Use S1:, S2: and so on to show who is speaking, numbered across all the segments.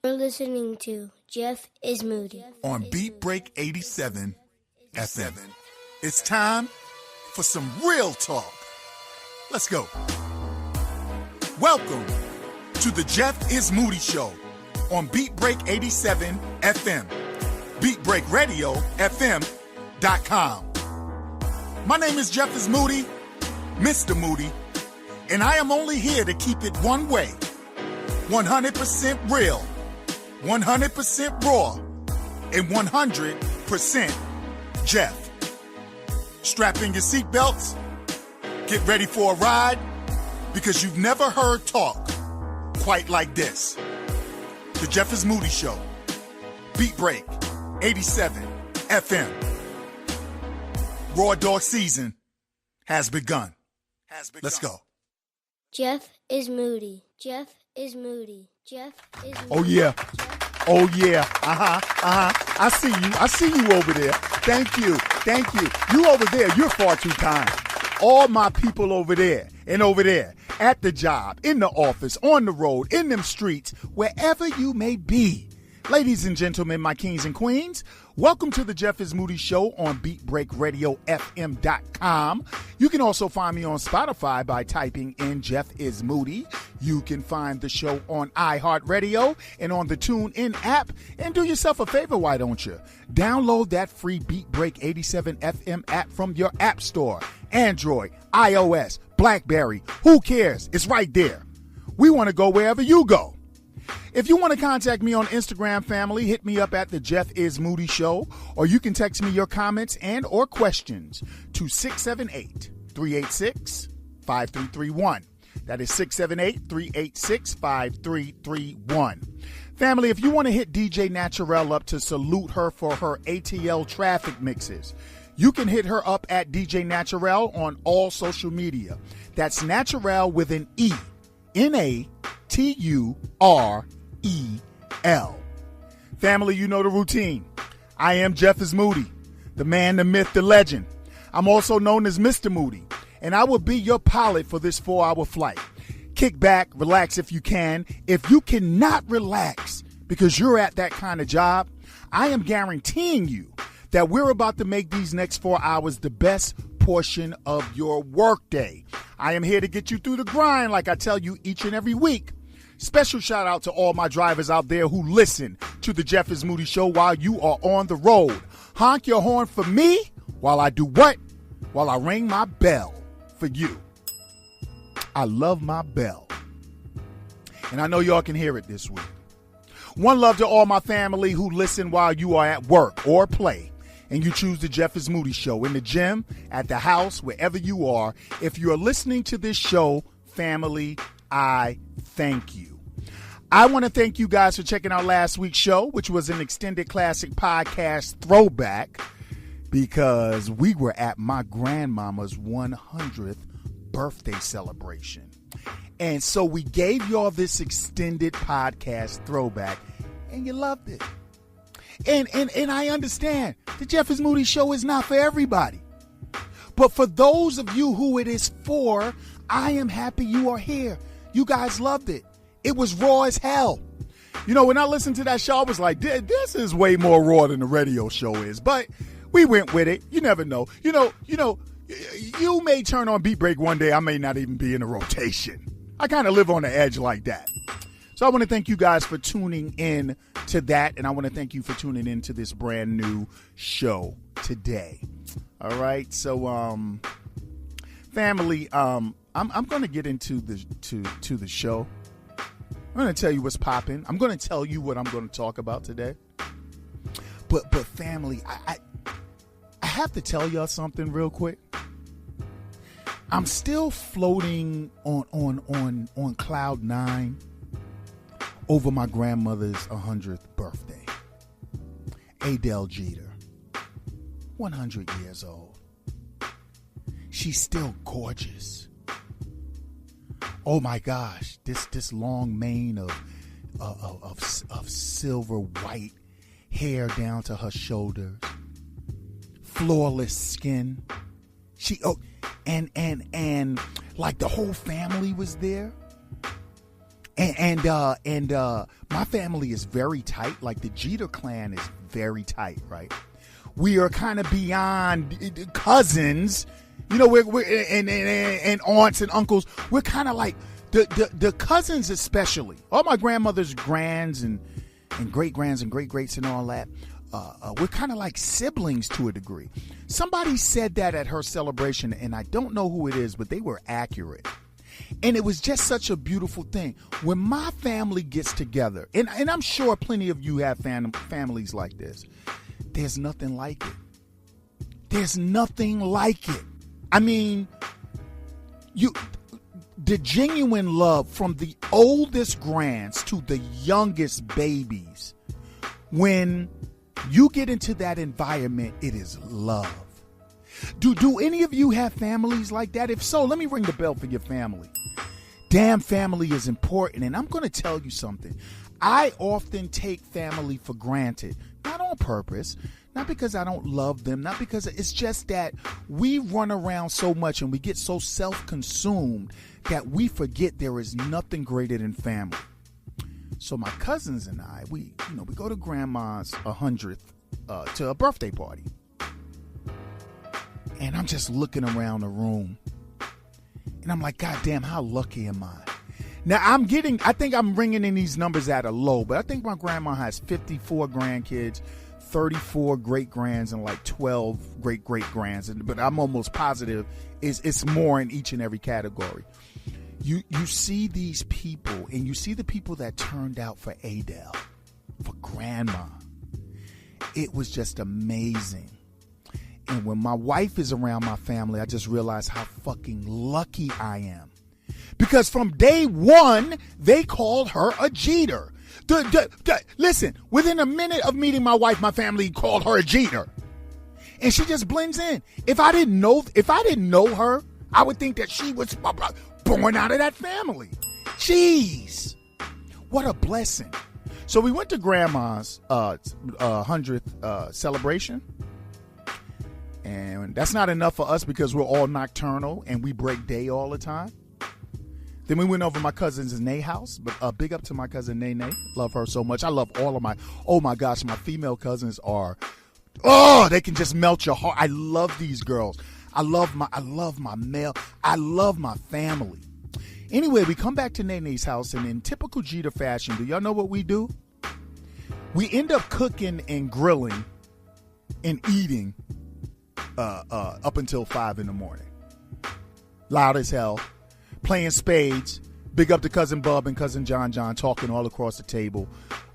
S1: You're listening to Jeff is Moody
S2: on Beat Break 87 FM. It's time for some real talk. Let's go. Welcome to the Jeff is Moody Show on Beat Break 87 FM, BeatBreakRadioFM.com. My name is Jeff is Moody, Mr. Moody, and I am only here to keep it one way, 100% real, 100% raw, and 100% Jeff. Strap in your seatbelts, get ready for a ride, because you've never heard talk quite like this. The Jeff is Moody Show, Beat Break 87 FM. Raw Dog season has begun. Let's go.
S1: Jeff is Moody. Jeff is Moody. Jeff is Moody.
S2: Oh, yeah. Oh, yeah. I see you. I see you over there. Thank you. Thank you. You over there, you're far too kind. All my people over there and over there, at the job, in the office, on the road, in them streets, wherever you may be. Ladies and gentlemen, my kings and queens, welcome to the Jeff is Moody Show on BeatBreakRadioFM.com. You can also find me on Spotify by typing in Jeff is Moody. You can find the show on iHeartRadio and on the TuneIn app. And do yourself a favor, why don't you? Download that free Beat Break 87 FM app from your app store. Android, iOS, BlackBerry, who cares? It's right there. We want to go wherever you go. If you want to contact me on Instagram, family, hit me up at the Jeff is Moody Show, or you can text me your comments and or questions to 678-386-5331. That is 678-386-5331. Family, if you want to hit DJ Naturel up to salute her for her ATL traffic mixes, you can hit her up at DJ Naturel on all social media. That's Naturel with an E. Naturel. Family, you know the routine. I am Jeff is Moody, the man, the myth, the legend. I'm also known as Mr. Moody, and I will be your pilot for this 4-hour flight. Kick back, relax if you can. If you cannot relax because you're at that kind of job, I am guaranteeing you that we're about to make these next 4 hours the best portion of your workday. I am here to get you through the grind like I tell you each and every week. Special shout out to all my drivers out there who listen to the Jeff is Moody Show while you are on the road. Honk your horn for me while I do what? While I ring my bell for you. I love my bell. And I know y'all can hear it this week. One love to all my family who listen while you are at work or play. And you choose the Jeff is Moody Show in the gym, at the house, wherever you are. If you're listening to this show, family, I thank you. I want to thank you guys for checking out last week's show, which was an extended classic podcast throwback, because we were at my grandmama's 100th birthday celebration. And so we gave y'all this extended podcast throwback, and you loved it. And I understand the Jeff is Moody Show is not for everybody. But for those of you who it is for, I am happy you are here. You guys loved it. It was raw as hell. You know, when I listened to that show, I was like, this is way more raw than the radio show is. But we went with it. You never know. You know, you may turn on Beat Break one day. I may not even be in a rotation. I kind of live on the edge like that. So I want to thank you guys for tuning in to that, and I want to thank you for tuning in to this brand new show today. All right, so family, I'm going to get into the show. I'm going to tell you what's popping. I'm going to tell you what I'm going to talk about today. But family, I have to tell y'all something real quick. I'm still floating on cloud 9 over my grandmother's 100th birthday. Adele Jeter, 100 years old. She's still gorgeous. Oh my gosh, this long mane of silver white hair down to her shoulders, flawless skin. And like the whole family was there. And my family is very tight. Like the Jeter clan is very tight, right? We are kind of beyond cousins, you know. We're and aunts and uncles. We're kind of like the cousins, especially all my grandmother's grands and great grands and great greats and all that. We're kind of like siblings to a degree. Somebody said that at her celebration, and I don't know who it is, but they were accurate. And it was just such a beautiful thing. When my family gets together, and I'm sure plenty of you have families like this, there's nothing like it. There's nothing like it. I mean, the genuine love from the oldest grands to the youngest babies, when you get into that environment, it is love. Do any of you have families like that? If so, let me ring the bell for your family. Damn, family is important. And I'm going to tell you something. I often take family for granted, not on purpose, not because I don't love them, not because it's just that we run around so much and we get so self-consumed that we forget there is nothing greater than family. So my cousins and I, we go to grandma's 100th to a birthday party. And I'm just looking around the room. And I'm like, God damn, how lucky am I? Now I think I'm ringing in these numbers at a low, but I think my grandma has 54 grandkids, 34 great grands, and like 12 great grands. But I'm almost positive it's more in each and every category. You see these people, and you see the people that turned out for Adele, for grandma. It was just amazing. And when my wife is around my family, I just realize how fucking lucky I am. Because from day one, they called her a Jeter. Listen, within a minute of meeting my wife, my family called her a Jeter. And she just blends in. If I didn't know her, I would think that she was born out of that family. Jeez. What a blessing. So we went to grandma's 100th celebration. And that's not enough for us because we're all nocturnal and we break day all the time. Then we went over my cousin's Nene house. But big up to my cousin Nene. Love her so much. I love all of my female cousins are, they can just melt your heart. I love these girls. I love my male. I love my family. Anyway, we come back to Nene's house, and in typical Jeter fashion, do y'all know what we do? We end up cooking and grilling and eating up until 5 a.m. Loud as hell, playing spades. Big up to cousin Bub and cousin John, talking all across the table,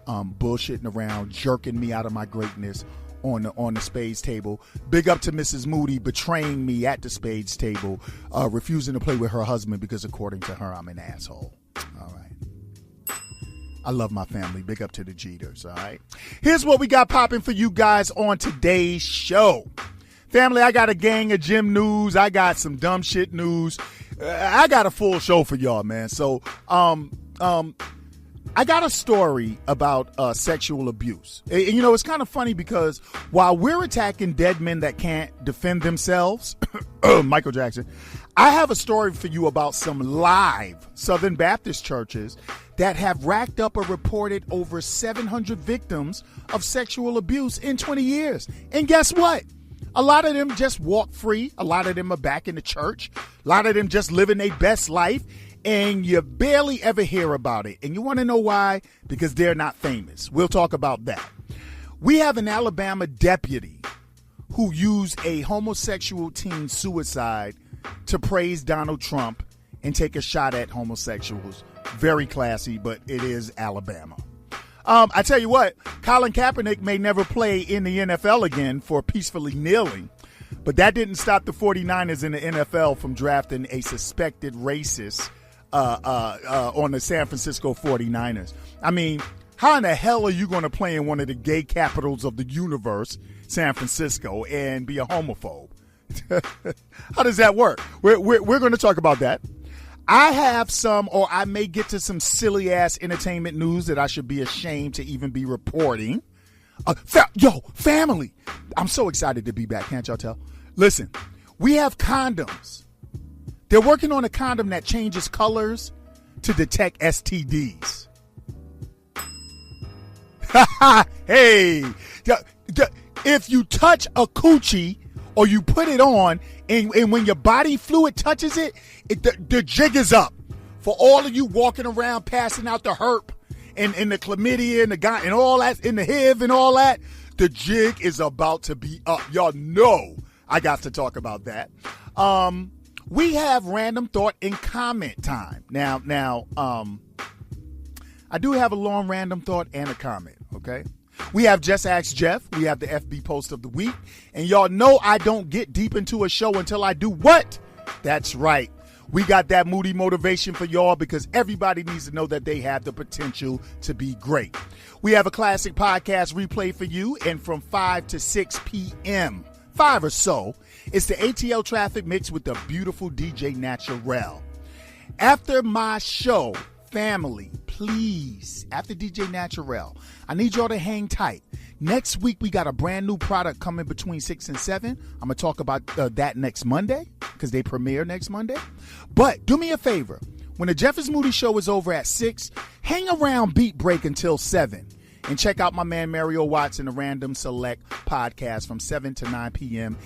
S2: bullshitting around, jerking me out of my greatness on the spades table. Big up to Mrs. Moody betraying me at the spades table, refusing to play with her husband because according to her, I'm an asshole. All right. I love my family. Big up to the Jeters. All right. Here's what we got popping for you guys on today's show. Family, I got a gang of gym news. I got some dumb shit news. I got a full show for y'all, man. So, I got a story about sexual abuse. And, it's kind of funny because while we're attacking dead men that can't defend themselves, Michael Jackson, I have a story for you about some live Southern Baptist churches that have racked up or reported over 700 victims of sexual abuse in 20 years. And guess what? A lot of them just walk free. A lot of them are back in the church. A lot of them just living their best life. And you barely ever hear about it. And you want to know why? Because they're not famous. We'll talk about that. We have an Alabama deputy who used a homosexual teen's suicide to praise Donald Trump and take a shot at homosexuals. Very classy, but it is Alabama. I tell you what, Colin Kaepernick may never play in the NFL again for peacefully kneeling, but that didn't stop the 49ers in the NFL from drafting a suspected racist on the San Francisco 49ers. I mean, how in the hell are you going to play in one of the gay capitals of the universe, San Francisco, and be a homophobe? How does that work? We're going to talk about that. I have I may get to some silly ass entertainment news that I should be ashamed to even be reporting. Family. I'm so excited to be back. Can't y'all tell? Listen, we have condoms. They're working on a condom that changes colors to detect STDs. Hey, if you touch a coochie or you put it on and when your body fluid touches it, the jig is up. For all of you walking around passing out the herp and the chlamydia and the guy and all that, and the HIV and all that, the jig is about to be up. Y'all know I got to talk about that. We have random thought and comment time. Now, I do have a long random thought and a comment, okay? We have Just Ask Jeff. We have the FB post of the week. And y'all know I don't get deep into a show until I do what? That's right. We got that moody motivation for y'all because everybody needs to know that they have the potential to be great. We have a classic podcast replay for you, and from 5 to 6 p.m., 5 or so, it's the ATL Traffic Mix with the beautiful DJ Naturel. After my show, family, please, after DJ Naturel, I need y'all to hang tight. Next week, we got a brand new product coming between 6 and 7. I'm going to talk about that next Monday because they premiere next Monday. But do me a favor. When the Jeff is Moody show is over at 6, hang around Beat Break until 7. And check out my man Mario Watts in the Random Select podcast from 7 to 9 p.m.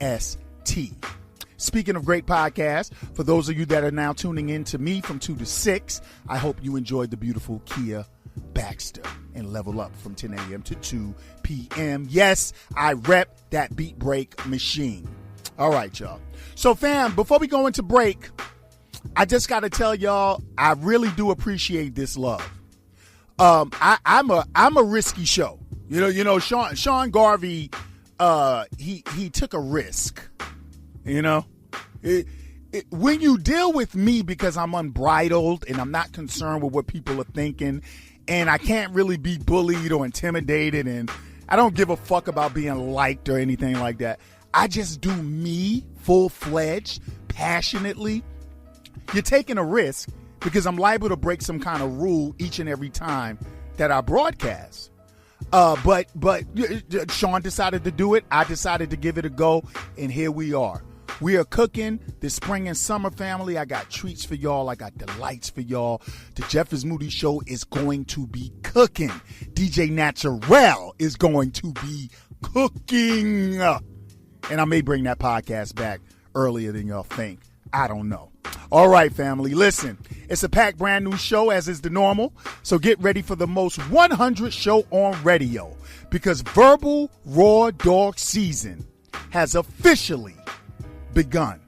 S2: EST. Speaking of great podcasts, for those of you that are now tuning in to me from 2 to 6, I hope you enjoyed the beautiful Kia Baxter and Level Up from 10 a.m. to 2 p.m. Yes, I rep that Beat Break machine. All right, y'all. So, fam, before we go into break, I just got to tell y'all, I really do appreciate this love. I'm a risky show. You know, Sean Garvey, he took a risk. You know, when you deal with me because I'm unbridled and I'm not concerned with what people are thinking, and I can't really be bullied or intimidated, and I don't give a fuck about being liked or anything like that. I just do me full-fledged, passionately. You're taking a risk because I'm liable to break some kind of rule each and every time that I broadcast. But Sean decided to do it. I decided to give it a go, and here we are. We are cooking this spring and summer, family. I got treats for y'all. I got delights for y'all. The Jeff is Moody show is going to be cooking. DJ Naturel is going to be cooking. And I may bring that podcast back earlier than y'all think. I don't know. All right, family. Listen, it's a packed brand new show, as is the normal. So get ready for the most 100 show on radio, because Verbal Raw Dog season has officially begun.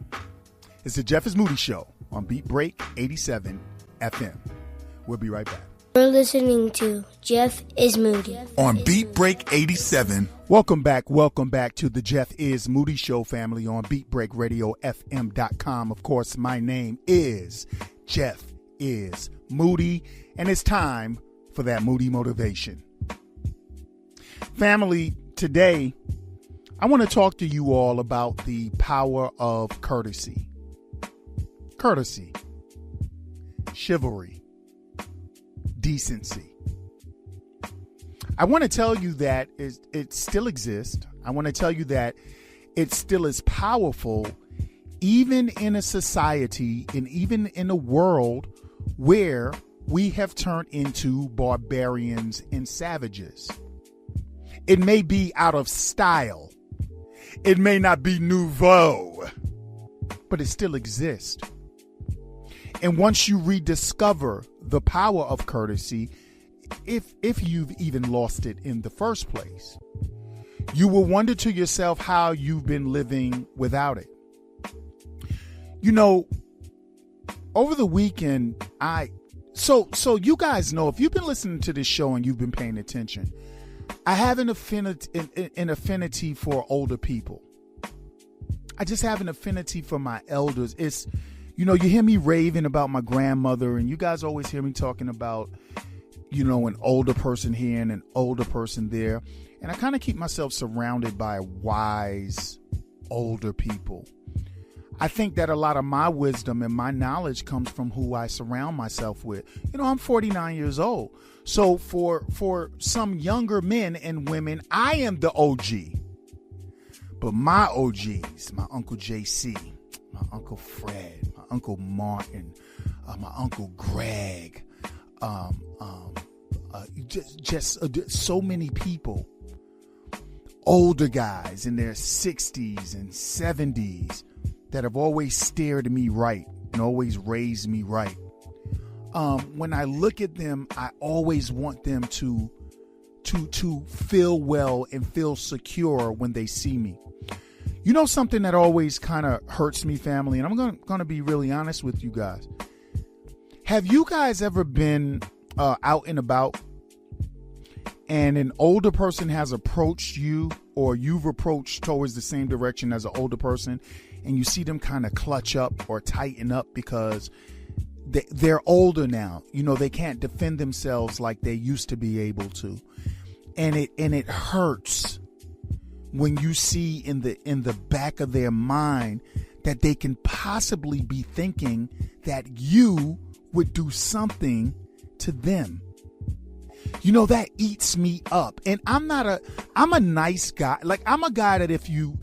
S2: It's the Jeff is Moody show on Beat Break 87 FM. We'll be right back.
S1: You're listening to Jeff is Moody
S2: on Beat Break 87. Welcome back to the Jeff is Moody show, family, on BeatBreakRadioFM.com. Of course, my name is Jeff is Moody, and it's time for that Moody motivation. Family, today I want to talk to you all about the power of courtesy. Courtesy, chivalry, decency. I want to tell you that it still exists. I want to tell you that it still is powerful, even in a society and even in a world where we have turned into barbarians and savages. It may be out of style. It may not be nouveau, but it still exists. And once you rediscover the power of courtesy, if you've even lost it in the first place, you will wonder to yourself how you've been living without it. You know, over the weekend, so you guys know, if you've been listening to this show and you've been paying attention, I have an affinity for older people. I just have an affinity for my elders. It's, you know, you hear me raving about my grandmother, and you guys always hear me talking about, you know, an older person here and an older person there. And I kind of keep myself surrounded by wise, older people. I think that a lot of my wisdom and my knowledge comes from who I surround myself with. You know, I'm 49 years old. So for some younger men and women, I am the OG. But my OGs, my Uncle JC, my Uncle Fred, my Uncle Martin, my Uncle Greg, just so many people, older guys in their 60s and 70s that have always steered me right and always raised me right. When I look at them, I always want them to feel well and feel secure when they see me. You know, something that always kind of hurts me, family, and I'm going to be really honest with you guys. Have you guys ever been out and about and an older person has approached you, or you've approached towards the same direction as an older person, and you see them kind of clutch up or tighten up because they're older now? You know, they can't defend themselves like they used to be able to. And it hurts when you see in the back of their mind that they can possibly be thinking that you would do something to them. You know, that eats me up. And I'm a nice guy. Like, I'm a guy that if you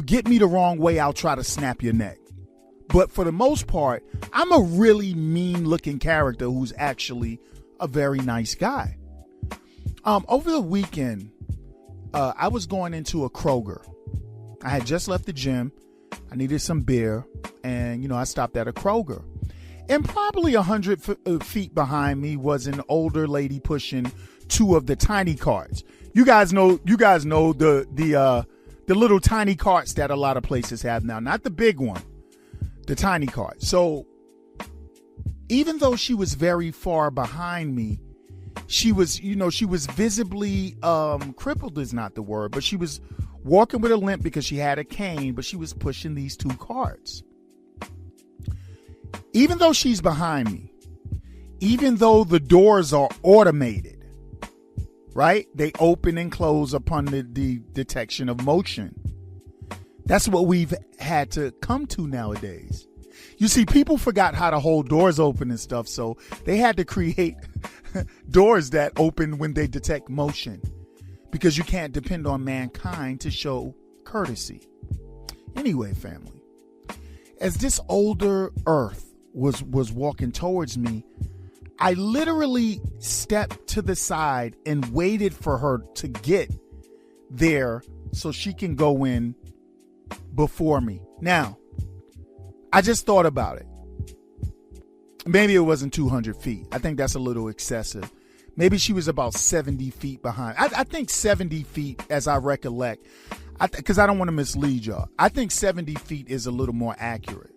S2: get me the wrong way, I'll try to snap your neck. But for the most part, I'm a really mean looking character who's actually a very nice guy. Over the weekend, I was going into a Kroger. I had just left the gym. I needed some beer. And, you know, I stopped at a Kroger. And probably 100 feet behind me was an older lady pushing two of the tiny carts. You guys know the little tiny carts that a lot of places have now, not the big one, the tiny cart. So even though she was very far behind me, she was visibly crippled is not the word, but she was walking with a limp because she had a cane, but she was pushing these two carts. Even though she's behind me, even though the doors are automated, right? They open and close upon the detection of motion. That's what we've had to come to nowadays. You see, people forgot how to hold doors open and stuff, so they had to create doors that open when they detect motion, because you can't depend on mankind to show courtesy. Anyway, family, as this older earth was walking towards me, I literally stepped to the side and waited for her to get there so she can go in before me. Now, I just thought about it. Maybe it wasn't 200 feet. I think that's a little excessive. Maybe she was about 70 feet behind. I think 70 feet, as I recollect, because I don't want to mislead y'all. I think 70 feet is a little more accurate.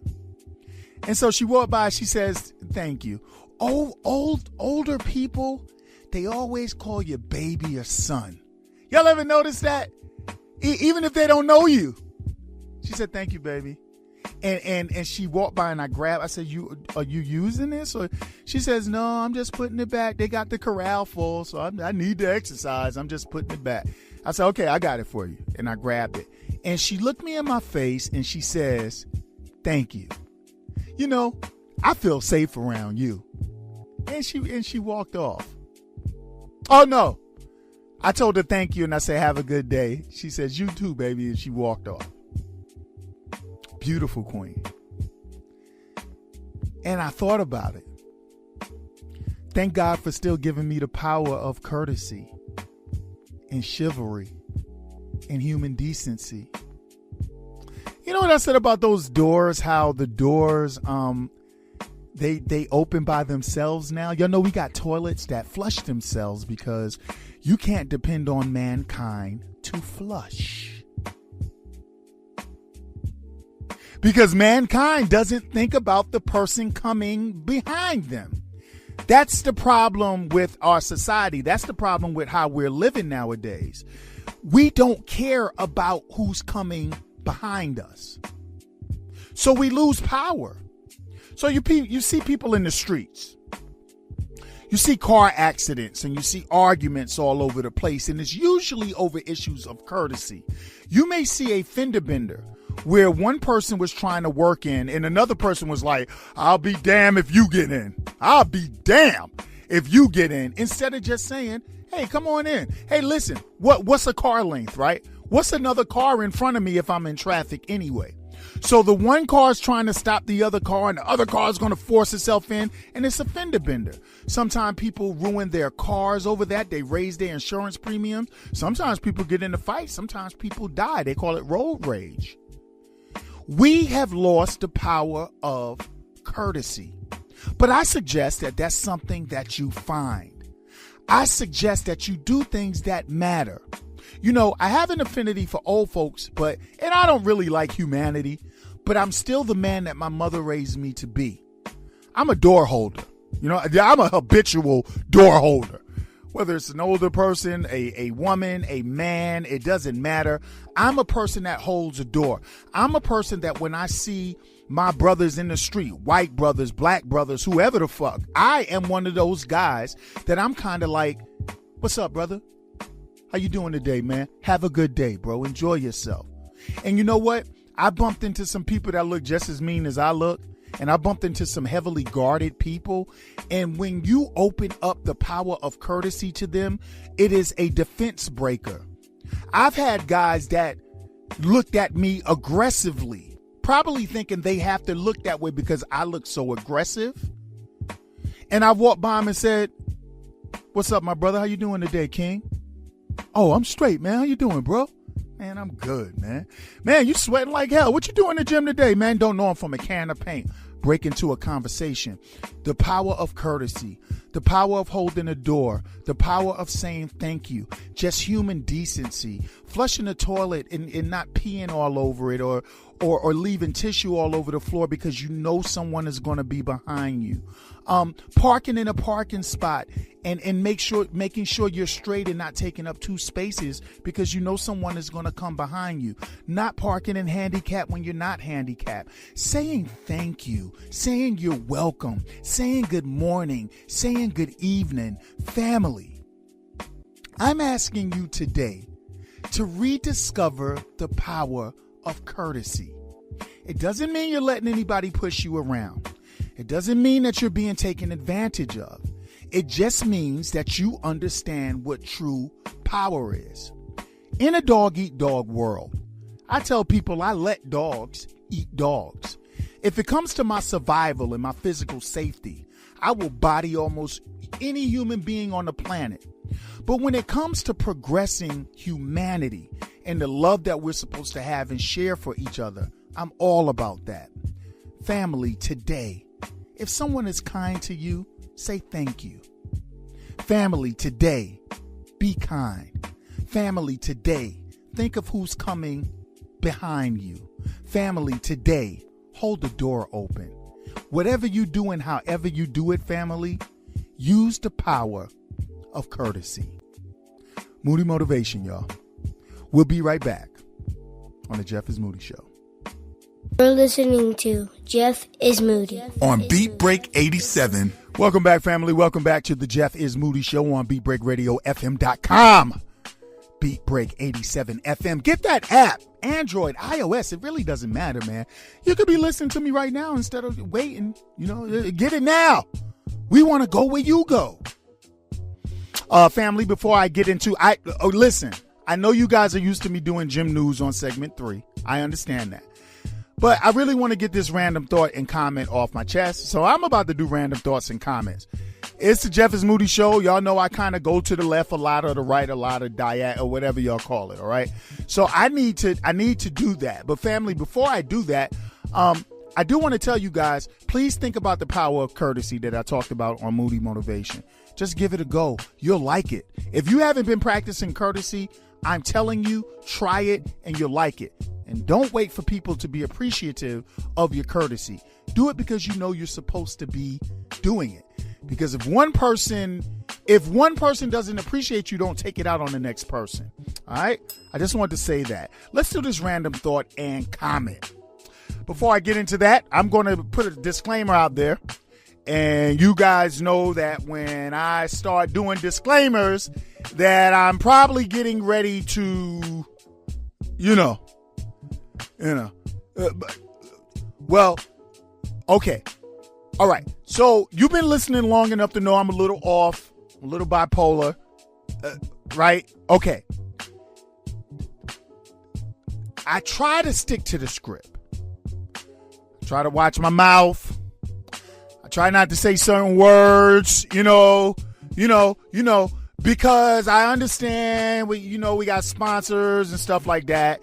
S2: And so she walked by, she says, thank you. Older people, they always call you baby or son. Y'all ever notice that? Even if they don't know you. She said, thank you, baby. And she walked by and I said, are you using this? Or she says, no, I'm just putting it back. They got the corral full, so I need to exercise. I'm just putting it back. I said, okay, I got it for you. And I grabbed it. And she looked me in my face and she says, thank you. You know, I feel safe around you. And she walked off. Oh, no. I told her thank you and I said, have a good day. She says, you too, baby. And she walked off. Beautiful queen. And I thought about it. Thank God for still giving me the power of courtesy and chivalry and human decency. You know what I said about those doors, how the doors, they open by themselves now? Y'all know we got toilets that flush themselves because you can't depend on mankind to flush. Because mankind doesn't think about the person coming behind them. That's the problem with our society. That's the problem with how we're living nowadays. We don't care about who's coming behind us. So we lose power. So you see people in the streets. You see car accidents and you see arguments all over the place. And it's usually over issues of courtesy. You may see a fender bender where one person was trying to work in and another person was like, I'll be damned if you get in. I'll be damned if you get in. Instead of just saying, hey, come on in. Hey, listen, what's a car length, right? What's another car in front of me if I'm in traffic anyway? So the one car is trying to stop the other car, and the other car is going to force itself in, and it's a fender bender. Sometimes people ruin their cars over that. They raise their insurance premiums. Sometimes people get into fights. Sometimes people die. They call it road rage. We have lost the power of courtesy. But I suggest that that's something that you find. I suggest that you do things that matter. You know, I have an affinity for old folks, and I don't really like humanity, but I'm still the man that my mother raised me to be. I'm a door holder. You know, I'm a habitual door holder. Whether it's an older person, a woman, a man, it doesn't matter. I'm a person that holds a door. I'm a person that when I see my brothers in the street, white brothers, black brothers, whoever the fuck, I am one of those guys that I'm kind of like, what's up, brother? How you doing today, man? Have a good day, bro. Enjoy yourself. And you know what? I bumped into some people that look just as mean as I look. And I bumped into some heavily guarded people. And when you open up the power of courtesy to them, it is a defense breaker. I've had guys that looked at me aggressively, probably thinking they have to look that way because I look so aggressive. And I walked by him and said, what's up, my brother? How you doing today, King? Oh, I'm straight, man. How you doing, bro? Man, I'm good, man. Man, you sweating like hell. What you doing in the gym today, man? Don't know him from a can of paint. Break into a conversation. The power of courtesy. The power of holding a door. The power of saying thank you. Just human decency. Flushing the toilet and not peeing all over it or leaving tissue all over the floor because you know someone is going to be behind you. Parking in a parking spot and making sure you're straight and not taking up two spaces because you know someone is going to come behind you. Not parking in handicap when you're not handicapped. Saying thank you, saying you're welcome, saying good morning, saying good evening. Family, I'm asking you today to rediscover the power of courtesy. It doesn't mean you're letting anybody push you around. It doesn't mean that you're being taken advantage of. It just means that you understand what true power is. In a dog-eat-dog world, I tell people I let dogs eat dogs. If it comes to my survival and my physical safety, I will body almost any human being on the planet. But when it comes to progressing humanity and the love that we're supposed to have and share for each other, I'm all about that. Family, today, if someone is kind to you, say thank you. Family, today, be kind. Family, today, think of who's coming behind you. Family, today, hold the door open. Whatever you do and however you do it, family, use the power of courtesy. Moody Motivation, y'all. We'll be right back on the Jeff is Moody Show.
S1: You're listening to Jeff is Moody
S3: on Beat Break 87.
S2: Welcome back, family. Welcome back to the Jeff is Moody Show on BeatBreakRadioFM.com. Beat Break 87 FM. Get that app. Android, iOS. It really doesn't matter, man. You could be listening to me right now instead of waiting. You know, get it now. We want to go where you go. Family, before I get into, listen, I know you guys are used to me doing gym news on segment 3. I understand that. But I really want to get this random thought and comment off my chest. So I'm about to do random thoughts and comments. It's the Jeff is Moody Show. Y'all know I kind of go to the left a lot or the right a lot of diet or whatever y'all call it. All right. So I need to do that. But family, before I do that, I do want to tell you guys, please think about the power of courtesy that I talked about on Moody Motivation. Just give it a go. You'll like it. If you haven't been practicing courtesy, I'm telling you, try it and you'll like it. And don't wait for people to be appreciative of your courtesy. Do it because you know you're supposed to be doing it. Because if one person doesn't appreciate you, don't take it out on the next person. All right? I just wanted to say that. Let's do this random thought and comment. Before I get into that, I'm going to put a disclaimer out there. And you guys know that when I start doing disclaimers, that I'm probably getting ready to, okay. All right. So you've been listening long enough to know I'm a little off, a little bipolar, right? Okay. I try to stick to the script. Try to watch my mouth. I try not to say certain words, because I understand we got sponsors and stuff like that.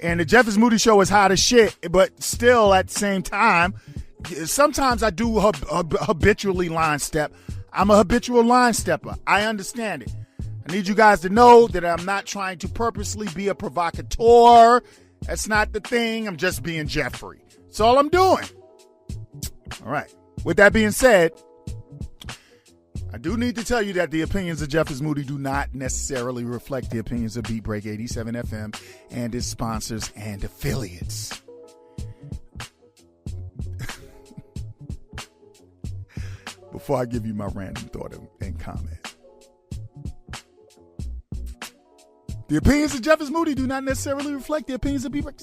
S2: And the Jeff is Moody Show is hot as shit, but still at the same time, sometimes I do habitually line step. I'm a habitual line stepper. I understand it. I need you guys to know that I'm not trying to purposely be a provocateur. That's not the thing. I'm just being Jeffrey. That's all I'm doing. All right. With that being said, I do need to tell you that the opinions of Jeff is Moody do not necessarily reflect the opinions of Beat Break 87 FM and its sponsors and affiliates. Before I give you my random thought and comment. The opinions of Jeff is Moody do not necessarily reflect the opinions of Beat Break.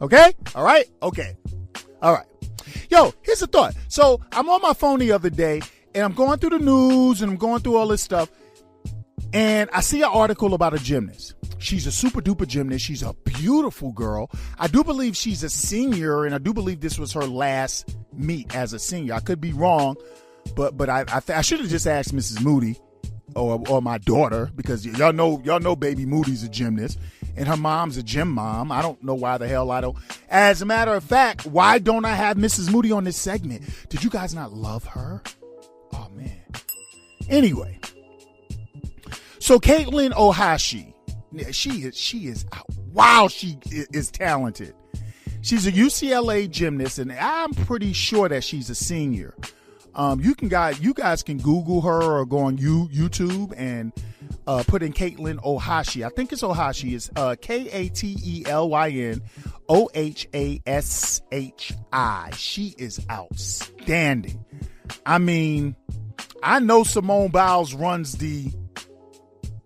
S2: Okay? All right? Okay. All right. Yo, here's a thought. So I'm on my phone the other day, and I'm going through the news, and I'm going through all this stuff, and I see an article about a gymnast. She's a super duper gymnast. She's a beautiful girl. I do believe she's a senior, and I do believe this was her last meet as a senior. I could be wrong, but I should have just asked Mrs. Moody or my daughter, because y'all know baby Moody's a gymnast. And her mom's a gym mom. I don't know why the hell I don't. As a matter of fact, why don't I have Mrs. Moody on this segment? Did you guys not love her? Oh, man. Anyway. So Caitlin Ohashi, she is out. Wow, she is talented. She's a UCLA gymnast, and I'm pretty sure that she's a senior. You guys can Google her or go on YouTube and put in Caitlin Ohashi. I think it's Ohashi. It's Katlyn Ohashi. She is outstanding. I mean, I know Simone Biles runs the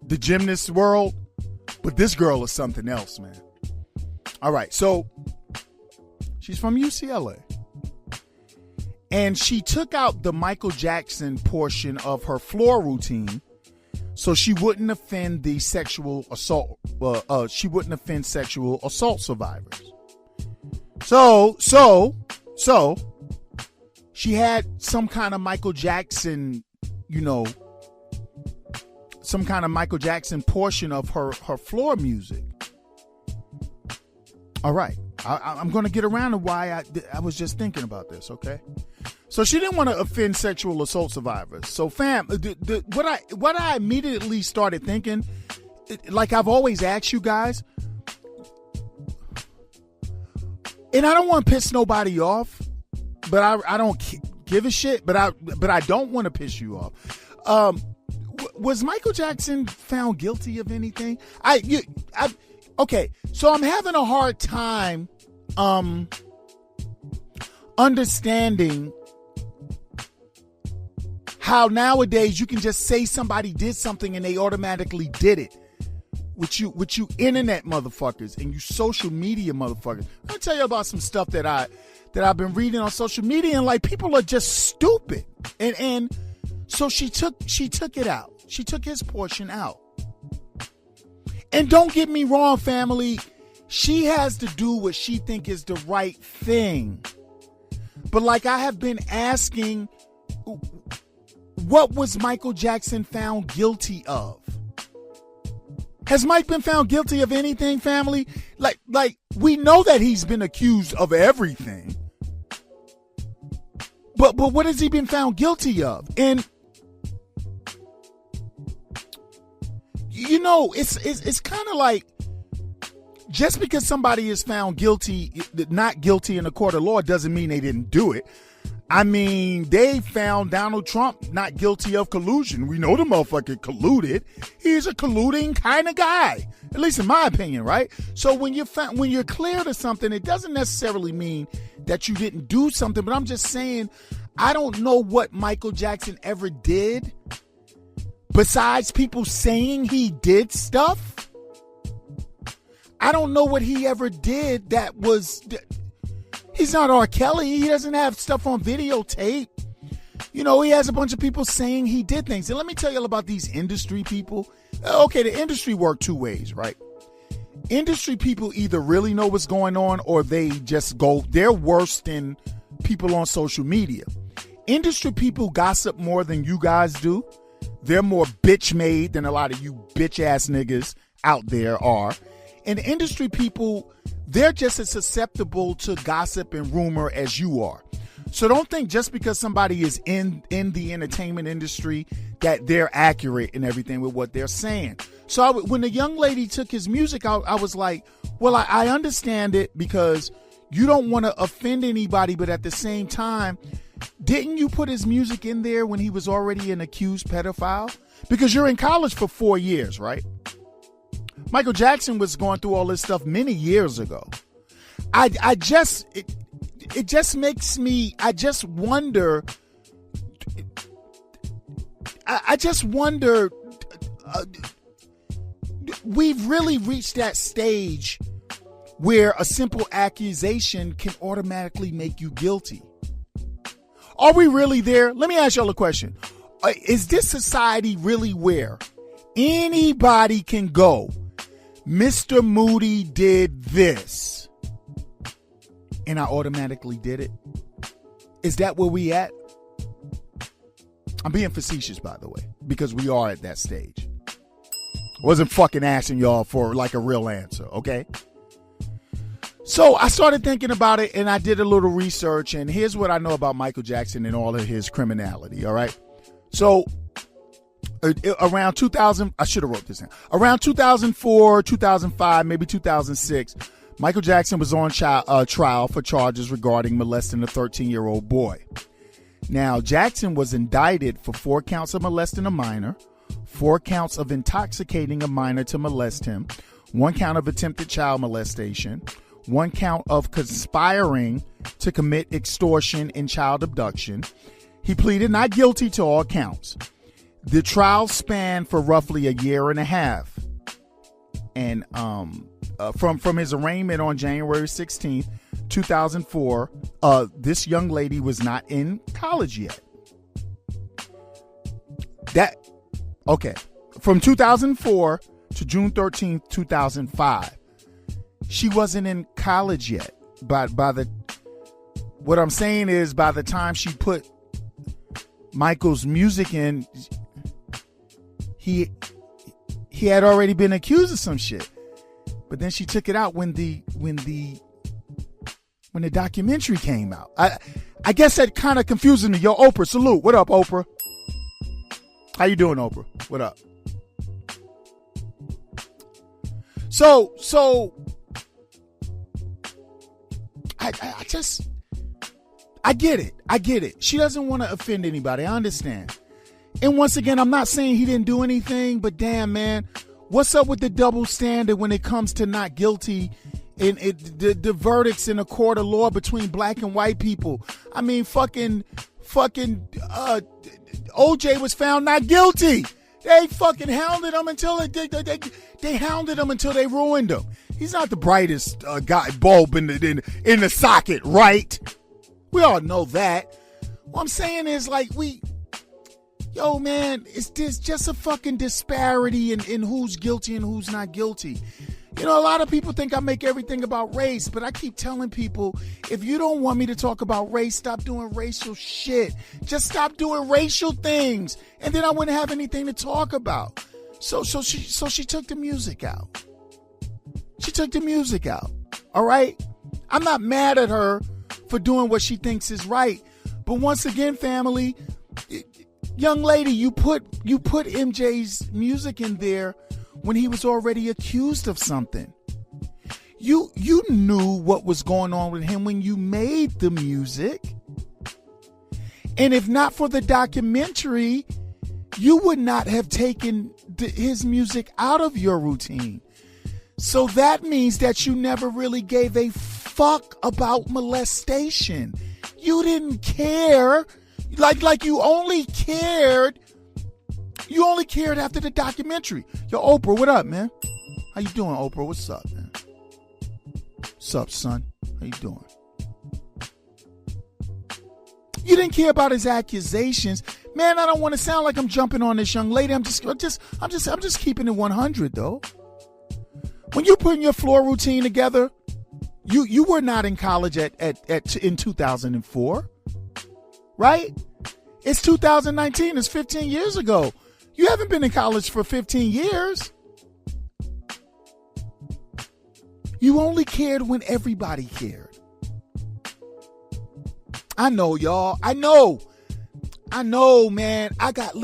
S2: gymnast world, but this girl is something else, man. All right, so she's from UCLA. And she took out the Michael Jackson portion of her floor routine so she wouldn't offend the sexual assault. She wouldn't offend sexual assault survivors. So she had some kind of Michael Jackson, some kind of Michael Jackson portion of her floor music. All right. I'm going to get around to why I was just thinking about this, okay? So she didn't want to offend sexual assault survivors. So fam, what I immediately started thinking, like I've always asked you guys, and I don't want to piss nobody off, but I don't give a shit, but I don't want to piss you off. Was Michael Jackson found guilty of anything? Okay, so I'm having a hard time understanding how nowadays you can just say somebody did something and they automatically did it. With you internet motherfuckers and you social media motherfuckers. I'll tell you about some stuff that I've been reading on social media, and like people are just stupid. And so she took it out. She took his portion out. And don't get me wrong, family. She has to do what she think is the right thing. But like I have been asking, what was Michael Jackson found guilty of? Has Mike been found guilty of anything, family? Like we know that he's been accused of everything. But what has he been found guilty of? And it's kind of like, just because somebody is found not guilty in a court of law doesn't mean they didn't do it. I mean, they found Donald Trump not guilty of collusion. We know the motherfucker colluded. He's a colluding kind of guy, at least in my opinion, right? So when you're clear to something, it doesn't necessarily mean that you didn't do something. But I'm just saying, I don't know what Michael Jackson ever did besides people saying he did stuff. I don't know what he ever did that was... He's not R. Kelly. He doesn't have stuff on videotape. He has a bunch of people saying he did things. And let me tell you all about these industry people. Okay, the industry work two ways, right? industry people either really know what's going on or they're worse than people on social media. Industry people gossip more than you guys do. They're more bitch made than a lot of you bitch ass niggas out there are. And industry people, they're just as susceptible to gossip and rumor as you are. So don't think just because somebody is in the entertainment industry that they're accurate in everything with what they're saying. So when the young lady took his music out, I was like, well, I understand it because you don't want to offend anybody, but at the same time, didn't you put his music in there when he was already an accused pedophile? Because you're in college for 4 years, right? Michael Jackson was going through all this stuff many years ago. It just makes me, I just wonder, we've really reached that stage where a simple accusation can automatically make you guilty. Are we really there? Let me ask y'all a question. Is this society really where anybody can go, Mr. Moody did this, and I automatically did it? Is that where we at? I'm being facetious, by the way, because we are at that stage. Wasn't fucking asking y'all for like a real answer, okay? So I started thinking about it and I did a little research, and here's what I know about Michael Jackson and all of his criminality, all right? So around 2000, I should have wrote this in. Around 2004, 2005, maybe 2006, Michael Jackson was on trial for charges regarding molesting a 13-year-old boy. Now, Jackson was indicted for 4 counts of molesting a minor, 4 counts of intoxicating a minor to molest him, 1 count of attempted child molestation, 1 count of conspiring to commit extortion and child abduction. He pleaded not guilty to all counts. The trial spanned for roughly a year and a half. And from his arraignment on January 16th, 2004, this young lady was not in college yet. From 2004 to June 13th, 2005. She wasn't in college yet. What I'm saying is, by the time she put Michael's music in, he had already been accused of some shit. But then she took it out when the documentary came out. I guess that kind of confuses me. Yo, Oprah, salute. What up, Oprah? How you doing, Oprah? What up? So I get it. She doesn't want to offend anybody. I understand. And once again, I'm not saying he didn't do anything, but damn, man, what's up with the double standard when it comes to not guilty and the verdicts in a court of law between black and white people? I mean, fucking OJ was found not guilty. They fucking hounded him until they hounded him until they ruined him. He's not the brightest bulb in the socket, right? We all know that. What I'm saying is, like, yo, man, it's just a fucking disparity in who's guilty and who's not guilty. You know, a lot of people think I make everything about race, but I keep telling people, if you don't want me to talk about race, stop doing racial shit. Just stop doing racial things, and then I wouldn't have anything to talk about. So she took the music out. She took the music out. All right? I'm not mad at her for doing what she thinks is right. But once again, family, young lady, you put MJ's music in there when he was already accused of something. You knew what was going on with him when you made the music. And if not for the documentary, you would not have taken his music out of your routine. So that means that you never really gave a fuck about molestation. You didn't care. Like you only cared after the documentary. Yo, Oprah, what up, man? How you doing, Oprah? What's up, man? What's up, son? How you doing? You didn't care about his accusations. Man, I don't want to sound like I'm jumping on this young lady. I'm just keeping it 100, though. When you putting your floor routine together, you were not in college in 2004, right? It's 2019. It's 15 years ago. You haven't been in college for 15 years. You only cared when everybody cared. I know, y'all. I know, man. I got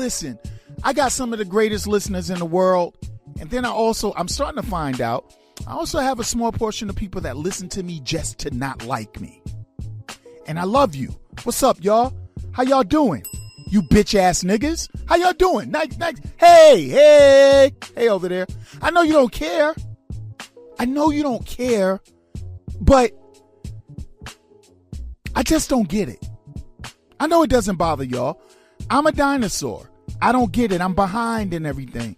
S2: some of the greatest listeners in the world. And then I'm starting to find out, I also have a small portion of people that listen to me just to not like me. And I love you. What's up, y'all? How y'all doing? You bitch ass niggas. How y'all doing? Nice. Hey over there. I know you don't care. But I just don't get it. I know it doesn't bother y'all. I'm a dinosaur. I don't get it. I'm behind in everything.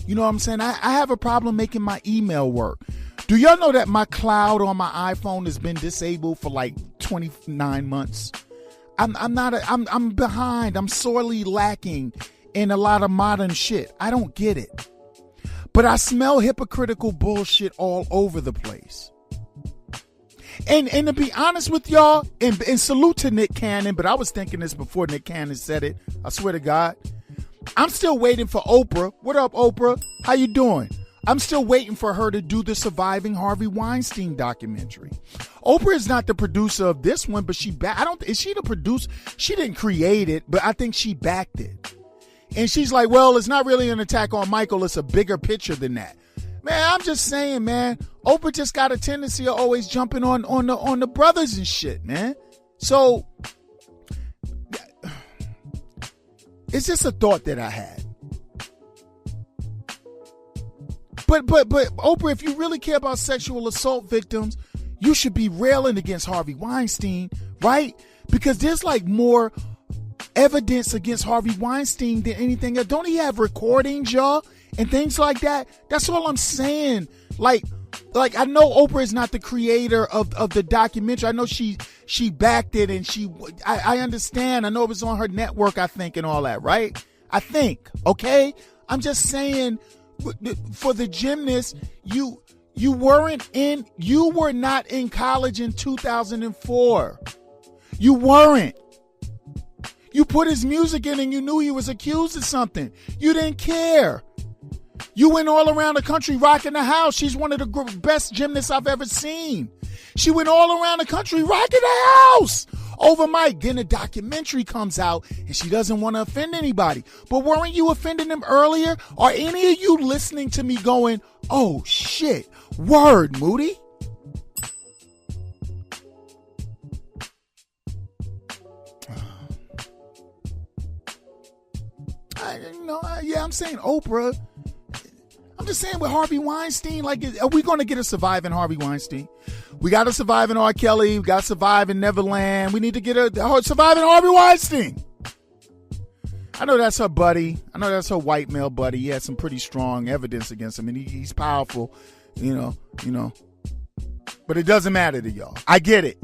S2: You know what I'm saying? I have a problem making my email work. Do y'all know that my cloud on my iPhone has been disabled for like 29 months? I'm behind. I'm sorely lacking in a lot of modern shit. I don't get it. But I smell hypocritical bullshit all over the place. And to be honest with y'all, and salute to Nick Cannon, but I was thinking this before Nick Cannon said it. I swear to God. I'm still waiting for Oprah. What up, Oprah? How you doing? I'm still waiting for her to do the Surviving Harvey Weinstein documentary. Oprah is not the producer of this one, but is she the producer? She didn't create it, but I think she backed it. And she's like, well, it's not really an attack on Michael. It's a bigger picture than that. Man, I'm just saying, man, Oprah just got a tendency of always jumping on the brothers and shit, man. So it's just a thought that I had. But Oprah, if you really care about sexual assault victims, you should be railing against Harvey Weinstein, right? Because there's like more evidence against Harvey Weinstein than anything else. Don't he have recordings, y'all, and things like that? That's all I'm saying. Like I know Oprah is not the creator of the documentary. I know she backed it, and I understand. I know it was on her network, I think, and all that, right? I think, okay? I'm just saying, for the gymnast, you were not in college in 2004. You weren't. You put his music in and you knew he was accused of something. You didn't care. You went all around the country rocking the house. She's one of the best gymnasts I've ever seen. She went all around the country rocking the house over Mike. Then a documentary comes out and she doesn't want to offend anybody. But weren't you offending them earlier? Are any of you listening to me going, oh shit, word, Moody? I'm saying Oprah. I'm just saying with Harvey Weinstein, like, are we going to get a surviving Harvey Weinstein? We got to survive in R. Kelly. We got to survive in Neverland. We need to get a surviving Harvey Weinstein. I know that's her buddy. I know that's her white male buddy. He has some pretty strong evidence against him, and he's powerful, you know. But it doesn't matter to y'all. I get it.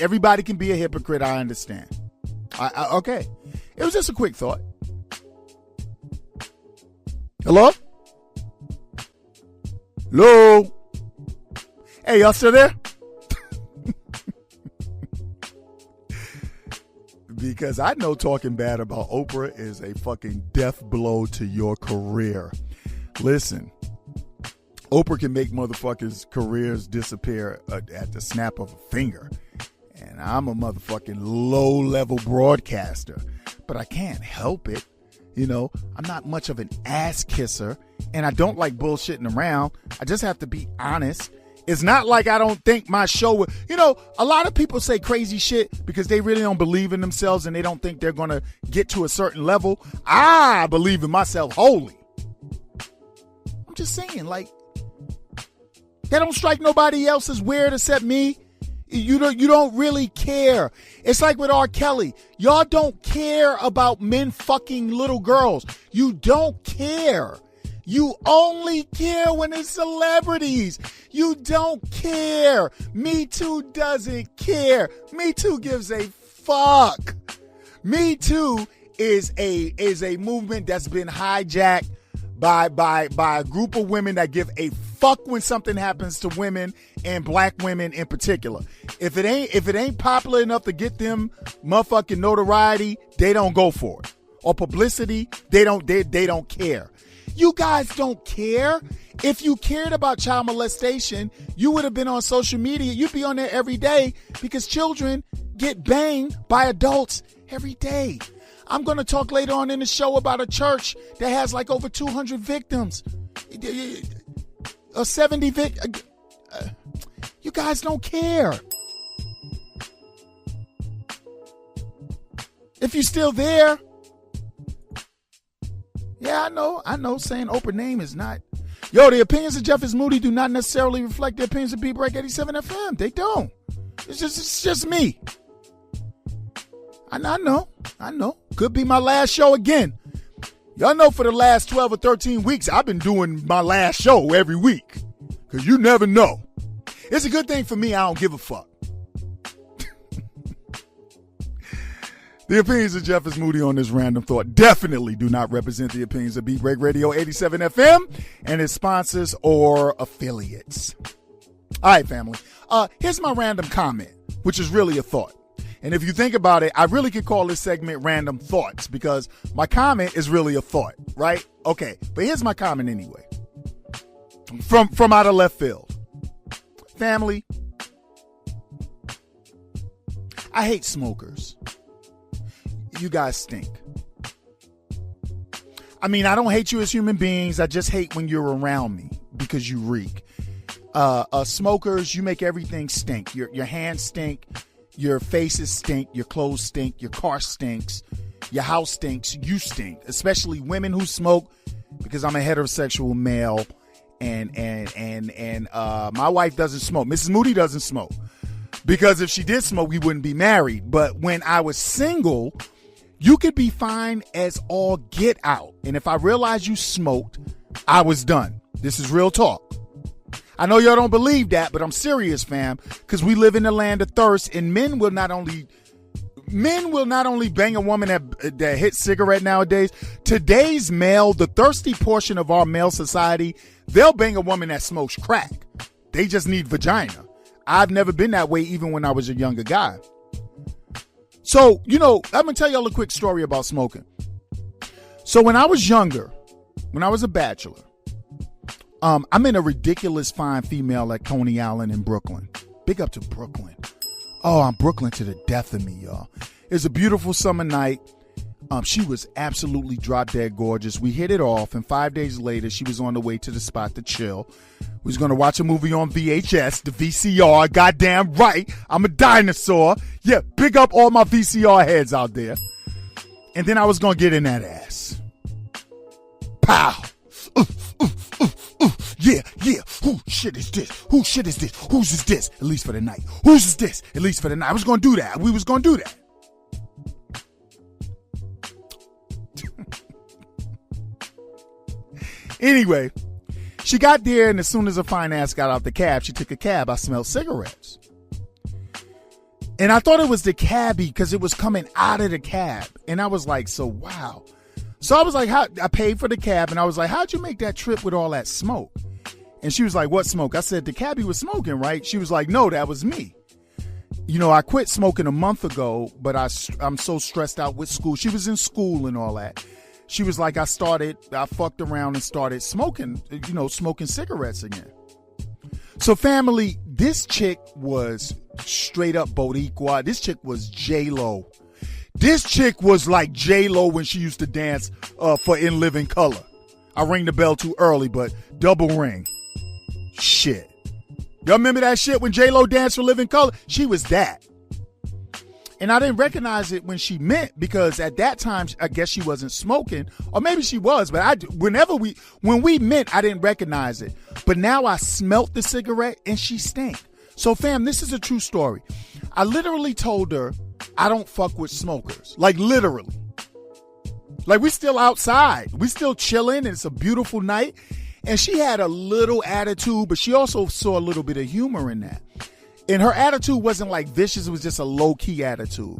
S2: Everybody can be a hypocrite. I understand. Okay. It was just a quick thought. Hello? Hello? Hey, y'all still there? Because I know talking bad about Oprah is a fucking death blow to your career. Listen, Oprah can make motherfuckers' careers disappear at the snap of a finger. And I'm a motherfucking low-level broadcaster. But I can't help it. You know, I'm not much of an ass kisser, and I don't like bullshitting around. I just have to be honest. It's not like I don't think my show would, a lot of people say crazy shit because they really don't believe in themselves and they don't think they're going to get to a certain level. I believe in myself wholly. I'm just saying, like, that don't strike nobody else as weird except me. You don't really care. It's like with R. Kelly. Y'all don't care about men fucking little girls. You don't care. You only care when it's celebrities. You don't care. Me Too doesn't care. Me Too gives a fuck. Me Too is a movement that's been hijacked by a group of women that give a fuck fuck when something happens to women and black women in particular. If it ain't popular enough to get them motherfucking notoriety, they don't go for it. Or publicity, they don't care. You guys don't care. If you cared about child molestation, you would have been on social media. You'd be on there every day because children get banged by adults every day. I'm going to talk later on in the show about a church that has like over 200 victims. Or 70 victims. You guys don't care. If you're still there. Yeah, I know saying open name is not. Yo, the opinions of Jeff is Moody do not necessarily reflect the opinions of Beat Break 87 FM. They don't. It's just me. I know. Could be my last show again. Y'all know for the last 12 or 13 weeks, I've been doing my last show every week. Because you never know. It's a good thing for me. I don't give a fuck. The opinions of Jeff is Moody on this random thought definitely do not represent the opinions of Beat Break Radio 87 FM and its sponsors or affiliates. All right, family. Here's my random comment, which is really a thought. And if you think about it, I really could call this segment Random Thoughts because my comment is really a thought, right? Okay, but here's my comment anyway. From out of left field. Family, I hate smokers. You guys stink. I mean, I don't hate you as human beings. I just hate when you're around me because you reek. Smokers, you make everything stink. Your hands stink. Your faces stink. Your clothes stink. Your car stinks. Your house stinks. You stink. Especially women who smoke because I'm a heterosexual male and my wife doesn't smoke. Mrs. Moody doesn't smoke because if she did smoke, we wouldn't be married. But when I was single, you could be fine as all get out. And if I realized you smoked, I was done. This is real talk. I know y'all don't believe that, but I'm serious, fam, because we live in the land of thirst, and men will not only bang a woman that hits cigarette nowadays. Today's male, the thirsty portion of our male society, they'll bang a woman that smokes crack. They just need vagina. I've never been that way even when I was a younger guy. So, I'm going to tell y'all a quick story about smoking. So when I was younger, when I was a bachelor, I'm in a ridiculous fine female at Coney Island in Brooklyn. Big up to Brooklyn. Oh, I'm Brooklyn to the death of me, y'all. It was a beautiful summer night. She was absolutely drop dead gorgeous. We hit it off, and 5 days later, she was on the way to the spot to chill. We was going to watch a movie on VHS, the VCR. Goddamn right, I'm a dinosaur. Yeah, big up all my VCR heads out there. And then I was going to get in that ass. Pow. Yeah. Who shit is this? Whose shit is this? Whose is this? At least for the night. Whose is this? At least for the night. I was going to do that. We was going to do that. Anyway, she got there, and as soon as her fine ass got out the cab, she took a cab. I smelled cigarettes. And I thought it was the cabbie because it was coming out of the cab. And I was like, so wow. So I was like, I paid for the cab, and I was like, how'd you make that trip with all that smoke? And she was like, what smoke? I said, the cabbie was smoking, right? She was like, no, that was me. I quit smoking a month ago, but I'm so stressed out with school. She was in school and all that. She was like, I fucked around and started smoking, smoking cigarettes again. So family, this chick was straight up Boricua. This chick was J-Lo. This chick was like J-Lo when she used to dance for In Living Color. I rang the bell too early, but double ring. Shit. Y'all remember that shit when J-Lo danced for Living Color? She was that. And I didn't recognize it when she meant because at that time, I guess she wasn't smoking. Or maybe she was, but when we met, I didn't recognize it. But now I smelt the cigarette and she stank. So fam, this is a true story. I literally told her, I don't fuck with smokers. Like literally. Like we still outside. We still chilling. And it's a beautiful night. And she had a little attitude, but she also saw a little bit of humor in that. And her attitude wasn't like vicious. It was just a low-key attitude.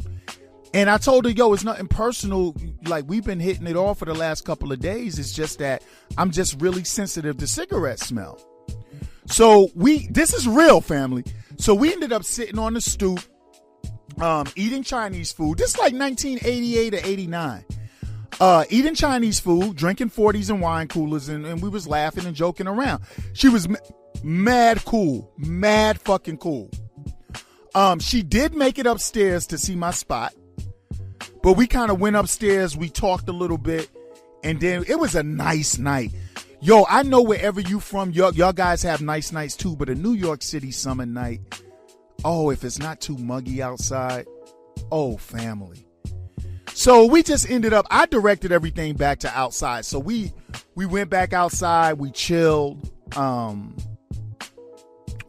S2: And I told her, yo, it's nothing personal. Like, we've been hitting it off for the last couple of days. It's just that I'm just really sensitive to cigarette smell. So this is real, family. So we ended up sitting on the stoop, eating Chinese food. This is like 1988 or 89. Eating Chinese food, drinking 40s and wine coolers, and we was laughing and joking around. She was mad cool, mad fucking cool. She did make it upstairs to see my spot, but we kind of went upstairs, we talked a little bit, and then it was a nice night. Yo, I know wherever you from, y'all guys have nice nights too, but a New York City summer night, oh, if it's not too muggy outside, oh, family. So we just ended up, I directed everything back to outside. So we went back outside, we chilled,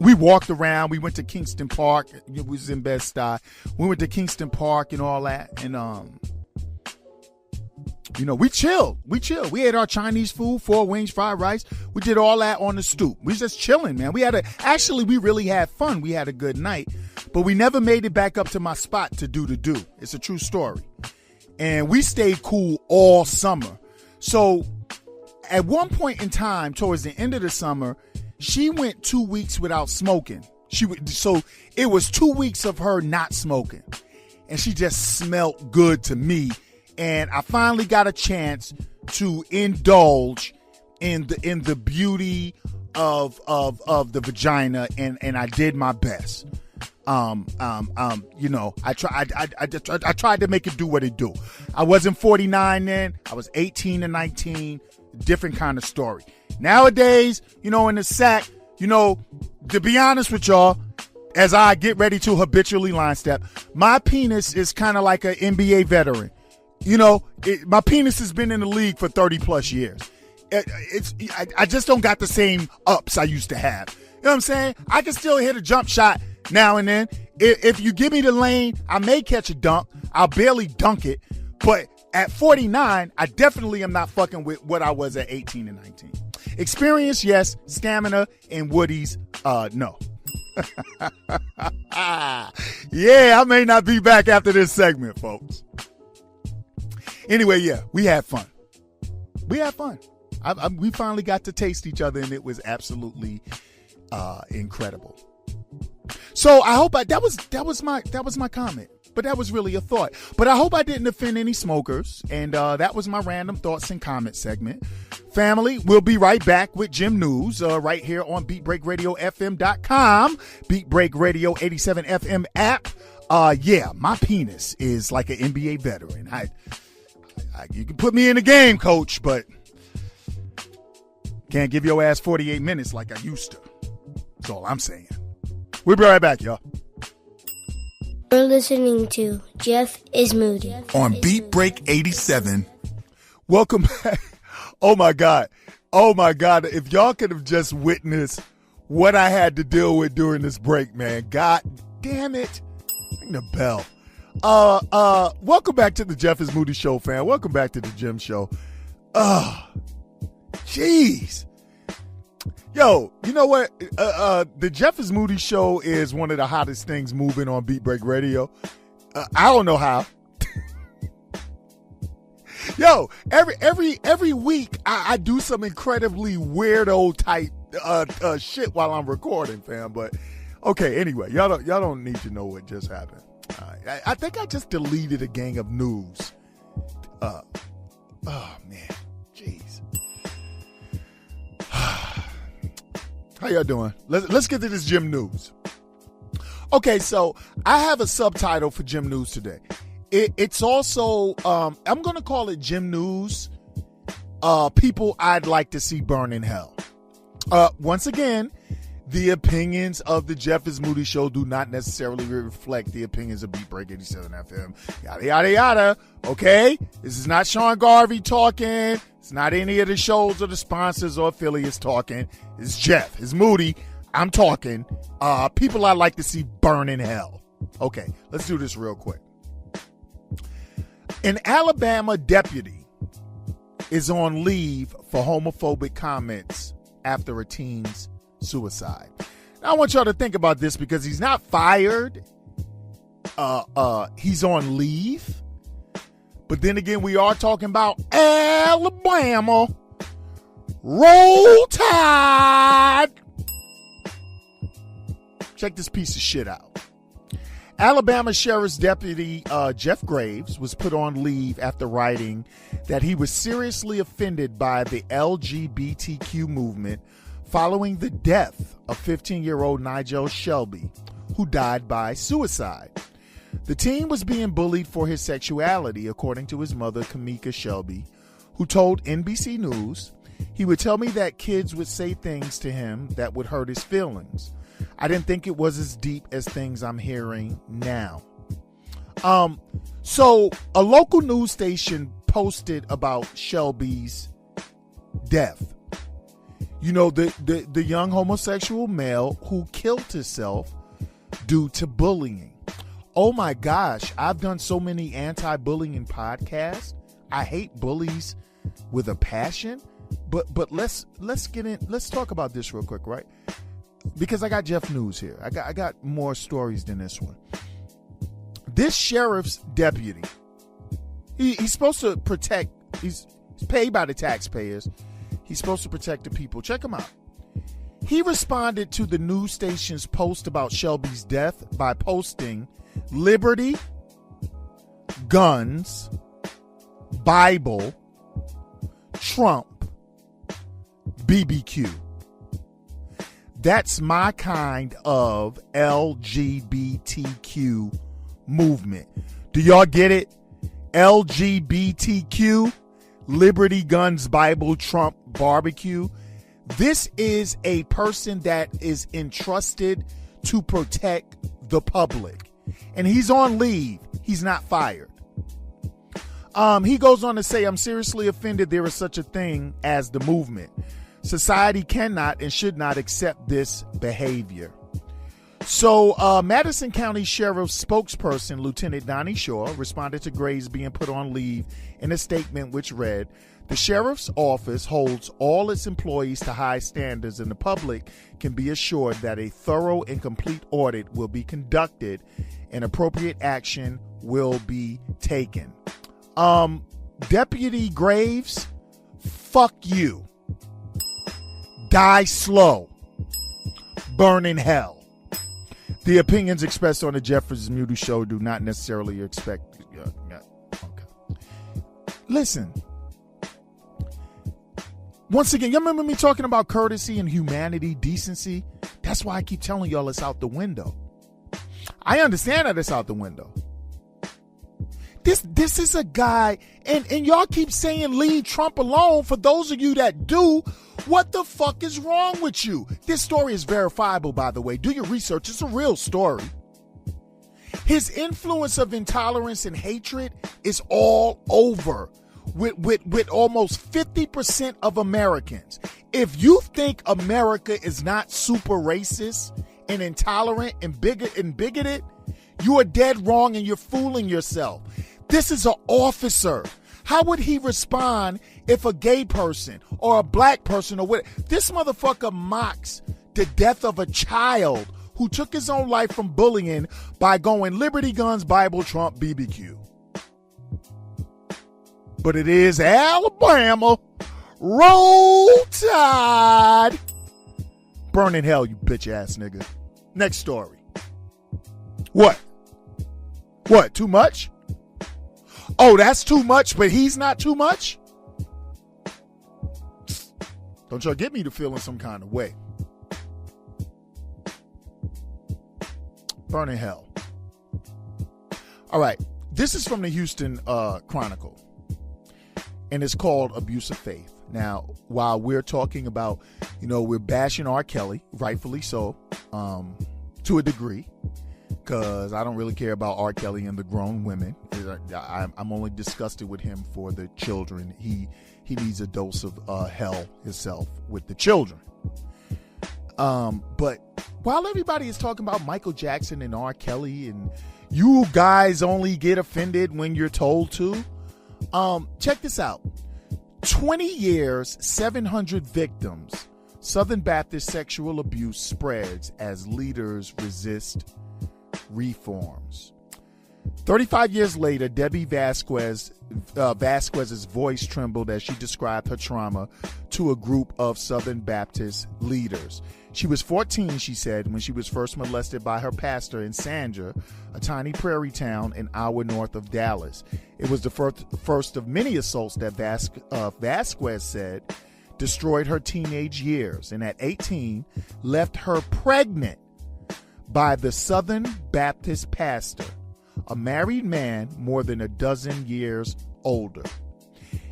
S2: we walked around, we went to Kingston Park, it was in Bed-Stuy. We went to Kingston Park and all that, and we chilled. We ate our Chinese food, 4 wings, fried rice. We did all that on the stoop. We was just chilling, man. We really had fun. We had a good night, but we never made it back up to my spot to do the do. It's a true story. And we stayed cool all summer. So at one point in time, towards the end of the summer, she went 2 weeks without smoking. So it was 2 weeks of her not smoking. And she just smelled good to me. And I finally got a chance to indulge in the beauty of the vagina, and I did my best. I tried to make it do what it do. I wasn't 49 then. I was 18 and 19. Different kind of story. Nowadays, in the sack, to be honest with y'all, as I get ready to habitually line step, my penis is kind of like an NBA veteran. My penis has been in the league for 30 plus years. I just don't got the same ups I used to have. You know what I'm saying? I can still hit a jump shot now and then. If you give me the lane, I may catch a dunk. I'll barely dunk it. But at 49, I definitely am not fucking with what I was at 18 and 19. Experience, yes. Stamina and Woody's, no. Yeah, I may not be back after this segment, folks. Anyway, yeah, we had fun. We finally got to taste each other, and it was absolutely incredible. So I hope that was my comment, but that was really a thought. But I hope I didn't offend any smokers, and that was my random thoughts and comments segment. Family, we'll be right back with J.I.M News right here on BeatBreakRadioFM.com, Beat Break Radio 87 FM app. Yeah, my penis is like an NBA veteran. You can put me in the game, coach, but can't give your ass 48 minutes like I used to. That's all I'm saying. We'll be right back, y'all.
S1: You're listening to Jeff is Moody.
S3: On Beat Break 87.
S2: Welcome back. Oh my God. If y'all could have just witnessed what I had to deal with during this break, man. God damn it. Ring the bell. Welcome back to the Jeff is Moody Show, fam. Welcome back to the Jim Show. Jeez. Yo, you know what? The Jeff is Moody Show is one of the hottest things moving on Beat Break Radio. I don't know how. Yo, every week I do some incredibly weirdo type shit while I'm recording, fam. But okay, anyway, y'all don't need to know what just happened. I think I just deleted a gang of news. Oh man, jeez. How y'all doing? Let's get to this J.I.M News. Okay, so I have a subtitle for J.I.M News today. It's also I'm gonna call it J.I.M News. People I'd like to see burn in hell. Once again, the opinions of the Jeff is Moody Show do not necessarily reflect the opinions of Beat Break 87 FM. Yada, yada, yada. Okay? This is not Sean Garvey talking. It's not any of the shows or the sponsors or affiliates talking. It's Jeff. It's Moody. I'm talking. People I'd like to see burn in hell. Okay, let's do this real quick. An Alabama deputy is on leave for homophobic comments after a teen's suicide. Now I want y'all to think about this because he's not fired. He's on leave. But then again, we are talking about Alabama. Roll Tide. Check this piece of shit out. Alabama Sheriff's Deputy Jeff Graves was put on leave after writing that he was seriously offended by the LGBTQ movement following the death of 15-year-old Nigel Shelby, who died by suicide. The teen was being bullied for his sexuality, according to his mother, Kamika Shelby, who told NBC News he would tell me that kids would say things to him that would hurt his feelings. I didn't think it was as deep as things I'm hearing now. So a local news station posted about Shelby's death. You know, the young homosexual male who killed himself due to bullying. Oh my gosh, I've done so many anti-bullying podcasts. I hate bullies with a passion, but let's get in. Let's talk about this real quick, right? Because I got Jeff News here. I got more stories than this one. This sheriff's deputy, he's supposed to protect. He's paid by the taxpayers. He's supposed to protect the people. Check him out. He responded to the news station's post about Shelby's death by posting Liberty, Guns, Bible, Trump, BBQ. That's my kind of LGBTQ movement. Do y'all get it? LGBTQ, Liberty, Guns, Bible, Trump, barbecue. This is a person that is entrusted to protect the public. And he's on leave. He's not fired. He goes on to say, I'm seriously offended there is such a thing as the movement. Society cannot and should not accept this behavior. So Madison County Sheriff's spokesperson, Lieutenant Donnie Shaw, responded to Graves being put on leave in a statement which read, the sheriff's office holds all its employees to high standards, and the public can be assured that a thorough and complete audit will be conducted and appropriate action will be taken. Deputy Graves, fuck you. Die slow. Burn in hell. The opinions expressed on the Jeffers Moody Show do not necessarily expect. Okay. Listen. Once again, you remember me talking about courtesy and humanity, decency? That's why I keep telling y'all it's out the window. I understand that it's out the window. This is a guy, and y'all keep saying leave Trump alone. For those of you that do, what the fuck is wrong with you? This story is verifiable, by the way. Do your research. It's a real story. His influence of intolerance and hatred is all over with almost 50% of Americans. If you think America is not super racist and intolerant and bigoted, you are dead wrong and you're fooling yourself. This is an officer. How would he respond if a gay person or a black person or what? This motherfucker mocks the death of a child who took his own life from bullying by going Liberty, Guns, Bible, Trump, BBQ. But it is Alabama. Roll Tide. Burn in hell, you bitch ass nigga. Next story. What? What? Too much? Oh, that's too much, but he's not too much? Don't y'all get me to feeling some kind of way. Burn in hell. All right. This is from the Houston Chronicle. And it's called Abuse of Faith. Now, while we're talking about, we're bashing R. Kelly, rightfully so, to a degree, because I don't really care about R. Kelly and the grown women. I'm only disgusted with him for the children. He needs a dose of hell himself with the children. But while everybody is talking about Michael Jackson and R. Kelly, and you guys only get offended when you're told to, check this out. 20 years, 700 victims. Southern Baptist sexual abuse spreads as leaders resist reforms. 35 years later, Debbie Vasquez's voice trembled as she described her trauma to a group of Southern Baptist leaders. She was 14, she said, when she was first molested by her pastor in Sandra, a tiny prairie town an hour north of Dallas. It was the first of many assaults that Vasquez said destroyed her teenage years, and at 18, left her pregnant by the Southern Baptist pastor, a married man more than a dozen years older.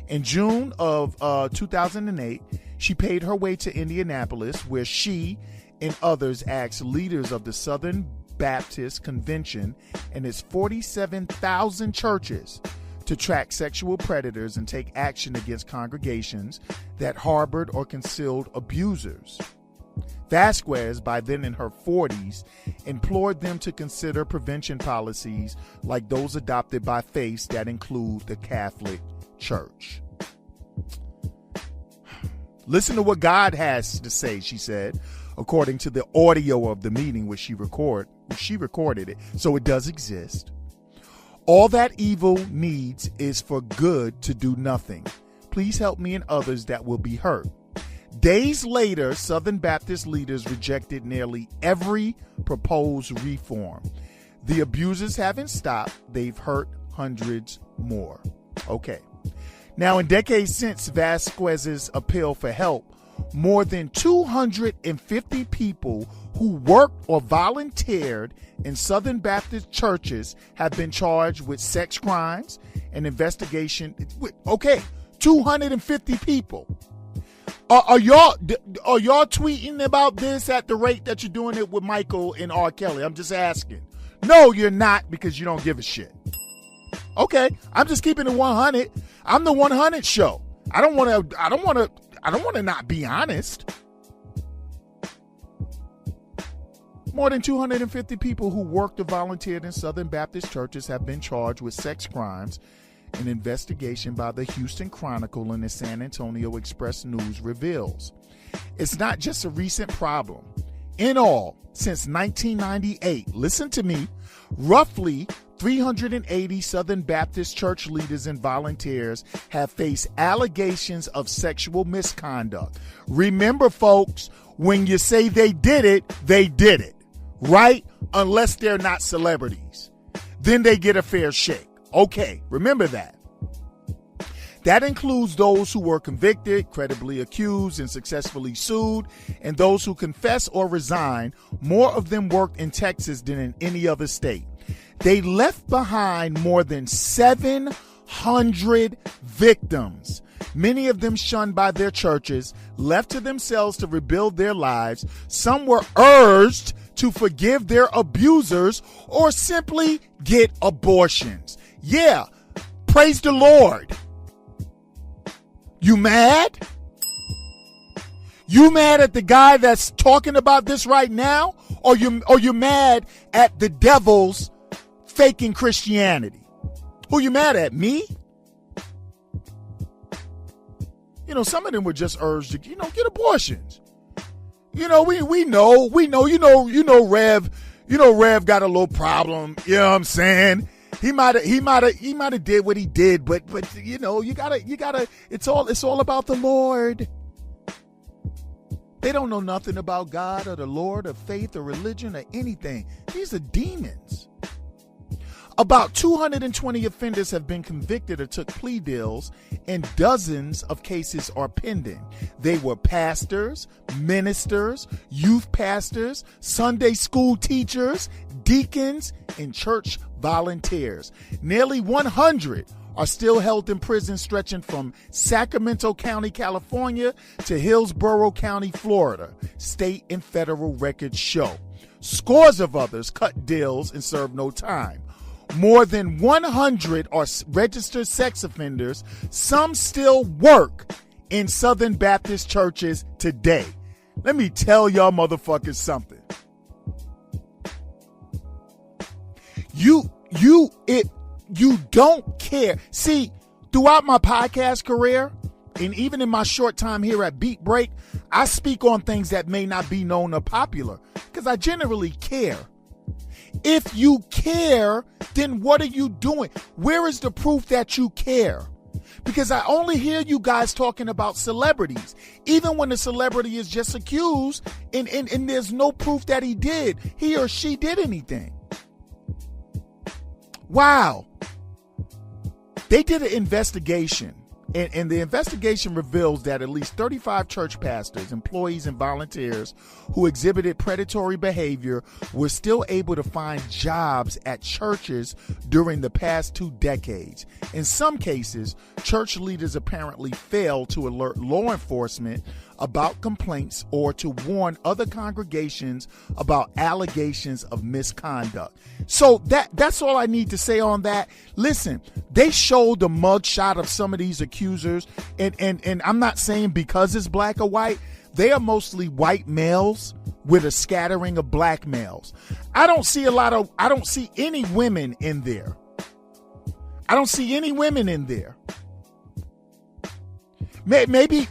S2: In June of 2008, she paid her way to Indianapolis, where she and others asked leaders of the Southern Baptist Convention and its 47,000 churches to track sexual predators and take action against congregations that harbored or concealed abusers. Vasquez, by then in her 40s, implored them to consider prevention policies like those adopted by faiths that include the Catholic Church. Listen to what God has to say, she said, according to the audio of the meeting which she recorded it, so it does exist. All that evil needs is for good to do nothing. Please help me and others that will be hurt. Days later, Southern Baptist leaders rejected nearly every proposed reform. The abusers haven't stopped. They've hurt hundreds more. Okay. Now, in decades since Vasquez's appeal for help, more than 250 people who worked or volunteered in Southern Baptist churches have been charged with sex crimes and investigation. Okay, 250 people. Are y'all tweeting about this at the rate that you're doing it with Michael and R. Kelly? I'm just asking. No, you're not, because you don't give a shit. Okay, I'm just keeping it 100. I'm the 100 show. I don't want to not be honest. More than 250 people who worked or volunteered in Southern Baptist churches have been charged with sex crimes. An investigation by the Houston Chronicle and the San Antonio Express News reveals. It's not just a recent problem. In all, since 1998, listen to me, roughly 380 Southern Baptist church leaders and volunteers have faced allegations of sexual misconduct. Remember, folks, when you say they did it, right? Unless they're not celebrities. Then they get a fair shake. Okay, remember that. That includes those who were convicted, credibly accused, and successfully sued, and those who confess or resign. More of them worked in Texas than in any other state. They left behind more than 700 victims, many of them shunned by their churches, left to themselves to rebuild their lives. Some were urged to forgive their abusers or simply get abortions. Yeah, praise the Lord. You mad? You mad at the guy that's talking about this right now? Or you mad at the devils faking Christianity? Who you mad at? Me? Some of them were just urged to, get abortions. We know, Rev got a little problem. You know what I'm saying? He might have did what he did, but you gotta, it's all about the Lord. They don't know nothing about God or the Lord or faith or religion or anything. These are demons. About 220 offenders have been convicted or took plea deals, and dozens of cases are pending. They were pastors, ministers, youth pastors, Sunday school teachers, deacons, and church volunteers. Nearly 100 are still held in prison, stretching from Sacramento County, California to Hillsborough County, Florida. State and federal records show. Scores of others cut deals and serve no time. More than 100 are registered sex offenders. Some still work in Southern Baptist churches today. Let me tell y'all motherfuckers something. You don't care. See, throughout my podcast career, and even in my short time here at Beat Break, I speak on things that may not be known or popular because I generally care. If you care, then what are you doing? Where is the proof that you care? Because I only hear you guys talking about celebrities, even when the celebrity is just accused and there's no proof that he or she did anything. Wow. They did an investigation, and the investigation reveals that at least 35 church pastors, employees, and volunteers who exhibited predatory behavior were still able to find jobs at churches during the past 2 decades. In some cases, church leaders apparently failed to alert law enforcement about complaints or to warn other congregations about allegations of misconduct. So that's all I need to say on that. Listen, they showed the mugshot of some of these accusers, and I'm not saying because it's black or white. They are mostly white males with a scattering of black males. I don't see any women in there. I don't see any women in there. Maybe.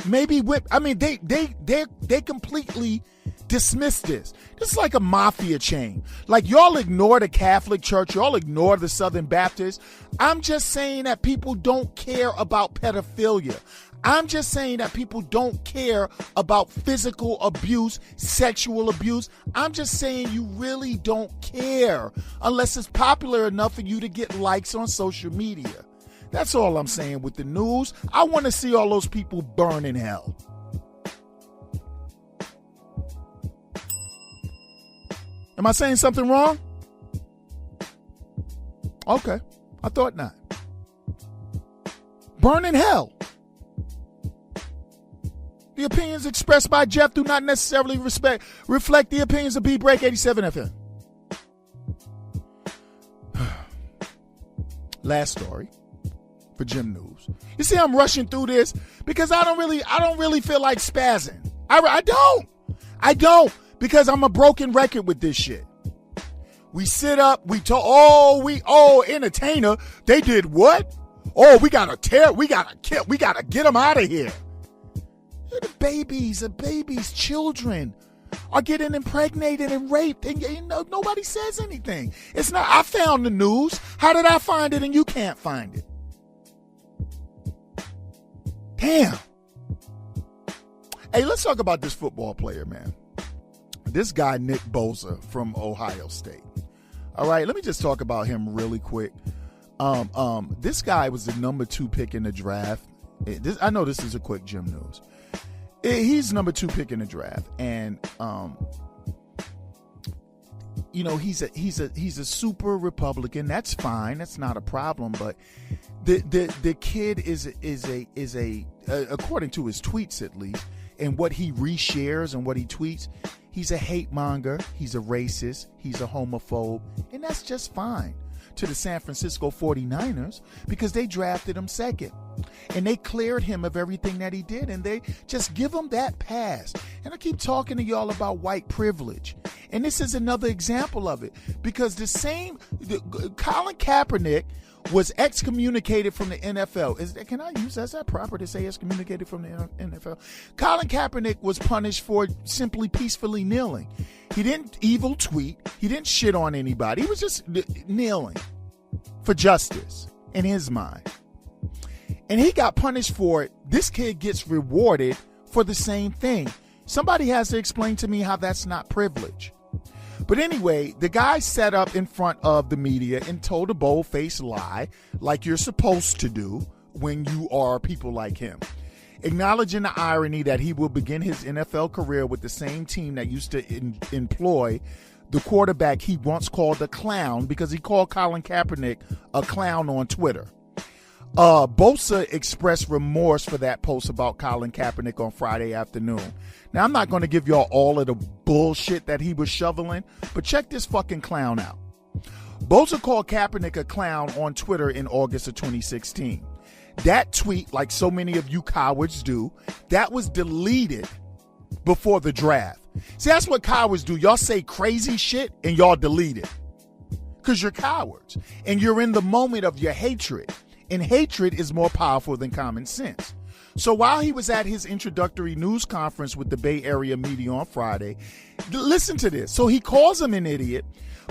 S2: I mean, they completely dismiss this. This is like a mafia chain. Like, y'all ignore the Catholic Church, y'all ignore the Southern Baptists. I'm just saying that people don't care about pedophilia. I'm just saying that people don't care about physical abuse, sexual abuse. I'm just saying you really don't care unless it's popular enough for you to get likes on social media. That's all I'm saying with the news. I want to see all those people burn in hell. Am I saying something wrong? Okay, I thought not. Burn in hell. The opinions expressed by Jeff do not necessarily reflect the opinions of B-Break 87 FM. Last story for J.I.M News. You see, I'm rushing through this because I don't really feel like spazzing. I don't, because I'm a broken record with this shit. We sit up, we talk, entertainer, they did what? Oh, we gotta kill, we gotta get them out of here. The babies, children are getting impregnated and raped, and nobody says anything. It's not, I found the news. How did I find it and you can't find it? Damn. Hey, let's talk about this football player, man. This guy, Nick Bosa from Ohio State. All right, let me just talk about him really quick. This guy was the number 2 pick in the draft. I know this is a quick J.I.M News. He's number 2 pick in the draft, and he's a super Republican. That's fine. That's not a problem. But the kid is a according to his tweets at least, and what he reshares and what he tweets, he's a hate monger. He's a racist. He's a homophobe, and that's just fine to the San Francisco 49ers because they drafted him second. And they cleared him of everything that he did, and they just give him that pass. And I keep talking to y'all about white privilege. And this is another example of it. Because Colin Kaepernick was excommunicated from the NFL. Is that proper to say excommunicated from the NFL? Colin Kaepernick was punished for simply peacefully kneeling. He didn't evil tweet. He didn't shit on anybody. He was just kneeling for justice in his mind. And he got punished for it. This kid gets rewarded for the same thing. Somebody has to explain to me how that's not privilege. But anyway, the guy sat up in front of the media and told a bold-faced lie like you're supposed to do when you are people like him, acknowledging the irony that he will begin his NFL career with the same team that used to employ the quarterback he once called a clown because he called Colin Kaepernick a clown on Twitter. Bosa expressed remorse for that post about Colin Kaepernick on Friday afternoon. Now, I'm not going to give y'all all of the bullshit that he was shoveling, but check this fucking clown out. Bosa called Kaepernick a clown on Twitter in August of 2016. That tweet, like so many of you cowards do, that was deleted before the draft. See, that's what cowards do. Y'all say crazy shit and y'all delete it because you're cowards and you're in the moment of your hatred. And hatred is more powerful than common sense. So while he was at his introductory news conference with the Bay Area media on Friday, listen to this. So he calls him an idiot,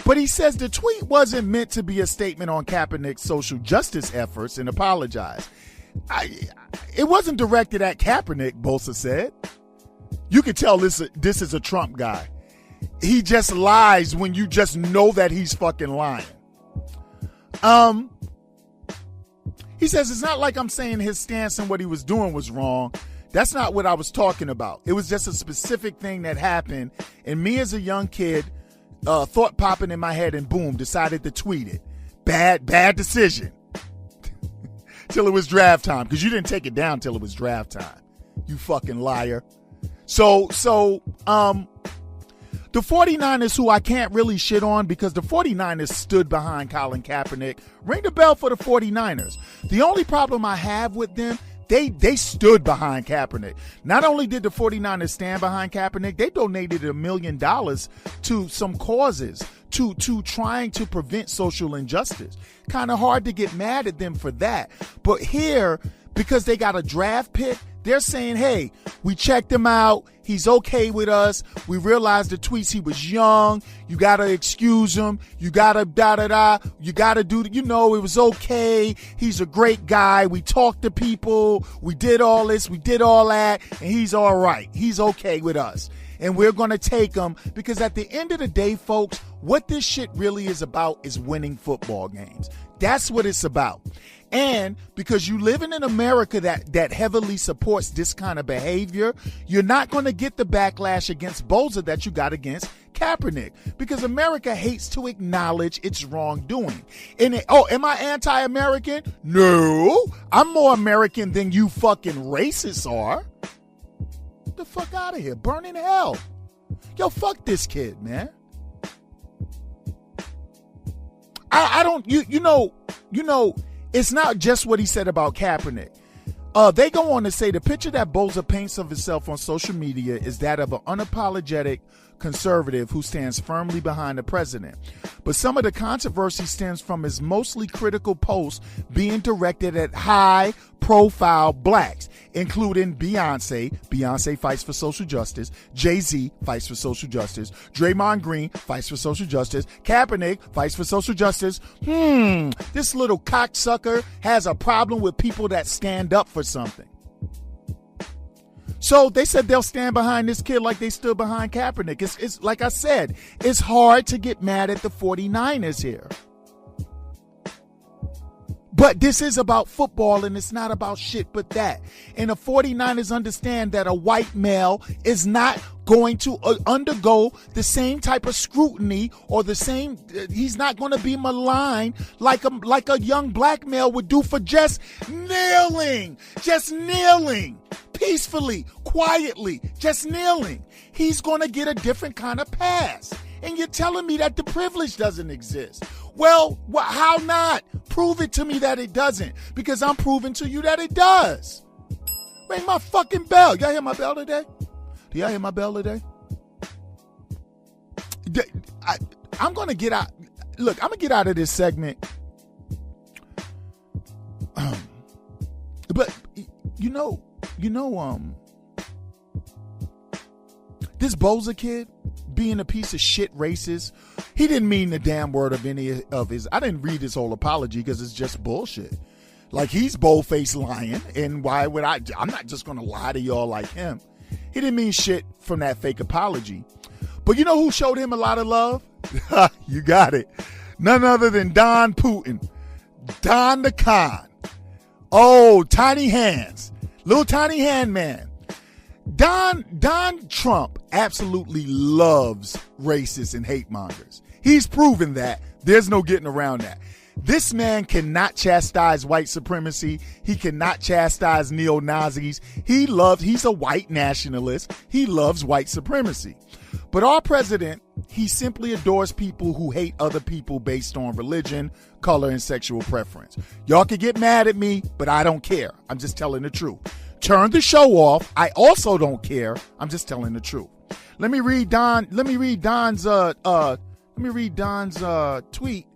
S2: but he says the tweet wasn't meant to be a statement on Kaepernick's social justice efforts and apologized. It wasn't directed at Kaepernick, Bosa said. You can tell this is a Trump guy. He just lies when you just know that he's fucking lying. He says, it's not like I'm saying his stance and what he was doing was wrong. That's not what I was talking about. It was just a specific thing that happened. And me as a young kid, thought popping in my head and boom, decided to tweet it. Bad decision. Till it was draft time. Because you didn't take it down till it was draft time. You fucking liar. So the 49ers, who I can't really shit on because the 49ers stood behind Colin Kaepernick. Ring the bell for the 49ers. The only problem I have with them, they stood behind Kaepernick. Not only did the 49ers stand behind Kaepernick, they donated $1 million to some causes, to trying to prevent social injustice. Kind of hard to get mad at them for that. But here, because they got a draft pick, they're saying, hey, we checked him out. He's okay with us. We realized the tweets, he was young. You got to excuse him. You got to da-da-da. You got to do, it was okay. He's a great guy. We talked to people. We did all this. We did all that. And he's all right. He's okay with us. And we're going to take him because at the end of the day, folks, what this shit really is about is winning football games. That's what it's about. And because you live in an America that heavily supports this kind of behavior, you're not going to get the backlash against Bosa that you got against Kaepernick, because America hates to acknowledge its wrongdoing. Am I anti-American? No, I'm more American than you fucking racists are. Get the fuck out of here. Burn in hell. Yo, fuck this kid, man. I don't, it's not just what he said about Kaepernick. They go on to say the picture that Bosa paints of himself on social media is that of an unapologetic conservative who stands firmly behind the president. But some of the controversy stems from his mostly critical posts being directed at high-profile blacks, including Beyonce. Beyonce fights for social justice. Jay-Z fights for social justice. Draymond Green fights for social justice. Kaepernick fights for social justice. This little cocksucker has a problem with people that stand up for something. So they said they'll stand behind this kid like they stood behind Kaepernick. It's like I said, it's hard to get mad at the 49ers here. But this is about football and it's not about shit but that. And the 49ers understand that a white male is not going to undergo the same type of scrutiny or the same, he's not going to be maligned like a young black male would do for just kneeling peacefully, quietly, just kneeling. He's going to get a different kind of pass. And you're telling me that the privilege doesn't exist. Well, how not? Prove it to me that it doesn't, because I'm proving to you that it does. Ring my fucking bell. Y'all hear my bell today? Do y'all hear my bell today? I'm going to get out. Look, I'm going to get out of this segment. But, this Bosa kid being a piece of shit racist, he didn't mean the damn word of any of his. I didn't read his whole apology because it's just bullshit. Like, he's bold-faced lying, and why would I'm not just going to lie to y'all like him. He didn't mean shit from that fake apology. But you know who showed him a lot of love? You got it. None other than Don Putin. Don the Con. Oh, tiny hands. Little tiny hand man. Don Trump absolutely loves racists and hate mongers. He's proven that. There's no getting around that. This man cannot chastise white supremacy. He cannot chastise neo-Nazis. He's a white nationalist. He loves white supremacy. But our president, he simply adores people who hate other people based on religion, color, and sexual preference. Y'all can get mad at me, but I don't care. I'm just telling the truth. Turn the show off. I also don't care. I'm just telling the truth. Let me read Don's tweet.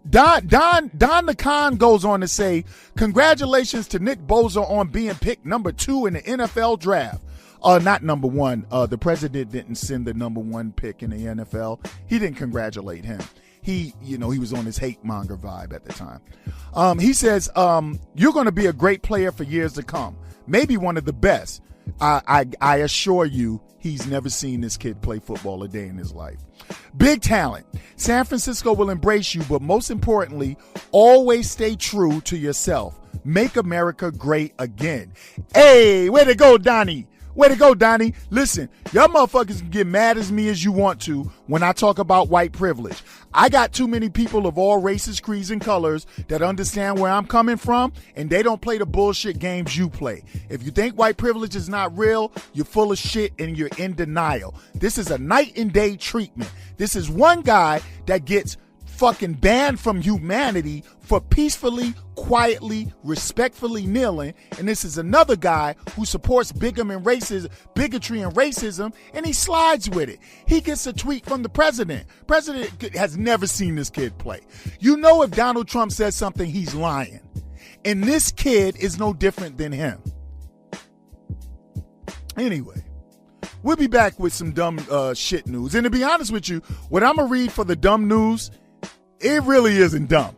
S2: Don the Con goes on to say, congratulations to Nick Bosa on being picked number 2 in the NFL draft. Not number 1. The president didn't send the number 1 pick in the NFL. He didn't congratulate him. He was on his hate monger vibe at the time. He says, you're going to be a great player for years to come. Maybe one of the best. I assure you, he's never seen this kid play football a day in his life. Big talent. San Francisco will embrace you, but most importantly, always stay true to yourself. Make America great again. Hey, way to go, Donnie. Way to go, Donnie. Listen, y'all motherfuckers can get mad as me as you want to when I talk about white privilege. I got too many people of all races, creeds, and colors that understand where I'm coming from, and they don't play the bullshit games you play. If you think white privilege is not real, you're full of shit and you're in denial. This is a night and day treatment. This is one guy that gets fucking banned from humanity for peacefully, quietly, respectfully kneeling, and this is another guy who supports bigotry and racism, and he slides with it. He gets a tweet from the president. President has never seen this kid play. You know, if Donald Trump says something, he's lying, and this kid is no different than him. Anyway, we'll be back with some dumb shit news, and to be honest with you, what I'm gonna read for the dumb news, it really isn't dumb.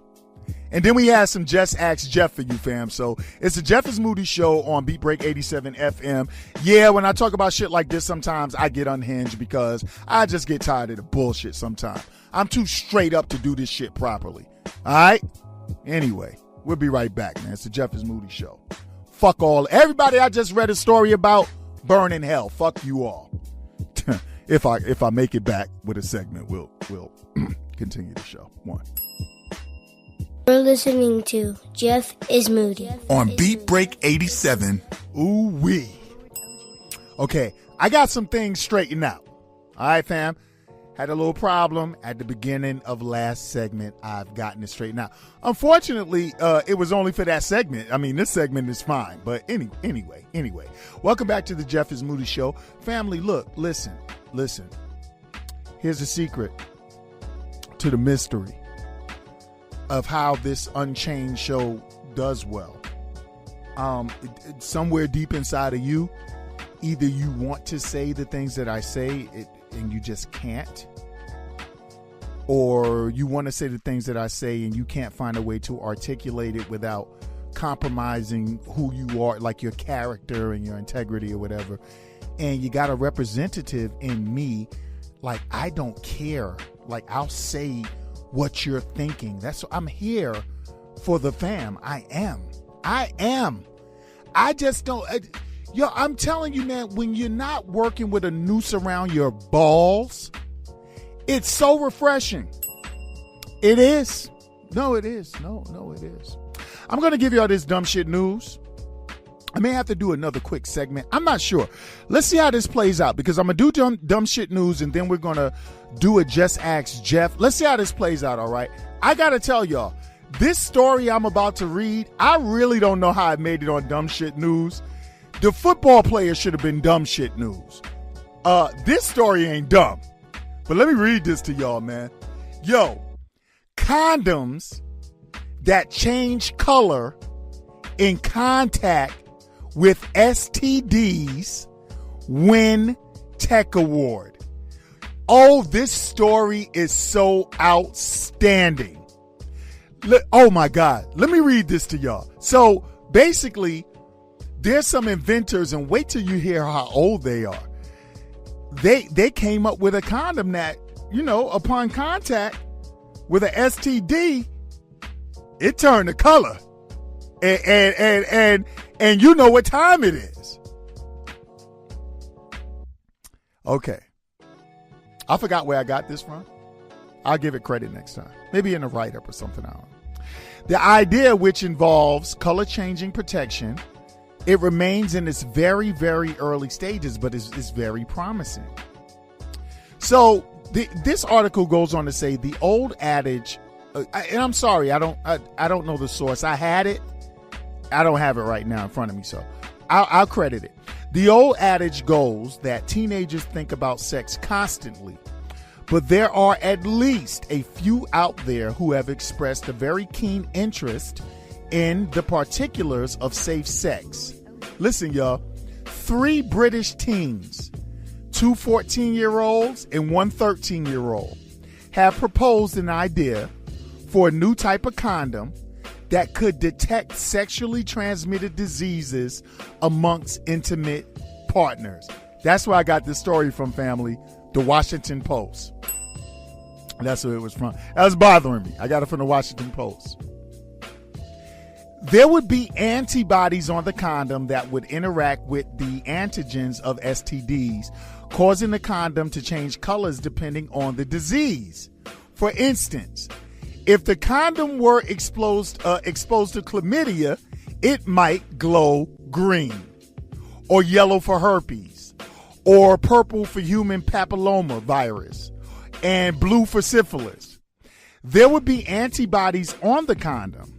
S2: And then we have some Just Ask Jeff for you, fam. So it's the Jeff is Moody show on Beat Break 87 FM. Yeah, when I talk about shit like this, sometimes I get unhinged because I just get tired of the bullshit sometimes. I'm too straight up to do this shit properly. All right? Anyway, we'll be right back, man. It's the Jeff is Moody show. Fuck all. Everybody I just read a story about, burn in hell. Fuck you all. If I make it back with a segment, we'll continue the show. One.
S1: You're listening to Jeff is Moody
S3: on Beat Break 87.
S2: Ooh wee. Okay, I got some things straightened out. All right, fam. Had a little problem at the beginning of last segment. I've gotten it straightened out. Unfortunately, it was only for that segment. I mean, this segment is fine. But anyway. Welcome back to the Jeff is Moody show. Family, look, listen. Here's a secret to the mystery of how this Unchained show does well. Somewhere deep inside of you, either you want to say the things that I say and you just can't, or you want to say the things that I say and you can't find a way to articulate it without compromising who you are, like your character and your integrity or whatever. And you got a representative in me, like, I don't care. Like, I'll say what you're thinking. I'm here for the fam. I am. I just don't. I'm telling you, man, when you're not working with a noose around your balls, it's so refreshing. It is. No, it is. No, it is. I'm going to give you all this dumb shit news. I may have to do another quick segment. I'm not sure. Let's see how this plays out, because I'm going to do dumb shit news and then we're going to do a Just Ask Jeff. Let's see how this plays out, all right? I got to tell y'all, this story I'm about to read, I really don't know how I made it on dumb shit news. The football player should have been dumb shit news. This story ain't dumb. But let me read this to y'all, man. Yo, condoms that change color in contact with STDs win tech award. Oh, this story is so outstanding. Oh my God. Let me read this to y'all. So basically, there's some inventors, and wait till you hear how old they are. They came up with a condom that, upon contact with an STD, it turned the color. And you know what time it is. Okay. I forgot where I got this from. I'll give it credit next time. Maybe in a write-up or something. I don't know. The idea, which involves color-changing protection, it remains in its very, very early stages, but it's very promising. So this article goes on to say the old adage, and I'm sorry, I don't know the source. I had it. I don't have it right now in front of me, so I'll credit it. The old adage goes that teenagers think about sex constantly, but there are at least a few out there who have expressed a very keen interest in the particulars of safe sex. Listen, y'all, 3 British teens, 2 14-year-olds and 1 13-year-old, have proposed an idea for a new type of condom that could detect sexually transmitted diseases amongst intimate partners. That's where I got this story from, family. The Washington Post. That's where it was from. That was bothering me. I got it from the Washington Post. There would be antibodies on the condom that would interact with the antigens of STDs, causing the condom to change colors depending on the disease. For instance, if the condom were exposed to chlamydia, it might glow green, or yellow for herpes, or purple for human papilloma virus, and blue for syphilis. There would be antibodies on the condom.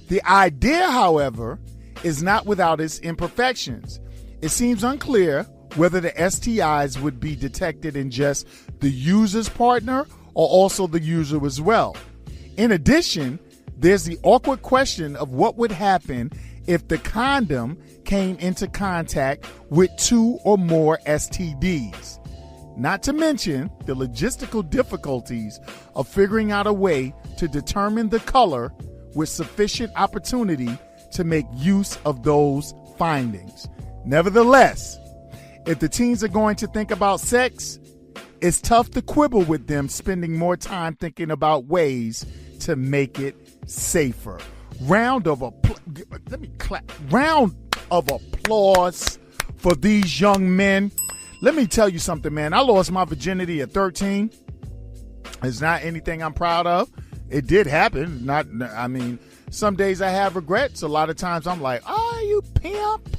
S2: The idea, however, is not without its imperfections. It seems unclear whether the STIs would be detected in just the user's partner or also the user as well. In addition, there's the awkward question of what would happen if the condom came into contact with 2 or more STDs. Not to mention the logistical difficulties of figuring out a way to determine the color with sufficient opportunity to make use of those findings. Nevertheless, if the teens are going to think about sex, it's tough to quibble with them spending more time thinking about ways to make it safer. Round of applause for these young men. Let me tell you something, man. I lost my virginity at 13. It's not anything I'm proud of. It did happen. Some days I have regrets. A lot of times I'm like, oh, you pimp.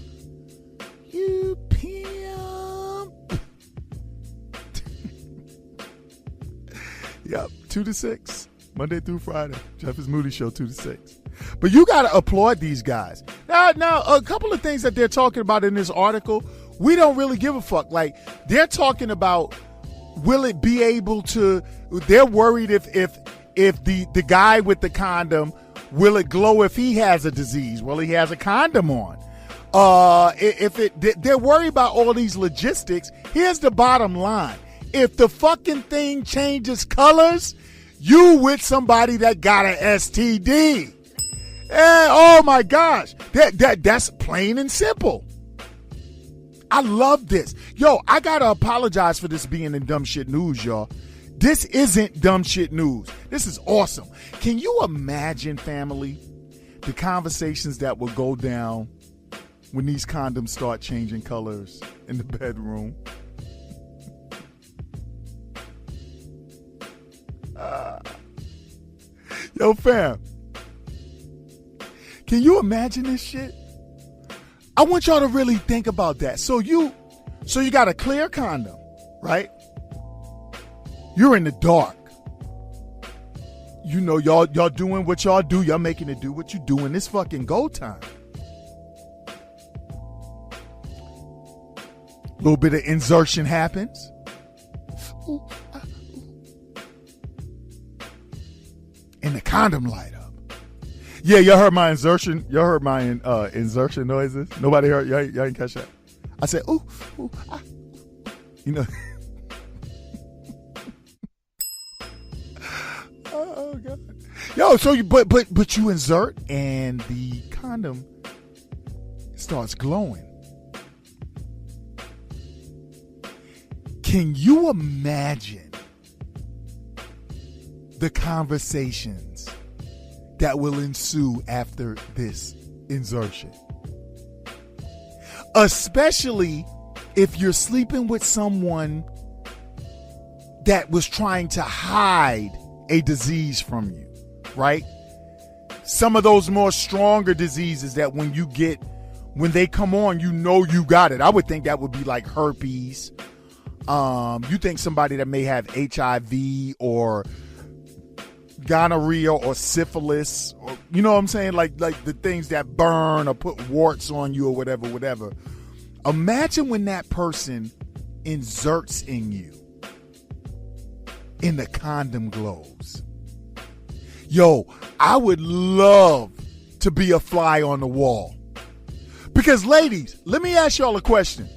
S2: You pimp. Yep, 2 to 6. Monday through Friday. Jeff is Moody Show, 2 to 6. But you got to applaud these guys. Now, a couple of things that they're talking about in this article, we don't really give a fuck. Like, they're talking about, will it be able to, they're worried if the guy with the condom, will it glow if he has a disease? Well, he has a condom on. They're worried about all these logistics. Here's the bottom line. If the fucking thing changes colors, you with somebody that got an STD. And, oh my gosh, that's plain and simple. I love this. Yo, I gotta apologize for this being in dumb shit news, y'all. This isn't dumb shit news. This is awesome. Can you imagine, family, the conversations that will go down when these condoms start changing colors in the bedroom? Yo, fam, can you imagine this shit? I want y'all to really think about that. So you got a clear condom, right? You're in the dark. You know, y'all doing what y'all do. Y'all making it do what you do in this fucking go time. A little bit of insertion happens. And the condom light up. Yeah, y'all heard my insertion. Y'all heard my insertion noises. Nobody heard. Y'all ain't catch that. I said, ooh, ah. You know. Oh God. Yo, so but you insert and the condom starts glowing. Can you imagine the conversations that will ensue after this insertion? Especially if you're sleeping with someone that was trying to hide a disease from you, right? Some of those more stronger diseases that when they come on, you know you got it. I would think that would be like herpes. You think somebody that may have HIV or gonorrhea or syphilis, or, you know what I'm saying? Like the things that burn or put warts on you or whatever. Imagine when that person inserts in you. in the condom glows. Yo, I would love to be a fly on the wall. Because ladies, let me ask y'all a question.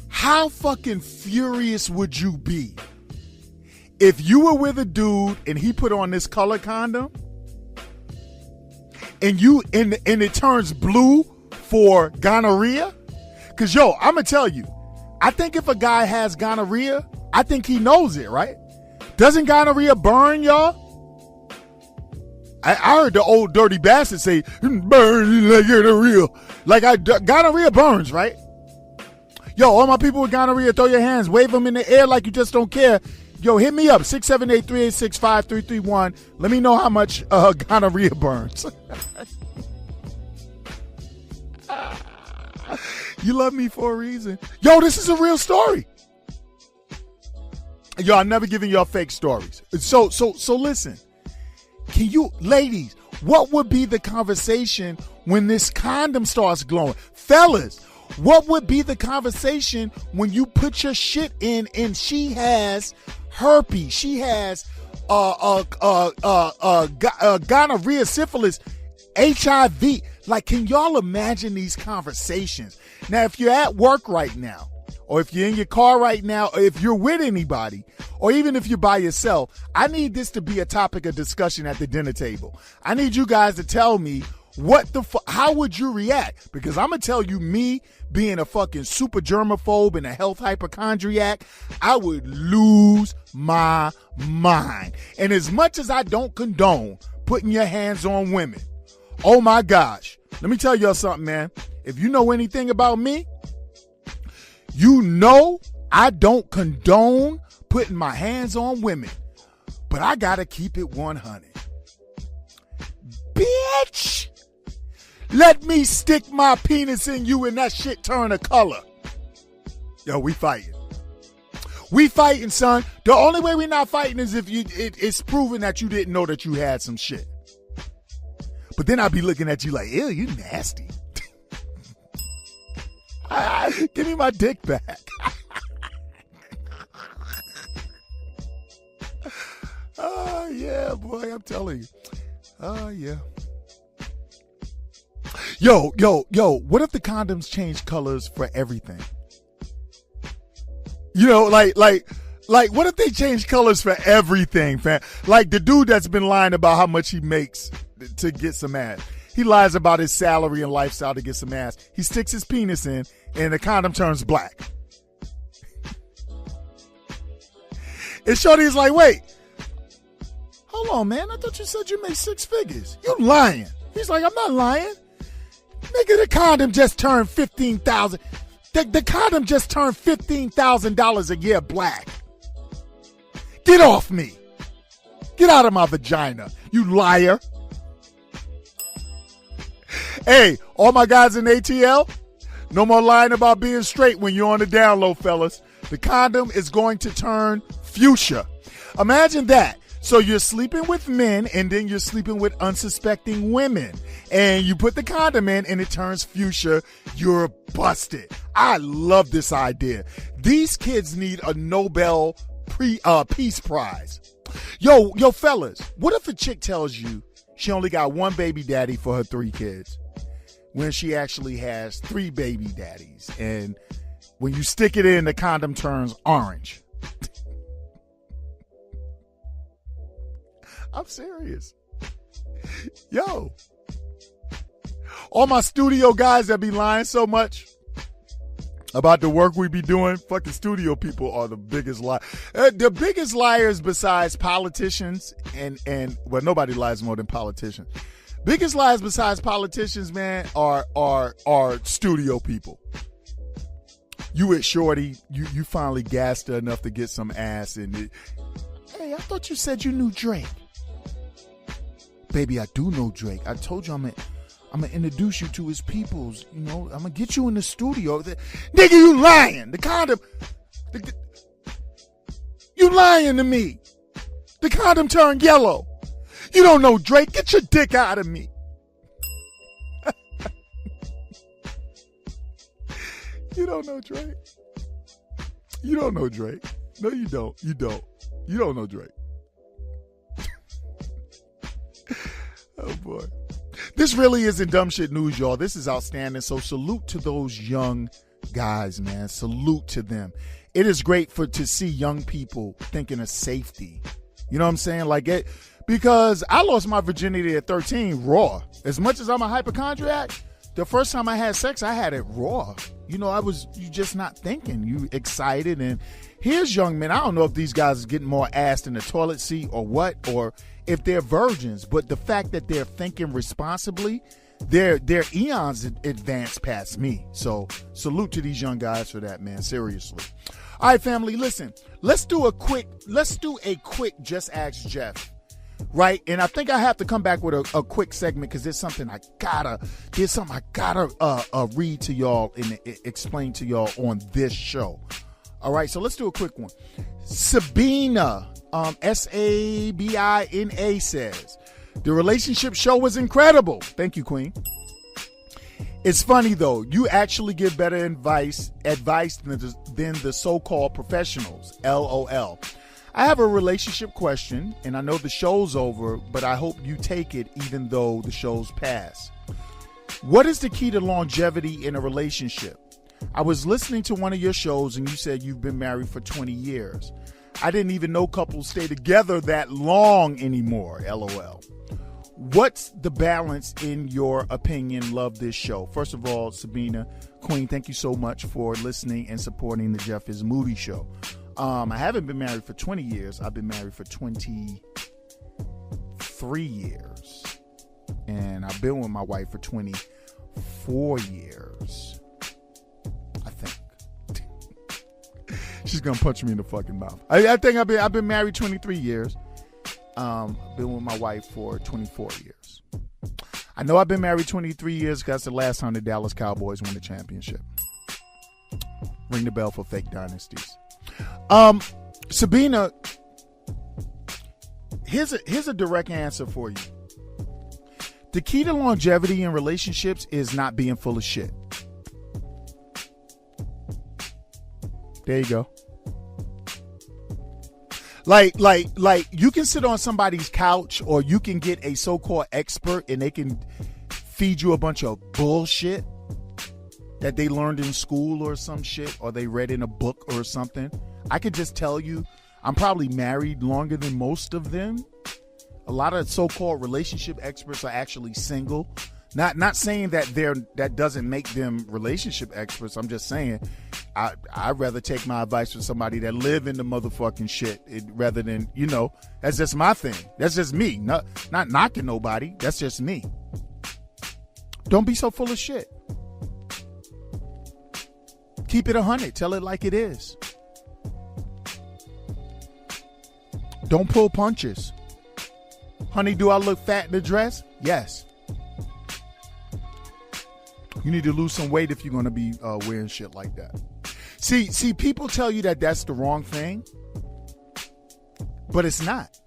S2: How fucking furious would you be if you were with a dude and he put on this color condom and it turns blue for gonorrhea? Because yo, I'm going to tell you, I think if a guy has gonorrhea, I think he knows it, right? Doesn't gonorrhea burn, y'all? I heard the old dirty bastard say, burn like gonorrhea. Gonorrhea burns, right? Yo, all my people with gonorrhea, throw your hands, wave them in the air like you just don't care. Yo, hit me up, 678-386-5331. Let me know how much gonorrhea burns. You love me for a reason. Yo, this is a real story. Yo, I'm never giving y'all fake stories. So listen. Can you, ladies, what would be the conversation when this condom starts glowing? Fellas, what would be the conversation when you put your shit in and she has herpes? She has gonorrhea, syphilis, HIV. Like, can y'all imagine these conversations? Now, if you're at work right now, or if you're in your car right now, or if you're with anybody, or even if you're by yourself, I need this to be a topic of discussion at the dinner table. I need you guys to tell me how would you react? Because I'm going to tell you, me being a fucking super germaphobe and a health hypochondriac, I would lose my mind. And as much as I don't condone putting your hands on women, oh my gosh, let me tell y'all something, man. If you know anything about me, you know I don't condone putting my hands on women, but I gotta keep it 100. Bitch, let me stick my penis in you and that shit turn a color. Yo, we fighting. We fighting, son. The only way we not fighting is if it's proven that you didn't know that you had some shit. But then I'll be looking at you like, ew, you nasty. Give me my dick back. Oh, yeah, boy, I'm telling you. Oh, yeah. Yo, what if the condoms change colors for everything? You know, like, what if they change colors for everything, fam? Like the dude that's been lying about how much he makes to get some ass. He lies about his salary and lifestyle to get some ass. He sticks his penis in, and the condom turns black. And Shorty's like, wait, hold on, man. I thought you said you make 6 figures. You lying. He's like, I'm not lying. Nigga, the condom just turned $15,000. The condom just turned $15,000 a year black. Get off me. Get out of my vagina, you liar. Hey, all my guys in ATL, no more lying about being straight when you're on the down low, fellas. The condom is going to turn fuchsia. Imagine that. So you're sleeping with men and then you're sleeping with unsuspecting women. And you put the condom in and it turns fuchsia. You're busted. I love this idea. These kids need a Nobel Peace Prize. Yo, fellas, what if a chick tells you she only got one baby daddy for her 3 kids when she actually has 3 baby daddies? And when you stick it in, the condom turns orange. I'm serious. Yo, all my studio guys that be lying so much about the work we be doing, fucking studio people are the biggest liars. The biggest liars besides politicians and well, nobody lies more than politicians. Biggest liars besides politicians, man, are studio people. You with Shorty, you finally gassed her enough to get some ass in it. Hey, I thought you said you knew Drake. Baby, I do know Drake. I told you I'm gonna introduce you to his peoples. You know, I'm gonna get you in the studio. Nigga, you lying. The condom. You lying to me. The condom turned yellow. You don't know Drake. Get your dick out of me. You don't know Drake. You don't know Drake. No, you don't. You don't. You don't know Drake. Oh, boy. This really isn't dumb shit news, y'all. This is outstanding. So salute to those young guys, man. Salute to them. It is great to see young people thinking of safety. You know what I'm saying? Like it, because I lost my virginity at 13 raw. As much as I'm a hypochondriac, the first time I had sex, I had it raw. You know, you just not thinking. You excited. And here's young men. I don't know if these guys are getting more ass in the toilet seat or what, or if they're virgins. But the fact that they're thinking responsibly, their eons advanced past me. So salute to these young guys for that, man. Seriously. All right, family, listen. Let's do a quick Just Ask Jeff. Right, and I think I have to come back with a quick segment because there's something I gotta read to y'all and explain to y'all on this show. All right, so let's do a quick one. Sabina, Sabina says, the relationship show was incredible. Thank you, Queen. It's funny though, you actually give better advice than the so-called professionals. LOL. I have a relationship question, and I know the show's over, but I hope you take it even though the show's past. What is the key to longevity in a relationship? I was listening to one of your shows, and you said you've been married for 20 years. I didn't even know couples stay together that long anymore, LOL. What's the balance in your opinion? Love this show. First of all, Sabina, Queen, thank you so much for listening and supporting the Jeff is Moody show. I haven't been married for 20 years. I've been married for 23 years. And I've been with my wife for 24 years. I think. She's going to punch me in the fucking mouth. I think I've been married 23 years. I've been with my wife for 24 years. I know I've been married 23 years because that's the last time the Dallas Cowboys won the championship. Ring the bell for fake dynasties. Sabina, here's a direct answer for you. The key to longevity in relationships is not being full of shit. There you go. Like you can sit on somebody's couch, or you can get a so-called expert and they can feed you a bunch of bullshit that they learned in school or some shit, or they read in a book or something. I could just tell you, I'm probably married longer than most of them. A lot of so-called relationship experts are actually single. Not saying that that doesn't make them relationship experts. I'm just saying I'd rather take my advice from somebody that live in the motherfucking shit rather than, that's just my thing. That's just me. Not knocking nobody. That's just me. Don't be so full of shit. Keep it 100. Tell it like it is. Don't pull punches. Honey, do I look fat in the dress? Yes. You need to lose some weight if you're going to be wearing shit like that. See, people tell you that that's the wrong thing, but it's not.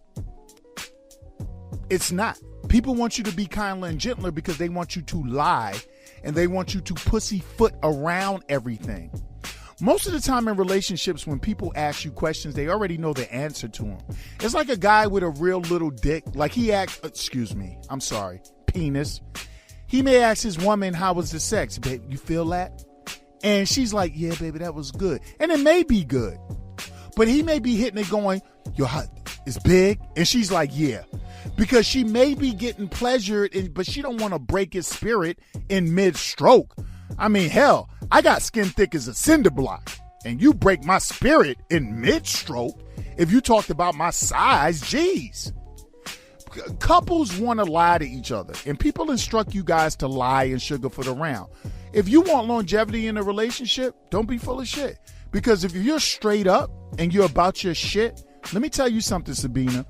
S2: It's not. People want you to be kinder and gentler because they want you to lie and they want you to pussyfoot around everything. Most of the time in relationships, when people ask you questions, they already know the answer to them. It's like a guy with a real little dick. Like penis. He may ask his woman, how was the sex? Babe, you feel that? And she's like, yeah, baby, that was good. And it may be good. But he may be hitting it going, yo, it's big? And she's like, yeah. Because she may be getting pleasured, but she don't want to break his spirit in mid-stroke. I mean, hell, I got skin thick as a cinder block. And you break my spirit in mid-stroke if you talked about my size, geez. Couples want to lie to each other, and people instruct you guys to lie and sugarfoot around. If you want longevity in a relationship, don't be full of shit. Because if you're straight up and you're about your shit, let me tell you something, Sabina.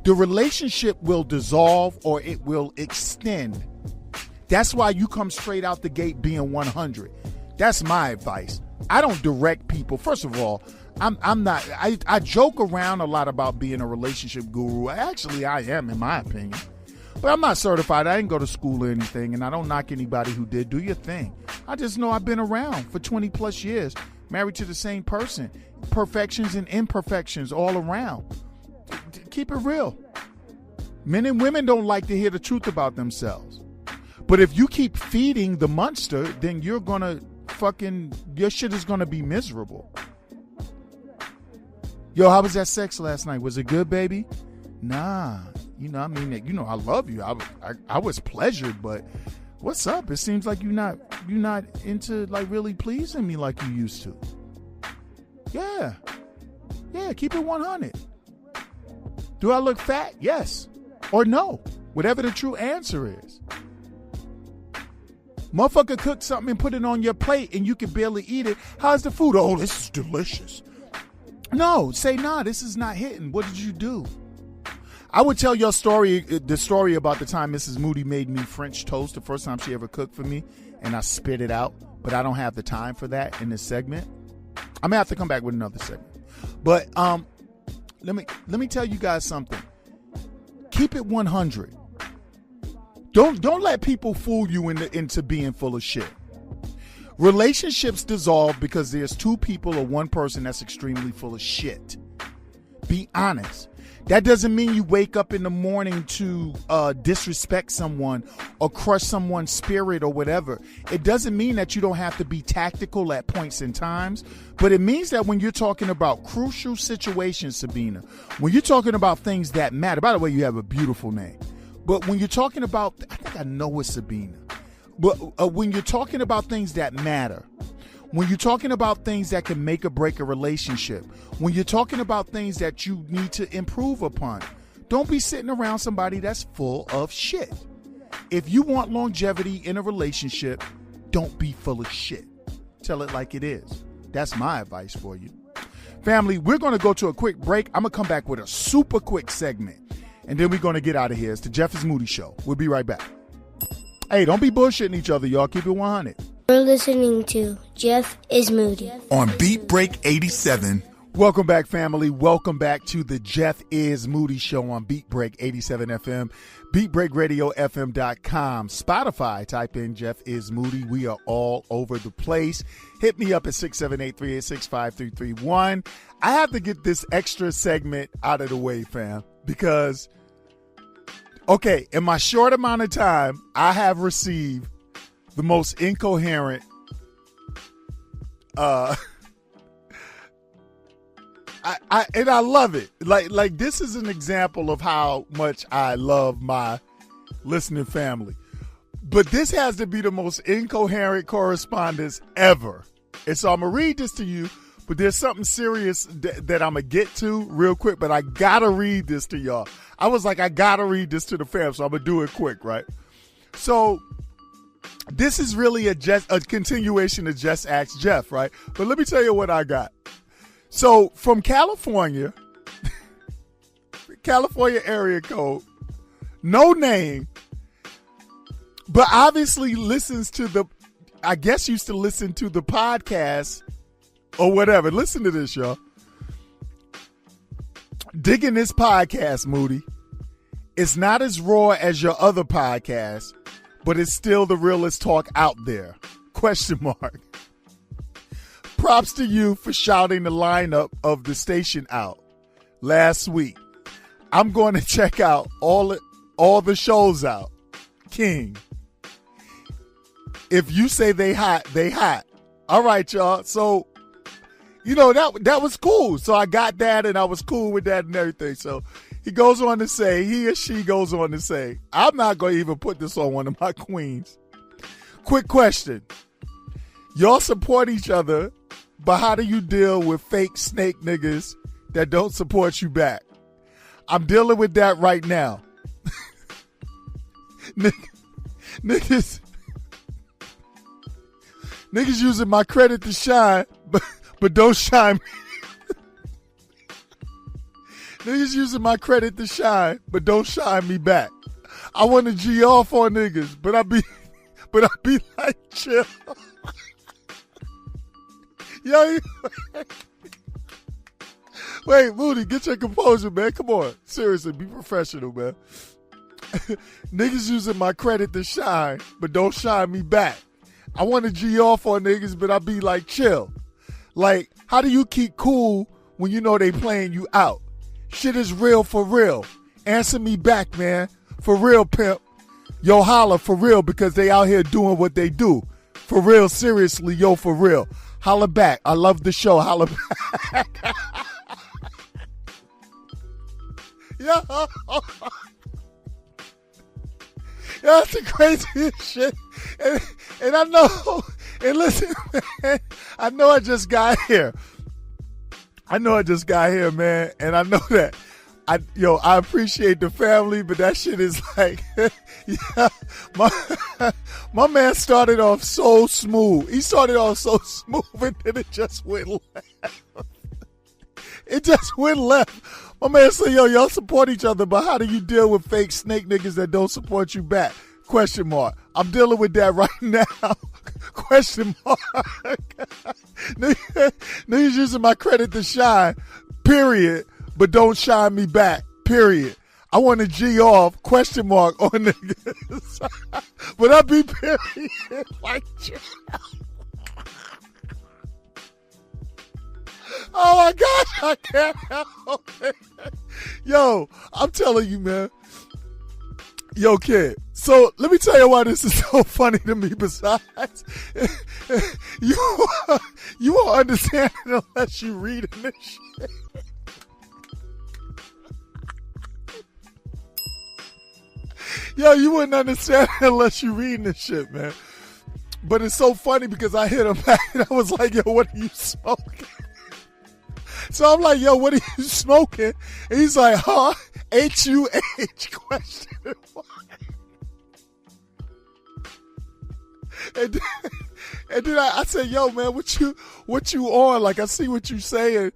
S2: The relationship will dissolve or it will extend. That's why you come straight out the gate being 100. That's my advice. I don't direct people. First of all, I'm not. I joke around a lot about being a relationship guru. Actually, I am, in my opinion. But I'm not certified. I didn't go to school or anything, and I don't knock anybody who did. Do your thing. I just know I've been around for 20 plus years. married to the same person. Perfections and imperfections all around. Keep it real. Men and women don't like to hear the truth about themselves. But if you keep feeding the monster, then you're gonna your shit is gonna be miserable. Yo, how was that sex last night? Was it good, baby? Nah. I love you. I was pleasured, but what's up? It seems like you're not into like really pleasing me like you used to. Yeah, keep it 100. Do I look fat? Yes. Or no. Whatever the true answer is. Motherfucker cook something and put it on your plate and you can barely eat it. How's the food? Oh, this is delicious. No, say nah, this is not hitting. What did you do? I would tell your the story about the time Mrs. Moody made me French toast the first time she ever cooked for me, and I spit it out, but I don't have the time for that in this segment. I may have to come back with another segment. But let me tell you guys something. Keep it 100. Don't let people fool you into being full of shit. Relationships dissolve because there's two people or one person that's extremely full of shit. Be honest. That doesn't mean you wake up in the morning to disrespect someone or crush someone's spirit or whatever. It doesn't mean that you don't have to be tactical at points in times, but it means that when you're talking about crucial situations, Sabina, when you're talking about things that matter, by the way, you have a beautiful name, but when you're talking about, I think I know it's Sabina, but when you're talking about things that matter, when you're talking about things that can make or break a relationship, when you're talking about things that you need to improve upon, don't be sitting around somebody that's full of shit. If you want longevity in a relationship, don't be full of shit. Tell it like it is. That's my advice for you. Family, we're going to go to a quick break. I'm going to come back with a super quick segment, and then we're going to get out of here. It's the Jeff is Moody Show. We'll be right back. Hey, don't be bullshitting each other, y'all. Keep it 100.
S1: You're listening to Jeff is Moody
S3: on Beat Break 87.
S2: Welcome back, family. Welcome back to the Jeff is Moody Show on Beat Break 87 FM, BeatBreakRadioFM.com, Spotify. Type in Jeff is Moody. We are all over the place. Hit me up at 678-386-5331. I have to get this extra segment out of the way, fam, because, okay, in my short amount of time, I have received the most incoherent I love it. Like this is an example of how much I love my listening family. But this has to be the most incoherent correspondence ever. And so I'm going to read this to you, but there's something serious that I'm going to get to real quick, but I got to read this to y'all. I was like, I got to read this to the fam, so I'm going to do it quick, right? So this is really a continuation of Just Ask Jeff, right? But let me tell you what I got. So from California, California area code, no name, but obviously listens to I guess used to listen to the podcast or whatever. Listen to this, y'all. Digging this podcast, Moody. It's not as raw as your other podcast, but it's still the realest talk out there. ? Props to you for shouting the lineup of the station out last week. I'm going to check out all the shows out. King. If you say they hot, they hot. All right, y'all. So, you know, that was cool. So I got that and I was cool with that and everything. So he or she goes on to say, I'm not going to even put this on one of my queens. Quick question. Y'all support each other, but how do you deal with fake snake niggas that don't support you back? I'm dealing with that right now. Niggas using my credit to shine, but don't shine me. Niggas using my credit to shine, but don't shine me back. I want to G off on niggas, but I be like, chill. Yo, wait, Moody, get your composure, man. Come on. Seriously, be professional, man. Niggas using my credit to shine, but don't shine me back. I want to G off on niggas, but I be like, chill. Like, how do you keep cool when you know they playing you out? Shit is real for real. Answer me back, man. For real, pimp. Yo, holla for real, because they out here doing what they do. For real, seriously, yo, for real. Holla back. I love the show. Holla back. Yeah. That's the craziest shit. And I know, and listen, man, I know I just got here. Man. And I know that I appreciate the family, but that shit is like, yeah, my man started off so smooth. He started off so smooth, and then it just went left. It just went left. My man said, yo, y'all support each other, but how do you deal with fake snake niggas that don't support you back? Question mark. I'm dealing with that right now. Question mark. Niggas using my credit to shine, period, but don't shine me back, period. I want to G off, question mark, on niggas. But I be period like you. Oh my gosh, I can't help it. Yo, I'm telling you, man. Yo, kid. So let me tell you why this is so funny to me. Besides, you won't understand it unless you read this shit. Yo, you wouldn't understand it unless you read this shit, man. But it's so funny because I hit him back and I was like, yo, what are you smoking? So I'm like, yo, what are you smoking? And he's like, huh? H-U-H question mark. And then I said, yo, man, what you on? Like, I see what you saying,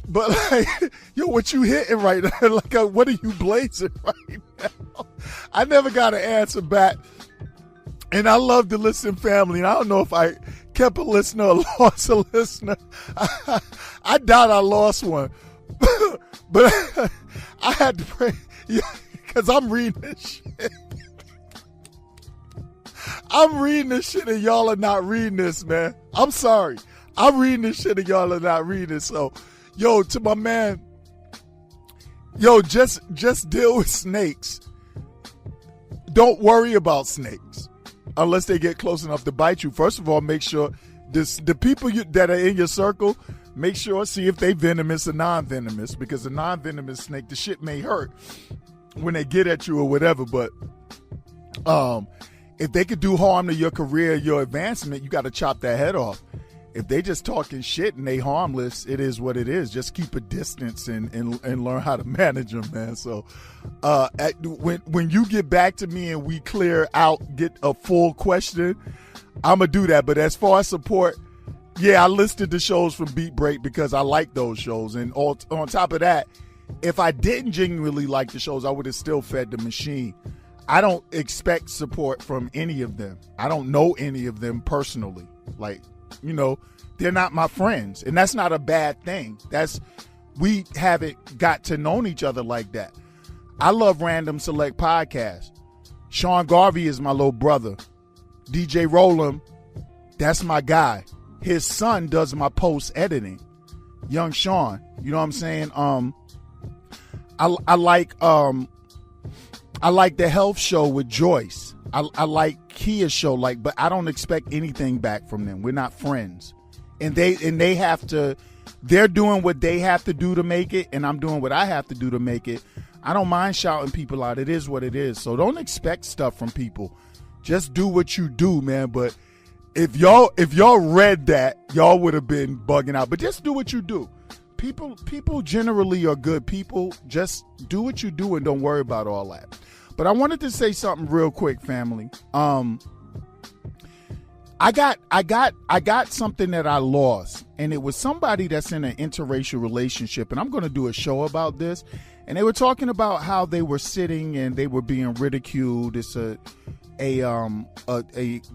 S2: but like, yo, what you hitting right now? Like, what are you blazing right now? I never got an answer back. And I love the listen family. And I don't know if I kept a listener or lost a listener. I doubt I lost one. But I had to pray because I'm reading this shit. I'm reading this shit and y'all are not reading this, man. I'm sorry. I'm reading this shit and y'all are not reading it. So, yo, to my man, yo, just deal with snakes. Don't worry about snakes unless they get close enough to bite you. First of all, make sure the people that are in your circle, make sure, see if they venomous or non-venomous, because a non-venomous snake, the shit may hurt when they get at you or whatever, but if they could do harm to your career, your advancement, you got to chop that head off. If they just talking shit and they harmless, it is what it is. Just keep a distance and learn how to manage them, man. So when you get back to me and we clear out, get a full question, I'm going to do that. But as far as support, yeah, I listed the shows from Beat Break because I like those shows. And on top of that, if I didn't genuinely like the shows, I would have still fed the machine. I don't expect support from any of them. I don't know any of them personally. Like, you know, they're not my friends. And that's not a bad thing. We haven't got to know each other like that. I love Random Select Podcasts. Sean Garvey is my little brother. DJ Rollum, that's my guy. His son does my post editing. Young Sean, you know what I'm saying? I like the health show with Joyce. I like Kia's show, but I don't expect anything back from them. We're not friends. And they have to, they're doing what they have to do to make it, and I'm doing what I have to do to make it. I don't mind shouting people out. It is what it is. So don't expect stuff from people. Just do what you do, man. But if y'all read that, y'all would have been bugging out. But just do what you do. People generally are good people. Just do what you do and don't worry about all that. But I wanted to say something real quick, family. I got something that I lost, and it was somebody that's in an interracial relationship, and I'm going to do a show about this. And they were talking about how they were sitting and they were being ridiculed. It's a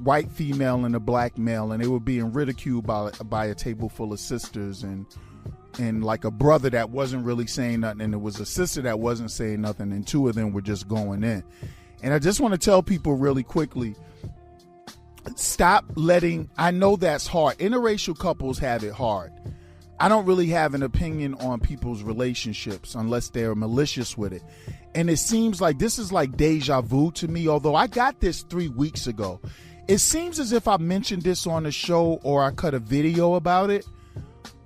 S2: white female and a black male, and they were being ridiculed by a table full of sisters, and like a brother that wasn't really saying nothing, and it was a sister that wasn't saying nothing, and two of them were just going in. And I just want to tell people really quickly, stop letting, I know that's hard. Interracial couples have it hard. I don't really have an opinion on people's relationships unless they're malicious with it. And it seems like this is like deja vu to me, although I got this 3 weeks ago. It seems as if I mentioned this on the show or I cut a video about it.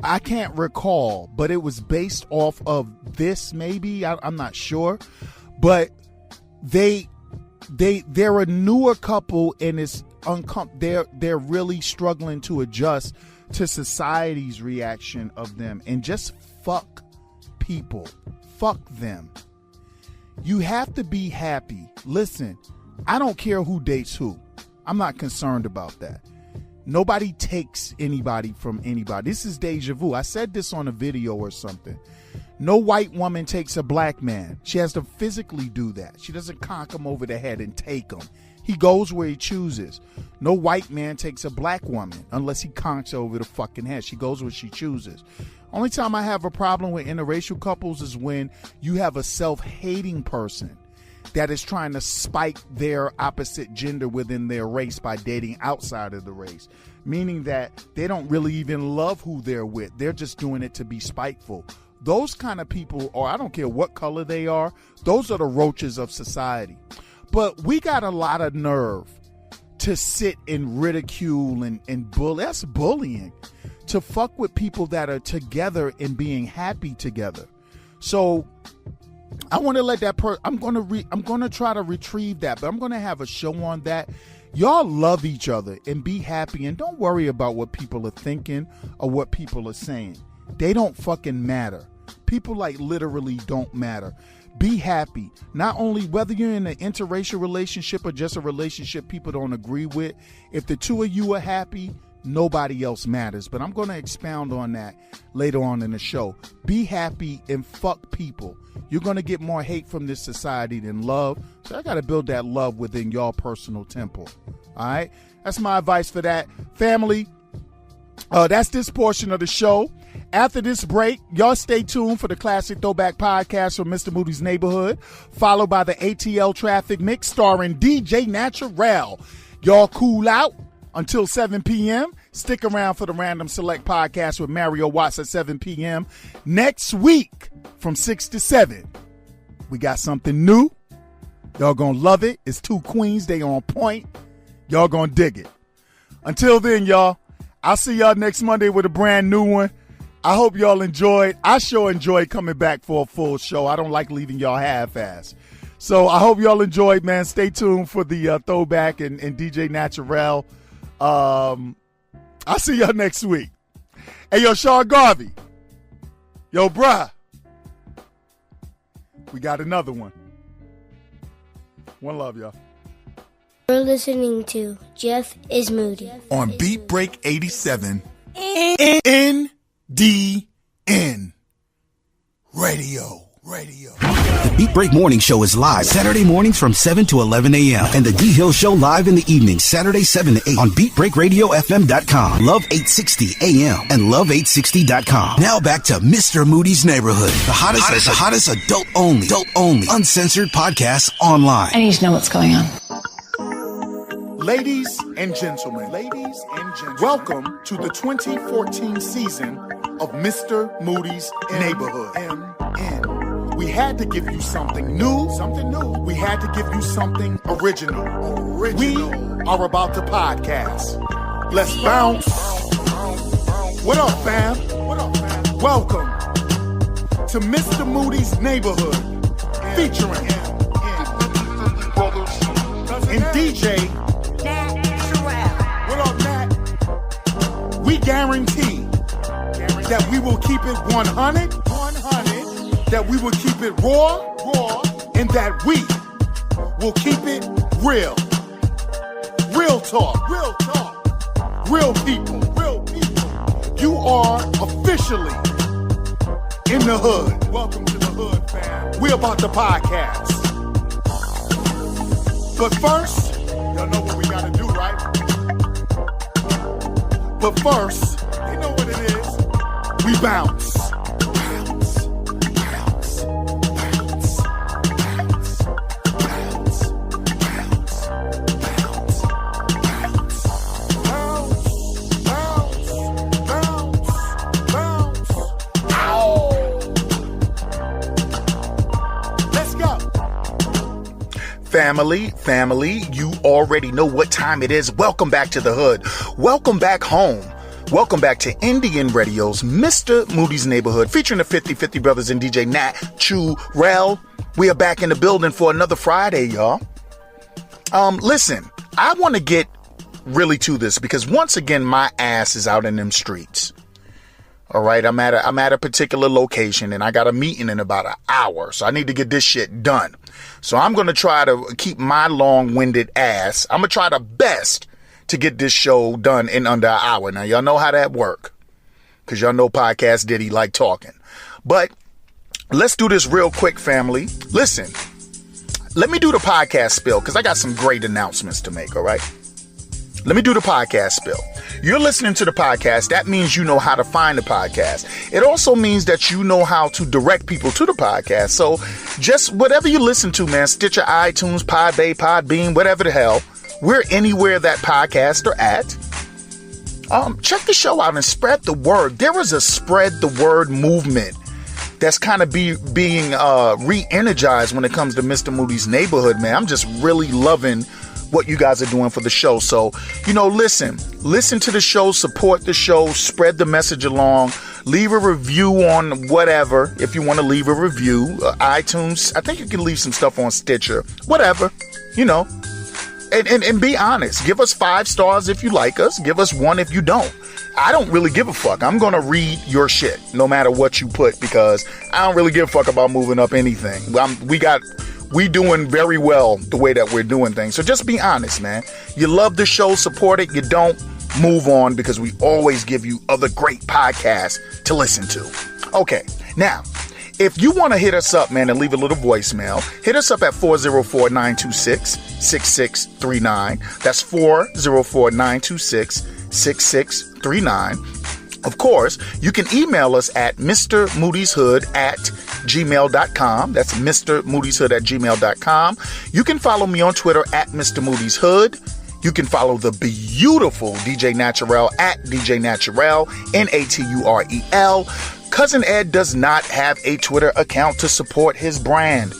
S2: I can't recall, but it was based off of this maybe. I'm not sure. But they're a newer couple and it's they're really struggling to adjust to society's reaction of them, and just fuck people. Fuck them. You have to be happy. Listen, I don't care who dates who. I'm not concerned about that. Nobody takes anybody from anybody. This is deja vu. I said this on a video or something. No white woman takes a black man. She has to physically do that. She doesn't conk him over the head and take him. He goes where he chooses. No white man takes a black woman unless he conks her over the fucking head. She goes where she chooses. Only time I have a problem with interracial couples is when you have a self-hating person that is trying to spike their opposite gender within their race by dating outside of the race, meaning that they don't really even love who they're with. They're just doing it to be spiteful. Those kind of people, or I don't care what color they are, those are the roaches of society. But we got a lot of nerve to sit and ridicule and bully. That's bullying. To fuck with people that are together and being happy together. So I want to let that I'm going to try to retrieve that, but I'm going to have a show on that. Y'all love each other and be happy, and don't worry about what people are thinking or what people are saying. They don't fucking matter. People like literally don't matter. Be happy. Not only whether you're in an interracial relationship or just a relationship people don't agree with, if the two of you are happy, nobody else matters. But I'm going to expound on that later on in the show. Be happy and fuck people. You're going to get more hate from this society than love. So I got to build that love within your personal temple. All right? That's my advice for that. Family, that's this portion of the show. After this break, y'all stay tuned for the Classic Throwback Podcast from Mr. Moody's Neighborhood, followed by the ATL Traffic Mix starring DJ Naturel. Y'all cool out until 7 p.m. Stick around for the Random Select Podcast with Mario Watts at 7 p.m. Next week from 6 to 7, we got something new. Y'all gonna love it. It's two queens. They on point. Y'all gonna dig it. Until then, y'all, I'll see y'all next Monday with a brand new one. I hope y'all enjoyed. I sure enjoyed coming back for a full show. I don't like leaving y'all half-assed. So I hope y'all enjoyed, man. Stay tuned for the throwback and DJ Naturel. I'll see y'all next week. Hey, yo, Sean Garvey. Yo, bruh. We got another one. One love, y'all.
S1: You're listening to Jeff is Moody.
S3: On Beat Break 87.
S2: NDN Radio.
S4: The Beat Break Morning Show is live Saturday mornings from 7 to 11 a.m. And the D Hill Show live in the evening, Saturday 7 to 8 on BeatBreakRadioFM.com, Love 860 AM, and Love860.com. Now back to Mr. Moody's Neighborhood, the hottest adult only, uncensored podcast online.
S5: I need to know what's going on.
S2: Ladies and gentlemen, welcome to the 2014 season of Mr. Moody's Neighborhood. We had to give you something new. We had to give you something original. We are about to podcast. Let's bounce. What up, fam? Welcome to Mr. Moody's Neighborhood, featuring and DJ Naturel. What up, Nat? We guarantee that we will keep it 100, that we will keep it raw, and that we will keep it real. Real talk, real people. You are officially in the hood. Welcome to the hood, fam. We're about the podcast. But first, y'all know what we gotta do, right? But first, you know what it is. We bounce. Family, you already know what time it is. Welcome back to the hood. Welcome back home. Welcome back to Indian Radio's Mr. Moody's Neighborhood, featuring the 50/50 brothers and DJ Naturel. We are back in the building for another Friday, y'all. Listen, I want to get really to this because once again, my ass is out in them streets. All right, I'm at a particular location and I got a meeting in about an hour, so I need to get this shit done. So I'm going to try to keep my long-winded ass. I'm going to try the best to get this show done in under an hour. Now, y'all know how that work, because y'all know Podcast Diddy like talking. But let's do this real quick, family. Listen, let me do the podcast spill, because I got some great announcements to make, all right? Let me do the podcast spill. You're listening to the podcast. That means you know how to find the podcast. It also means that you know how to direct people to the podcast. So just whatever you listen to, man, Stitcher, iTunes, Podbay, Podbean, whatever the hell, we're anywhere that podcasts are at. Check the show out and spread the word. There is a spread the word movement that's kind of being re-energized when it comes to Mr. Moody's Neighborhood, man. I'm just really loving what you guys are doing for the show. So, listen to the show, support the show, spread the message along, leave a review on whatever. If you want to leave a review, iTunes, I think you can leave some stuff on Stitcher, whatever, and be honest. Give us 5 stars if you like us. Give us 1 if you don't. I don't really give a fuck. I'm going to read your shit no matter what you put, because I don't really give a fuck about moving up anything. We doing very well the way that we're doing things. So just be honest, man. You love the show, support it. You don't, move on, because we always give you other great podcasts to listen to. Okay, now, if you want to hit us up, man, and leave a little voicemail, hit us up at 404-926-6639. That's 404-926-6639. Of course, you can email us at mrmoody'shood@gmail.com. That's mrmoody'shood@gmail.com. You can follow me on Twitter at Mr. Moody's Hood. You can follow the beautiful DJ Naturel at DJ Naturel, Naturel. Cousin Ed does not have a Twitter account to support his brand.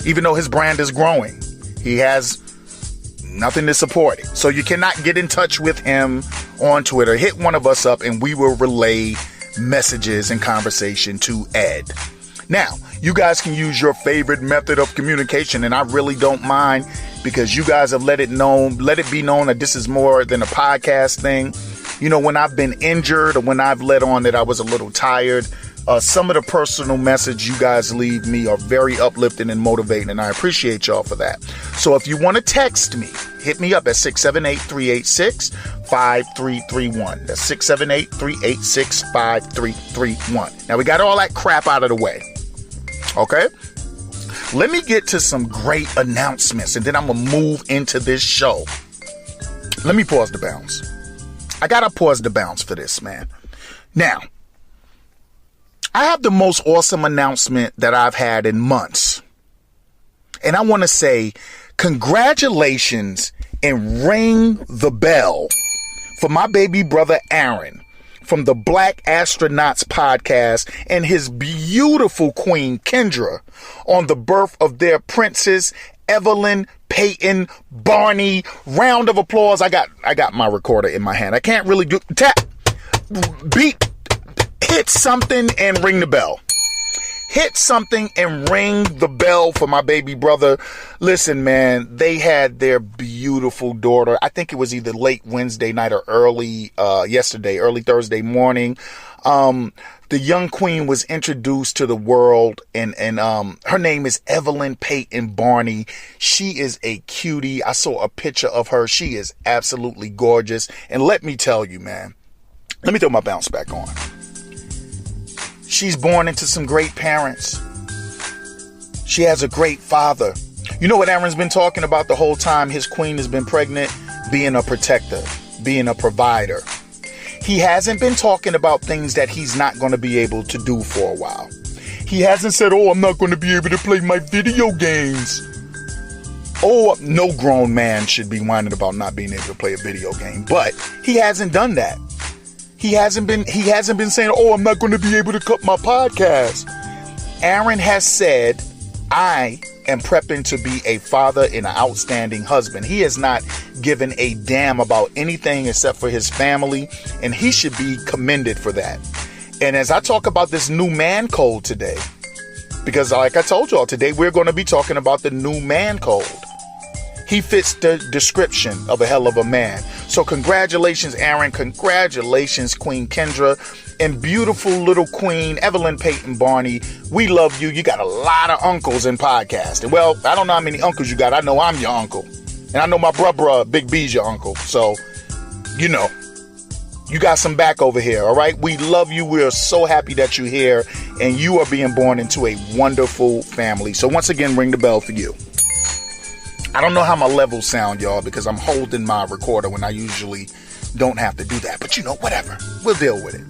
S2: Even though his brand is growing, he has nothing to support it. So you cannot get in touch with him on Twitter. Hit one of us up and we will relay messages and conversation to Ed. Now, you guys can use your favorite method of communication, and I really don't mind, because you guys have let it be known that this is more than a podcast thing. When I've been injured or when I've let on that I was a little tired, some of the personal message you guys leave me are very uplifting and motivating, and I appreciate y'all for that. So if you want to text me, hit me up at 678-386-5331. That's 678-386-5331. Now we got all that crap out of the way. Okay? Let me get to some great announcements, and then I'm going to move into this show. Let me pause the bounce. I got to pause the bounce for this, man. Now, I have the most awesome announcement that I've had in months. And I want to say congratulations and ring the bell for my baby brother Aaron from the Black Astronauts podcast and his beautiful queen Kendra on the birth of their princess Evelyn Peyton Barney. Round of applause. I got my recorder in my hand. I can't really do tap, beat, hit something and ring the bell. Hit something and ring the bell for my baby brother. Listen, man, they had their beautiful daughter. I think it was either late Wednesday night or early Thursday morning. The young queen was introduced to the world, and her name is Evelyn Peyton Barney. She is a cutie. I saw a picture of her. She is absolutely gorgeous. And let me tell you, man, let me throw my bounce back on. She's born into some great parents. She has a great father. You know what Aaron's been talking about the whole time his queen has been pregnant? Being a protector, being a provider. He hasn't been talking about things that he's not going to be able to do for a while. He hasn't said, I'm not going to be able to play my video games. No grown man should be whining about not being able to play a video game. But he hasn't done that. He hasn't been saying, I'm not going to be able to cut my podcast. Aaron has said I am prepping to be a father and an outstanding husband. He has not given a damn about anything except for his family, and he should be commended for that. And as I talk about this new man code today, because like I told y'all, today we're going to be talking about the new man code. He fits the description of a hell of a man. So congratulations, Aaron. Congratulations, Queen Kendra. And beautiful little Queen Evelyn Peyton Barney. We love you. You got a lot of uncles in podcasting. Well, I don't know how many uncles you got. I know I'm your uncle. And I know my brother, Big B's your uncle. So, you know, you got some back over here, all right? We love you. We are so happy that you're here. And you are being born into a wonderful family. So once again, ring the bell for you. I don't know how my levels sound, y'all, because I'm holding my recorder when I usually don't have to do that. But, you know, whatever. We'll deal with it.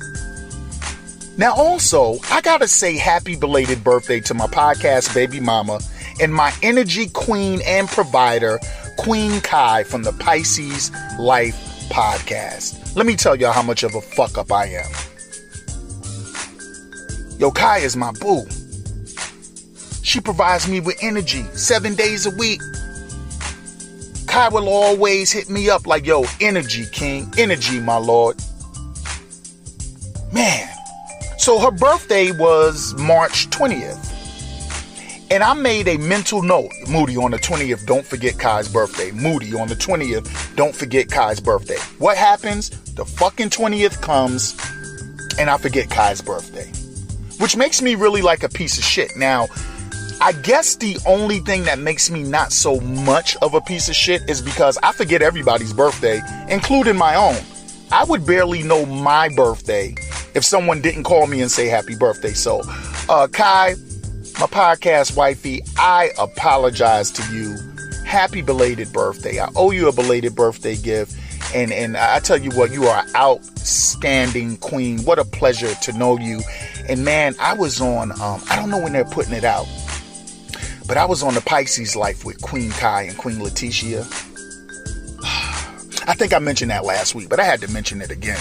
S2: Now, also, I got to say happy belated birthday to my podcast baby mama and my energy queen and provider, Queen Kai from the Pisces Life podcast. Let me tell y'all how much of a fuck up I am. Yo, Kai is my boo. She provides me with energy 7 days a week. Kai will always hit me up like, yo, energy, king. Energy, my lord. Man. So her birthday was March 20th. And I made a mental note. Moody, on the 20th, don't forget Kai's birthday. Moody, on the 20th, don't forget Kai's birthday. What happens? The fucking 20th comes and I forget Kai's birthday. Which makes me really like a piece of shit. Now, I guess the only thing that makes me not so much of a piece of shit is because I forget everybody's birthday, including my own. I would barely know my birthday if someone didn't call me and say happy birthday. So, Kai, my podcast wifey, I apologize to you. Happy belated birthday. I owe you a belated birthday gift. And I tell you what, you are an outstanding queen. What a pleasure to know you. And man, I was on, I don't know when they're putting it out, but I was on the Pisces Life with Queen Kai and Queen Letitia. I think I mentioned that last week, but I had to mention it again.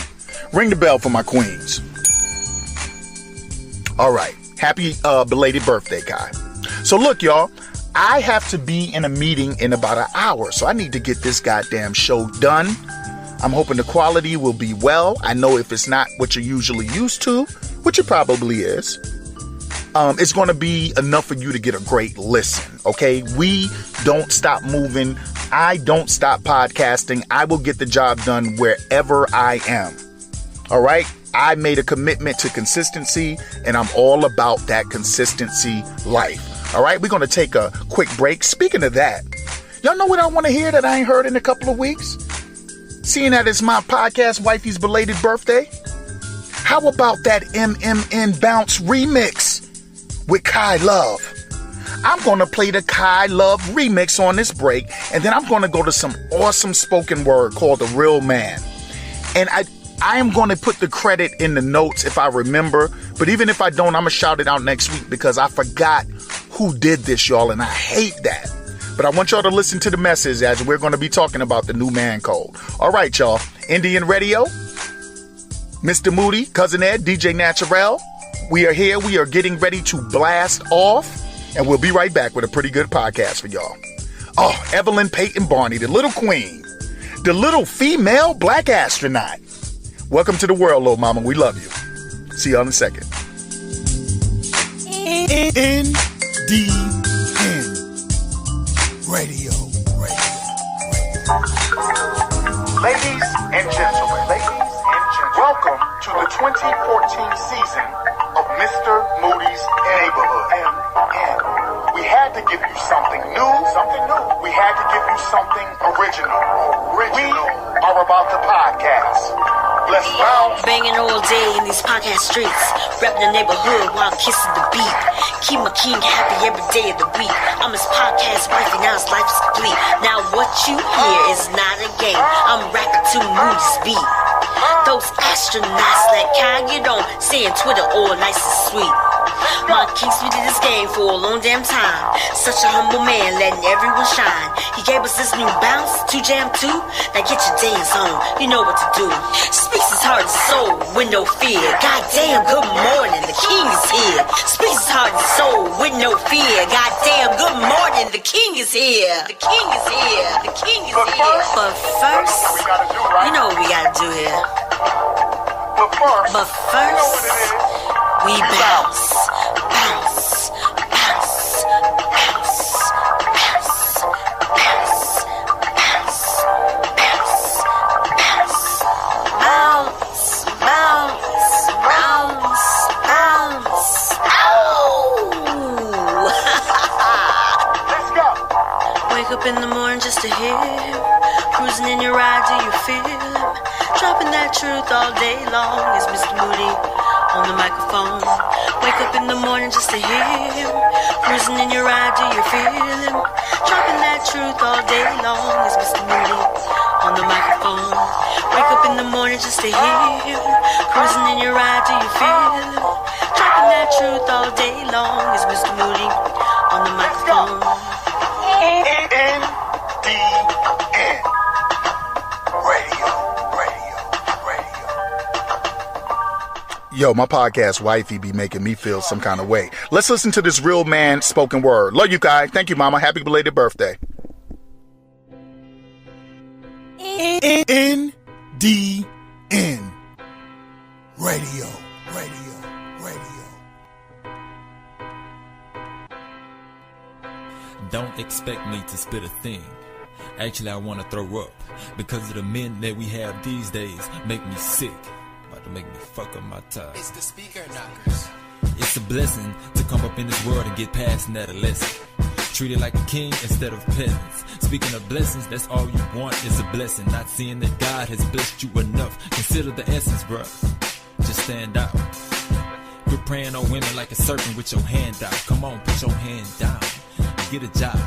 S2: Ring the bell for my queens. All right. Happy belated birthday, Kai. So look, y'all, I have to be in a meeting in about an hour, so I need to get this goddamn show done. I'm hoping the quality will be well. I know if it's not what you're usually used to, which it probably is, it's going to be enough for you to get a great listen, okay? We don't stop moving. I don't stop podcasting. I will get the job done wherever I am, all right? I made a commitment to consistency, and I'm all about that consistency life, all right? We're going to take a quick break. Speaking of that, y'all know what I want to hear that I ain't heard in a couple of weeks? Seeing that it's my podcast wifey's belated birthday, how about that MMN Bounce remix with Kai Love? I'm going to play the Kai Love remix on this break, and then I'm going to go to some awesome spoken word called The Real Man. And I am going to put the credit in the notes if I remember, but even if I don't, I'm going to shout it out next week because I forgot who did this, y'all, and I hate that. But I want y'all to listen to the message as we're going to be talking about the new man code. All right, y'all. Indian Radio, Mr. Moody, Cousin Ed, DJ Naturel. We are here. We are getting ready to blast off. And we'll be right back with a pretty good podcast for y'all. Oh, Evelyn Peyton Barney, the little queen. The little female black astronaut. Welcome to the world, little mama. We love you. See y'all in a second.
S3: NDN Radio.
S2: Ladies and gentlemen, welcome to the 2014 season of Mr. Moody's Neighborhood. And we had to give you something new. We had to give you something original. We are about to podcast. Let's bounce.
S5: Banging all day in these podcast streets. Rep the neighborhood while kissing the beat. Keep my king happy every day of the week. I'm his podcast wife and now his life is complete. Now what you hear is not a game. I'm rapping to Moody's beat. Those astronauts that can't get on, saying Twitter all nice and sweet. My kings, we did this game for a long damn time. Such a humble man, letting everyone shine. He gave us this new bounce, 2 Jam 2. Now get your dance on, you know what to do. Speaks his heart and soul with no fear. Goddamn, good morning, the king is here. Speaks his heart and soul with no fear. Goddamn, good morning, the king is here. The king is here. The king is here. But first, you know what we gotta do here. But first, we bounce, bounce, bounce, bounce, bounce, bounce, bounce, bounce, bounce, bounce, bounce, bounce, bounce. Ow!
S3: Let's go.
S5: Wake up in the morning just to hear him. Cruising in your ride, do you feel him? Dropping that truth all day long is Mr. Moody on the microphone. Wake up in the morning just to hear him. Cruising in your ride, do you feel him? Dropping that truth all day long is Mr. Moody on the microphone. Wake up in the morning just to hear him. Cruising in your ride, do you feel him? Dropping that truth all day long is Mr. Moody on the microphone.
S3: N-D-N. Radio.
S2: Yo, my podcast wifey be making me feel some kind of way. Let's listen to this real man spoken word. Love you, guys. Thank you, mama. Happy belated birthday.
S3: N-D-N. Radio.
S6: Don't expect me to spit a thing. Actually, I want to throw up because of the men that we have these days make me sick. About to make me fuck up my tie.
S7: It's the speaker knockers.
S6: It's a blessing to come up in this world and get past an adolescent. Treated like a king instead of peasants. Speaking of blessings, that's all you want is a blessing. Not seeing that God has blessed you enough. Consider the essence, bruh. Just stand out. Quit praying on women like a serpent with your hand out. Come on, put your hand down. Get a job.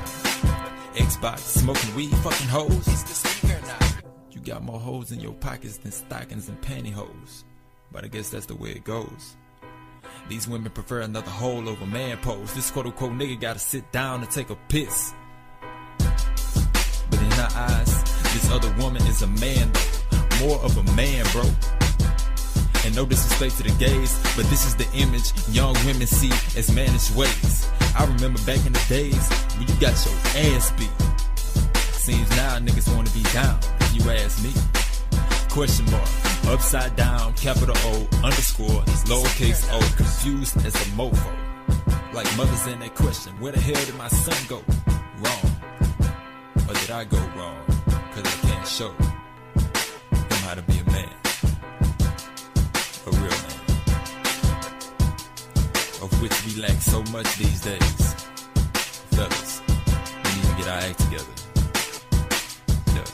S6: Xbox, smoking weed, fucking hoes.
S7: It's the speaker knocker.
S6: You got more hoes in your pockets than stockings and pantyhose. But I guess that's the way it goes. These women prefer another hole over man pose. This quote-unquote nigga gotta sit down and take a piss. But in our eyes, this other woman is a man though. More of a man, bro. And no disrespect to the gays, but this is the image young women see as managed ways. I remember back in the days when you got your ass beat. Seems now niggas wanna be down, if you ask me. Question mark, upside down, capital O, underscore, lowercase o, confused as a mofo. Like mothers in that question, where the hell did my son go? Wrong. Or did I go wrong? Cause I can't show him how to be a man. A real man. Of which we lack so much these days. Fellas, we need to get our act together. Yeah.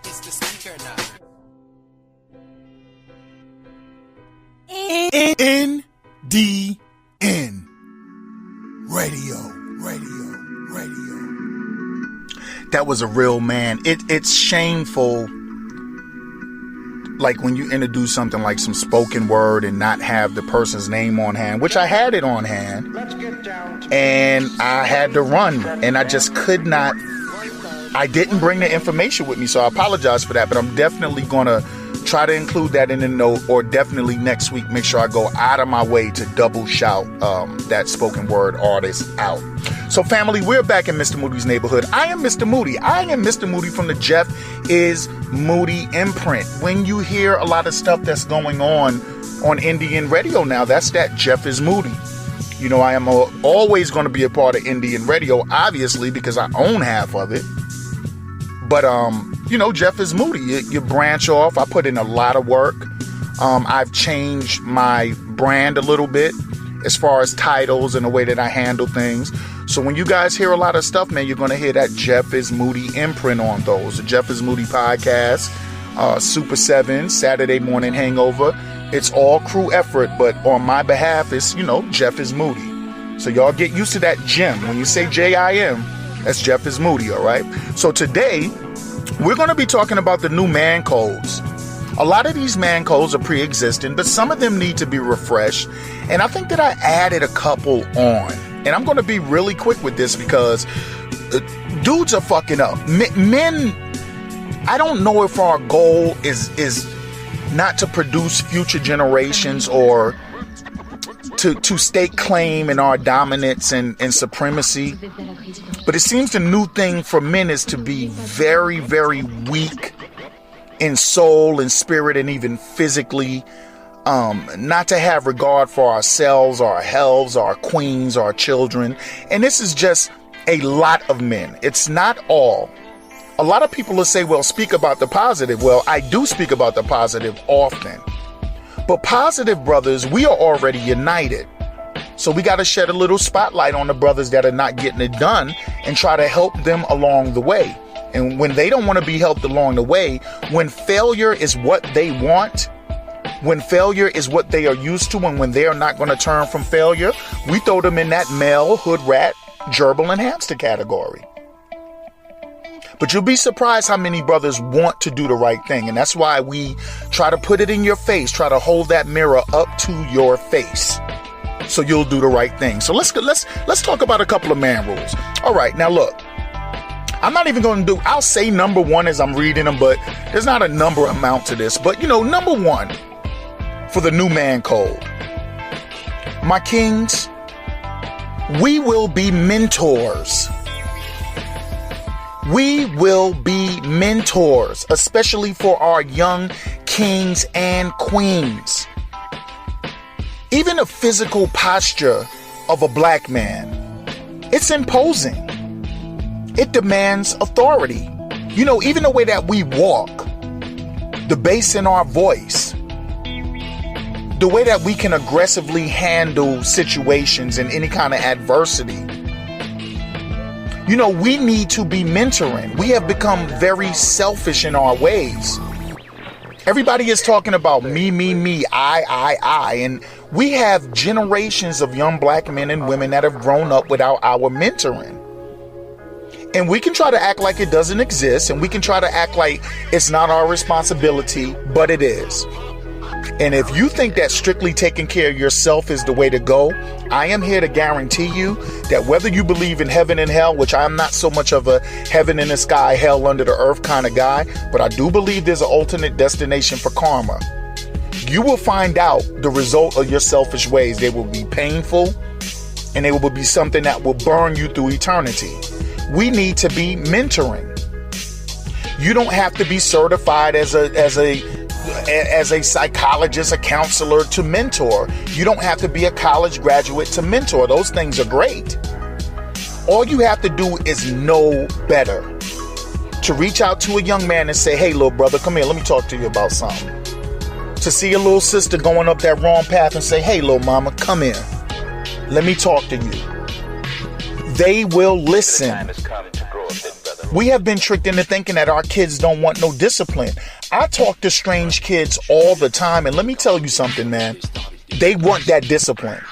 S7: It's the speaker knocker.
S3: N-D-N. Radio.
S2: That was a real man. It's shameful, like when you introduce something like some spoken word and not have the person's name on hand, which I had it on hand, and I had to run, and I just could not. I didn't bring the information with me, so I apologize for that, but I'm definitely gonna try to include that in the note, or definitely next week make sure I go out of my way to double shout that spoken word artist out. So family, we're back in Mr. Moody's neighborhood. I am Mr. Moody. I am Mr. Moody from the Jeff is Moody imprint. When you hear a lot of stuff that's going on Indian radio now, that's that Jeff is Moody. You know, I am always going to be a part of Indian radio, obviously, because I own half of it. But, you know, Jeff is Moody. You branch off. I put in a lot of work. I've changed my brand a little bit as far as titles and the way that I handle things. So when you guys hear a lot of stuff, man, you're going to hear that Jeff is Moody imprint on those. The Jeff is Moody podcast, Super 7, Saturday Morning Hangover. It's all crew effort, but on my behalf, it's, you know, Jeff is Moody. So y'all get used to that Jim. When you say J.I.M, That's Jeff is Moody, all right? So today, we're going to be talking about the new man codes. A lot of these man codes are pre-existing, but some of them need to be refreshed. And I think that I added a couple on. And I'm going to be really quick with this because dudes are fucking up. Men, I don't know if our goal is not to produce future generations or to stake claim in our dominance and supremacy. But it seems the new thing for men is to be very, very weak in soul and spirit and even physically. Not to have regard for ourselves, our helves, our queens, our children. And this is just a lot of men. It's not all. A lot of people will say, well, speak about the positive. Well, I do speak about the positive often. But positive brothers, we are already united. So we got to shed a little spotlight on the brothers that are not getting it done and try to help them along the way. And when they don't want to be helped along the way, when failure is what they want, when failure is what they are used to, and when they are not going to turn from failure, we throw them in that male, hood rat, gerbil, and hamster category. But you'll be surprised how many brothers want to do the right thing. And that's why we try to put it in your face, try to hold that mirror up to your face so you'll do the right thing. So let's talk about a couple of man rules. All right, now look, I'm not even going to I'll say number one as I'm reading them, but there's not a number amount to this. But, number one for the new man code, my kings, we will be mentors. We will be mentors, especially for our young kings and queens. Even the physical posture of a black man, it's imposing. It demands authority. Even the way that we walk, the bass in our voice, the way that we can aggressively handle situations and any kind of adversity. We need to be mentoring. We have become very selfish in our ways. Everybody is talking about me, I. And we have generations of young black men and women that have grown up without our mentoring. And we can try to act like it doesn't exist. And we can try to act like it's not our responsibility, but it is. And if you think that strictly taking care of yourself is the way to go, I am here to guarantee you that whether you believe in heaven and hell, which I'm not so much of a heaven in the sky, hell under the earth kind of guy, but I do believe there's an alternate destination for karma. You will find out the result of your selfish ways. They will be painful and they will be something that will burn you through eternity. We need to be mentoring. You don't have to be certified as a psychologist, a counselor to mentor. You don't have to be a college graduate to mentor. Those things are great. All you have to do is know better. To reach out to a young man and say, hey, little brother, come here, let me talk to you about something. To see a little sister going up that wrong path and say, hey, little mama, come here. Let me talk to you. They will listen. We have been tricked into thinking that our kids don't want no discipline. I talk to strange kids all the time, and let me tell you something, man. They want that discipline,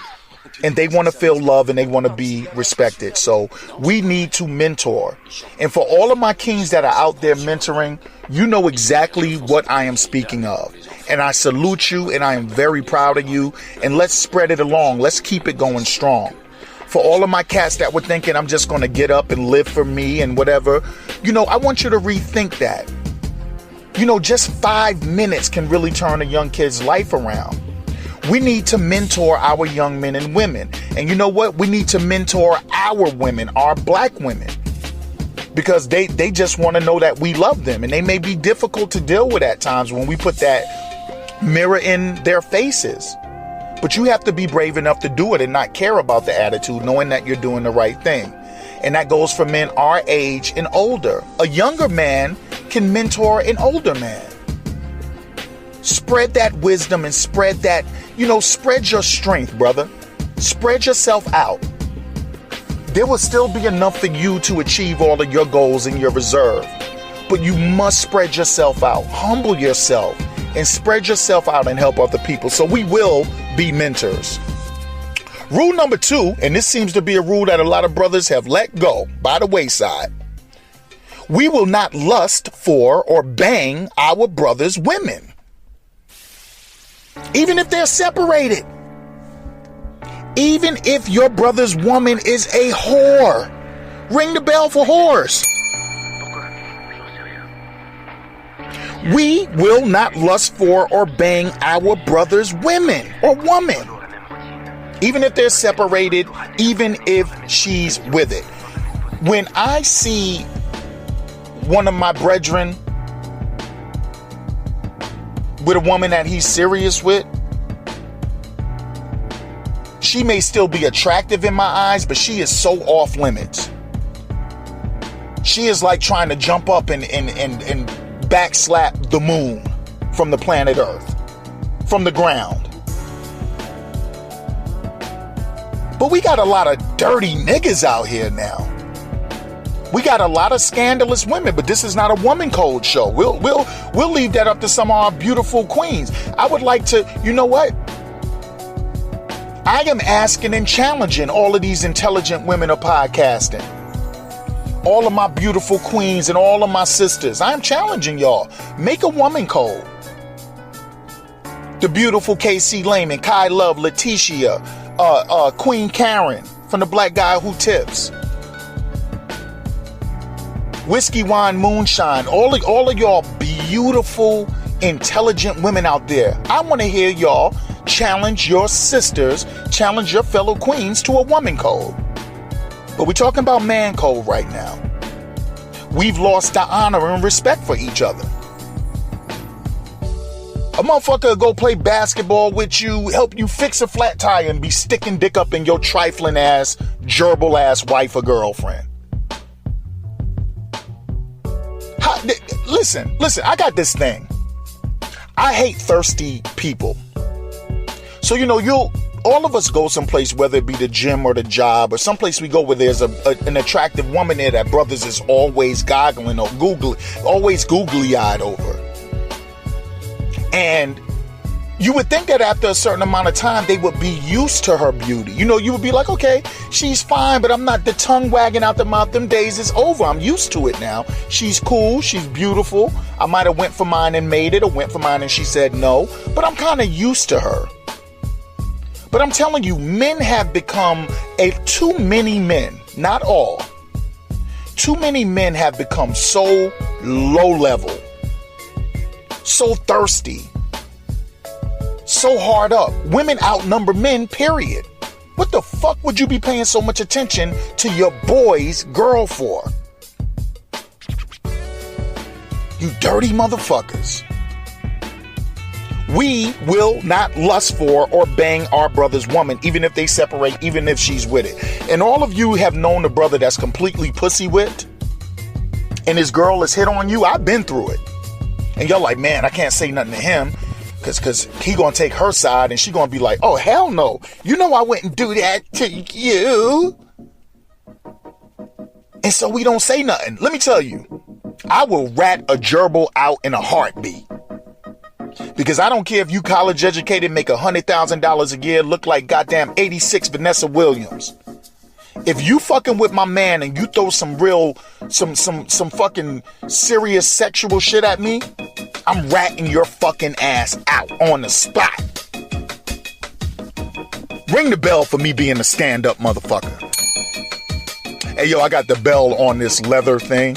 S2: and they want to feel love, and they want to be respected. So we need to mentor. And for all of my kings that are out there mentoring, you know exactly what I am speaking of. And I salute you, and I am very proud of you. And let's spread it along. Let's keep it going strong. For all of my cats that were thinking I'm just going to get up and live for me and whatever, I want you to rethink that. Just 5 minutes can really turn a young kid's life around. We need to mentor our young men and women. And you know what? We need to mentor our women, our black women, because they just want to know that we love them. And they may be difficult to deal with at times when we put that mirror in their faces. But you have to be brave enough to do it and not care about the attitude, knowing that you're doing the right thing. And that goes for men our age and older. A younger man can mentor an older man. Spread that wisdom and spread that, spread your strength, brother. Spread yourself out. There will still be enough for you to achieve all of your goals in your reserve. But you must spread yourself out. Humble yourself and spread yourself out and help other people. So we will be mentors. Rule number 2, and this seems to be a rule that a lot of brothers have let go by the wayside. We will not lust for or bang our brothers' women, even if they're separated. Even if your brother's woman is a whore. Ring the bell for whores. We will not lust for or bang our brother's women or woman, even if they're separated, even if she's with it. When I see one of my brethren with a woman that he's serious with, she may still be attractive in my eyes, but she is so off limits. She is like trying to jump up and backslap the moon from the planet Earth, from the ground. But we got a lot of dirty niggas out here now. We got a lot of scandalous women, but this is not a woman code show. We'll leave that up to some of our beautiful queens. I would like to, you know what? I am asking and challenging all of these intelligent women of podcasting. All of my beautiful queens and all of my sisters. I'm challenging y'all. Make a woman code. The beautiful KC Lehman, Kai Love, Letitia, Queen Karen from the Black Guy Who Tips. Whiskey Wine Moonshine. All of y'all beautiful, intelligent women out there. I want to hear y'all challenge your sisters, challenge your fellow queens to a woman code. But we're talking about man code right now. We've lost the honor and respect for each other. A motherfucker will go play basketball with you, help you fix a flat tire, and be sticking dick up in your trifling ass, gerbil ass wife or girlfriend. Listen, I got this thing. I hate thirsty people. So, you know, all of us go someplace, whether it be the gym or the job or someplace we go where there's an attractive woman there that brothers is always goggling or googly-eyed over. And you would think that after a certain amount of time, they would be used to her beauty. You know, you would be like, okay, she's fine, but I'm not, the tongue wagging out the mouth, them days is over. I'm used to it now. She's cool. She's beautiful. I might have went for mine and made it, or went for mine and she said no, but I'm kind of used to her. But I'm telling you, men have become too many men, not all. Too many men have become so low level, so thirsty, so hard up. Women outnumber men, period. What the fuck would you be paying so much attention to your boy's girl for? You dirty motherfuckers. We will not lust for or bang our brother's woman, even if they separate, even if she's with it. And all of you have known a brother that's completely pussy whipped, and his girl has hit on you. I've been through it. And you're like, man, I can't say nothing to him because he gonna take her side and she gonna be like, oh, hell no. You know I wouldn't do that to you. And so we don't say nothing. Let me tell you, I will rat a gerbil out in a heartbeat. Because I don't care if you college educated, make $100,000 a year, look like goddamn 86 Vanessa Williams. If you fucking with my man and you throw some fucking serious sexual shit at me, I'm ratting your fucking ass out on the spot. Ring the bell for me being a stand-up motherfucker. Hey, yo, I got the bell on this leather thing.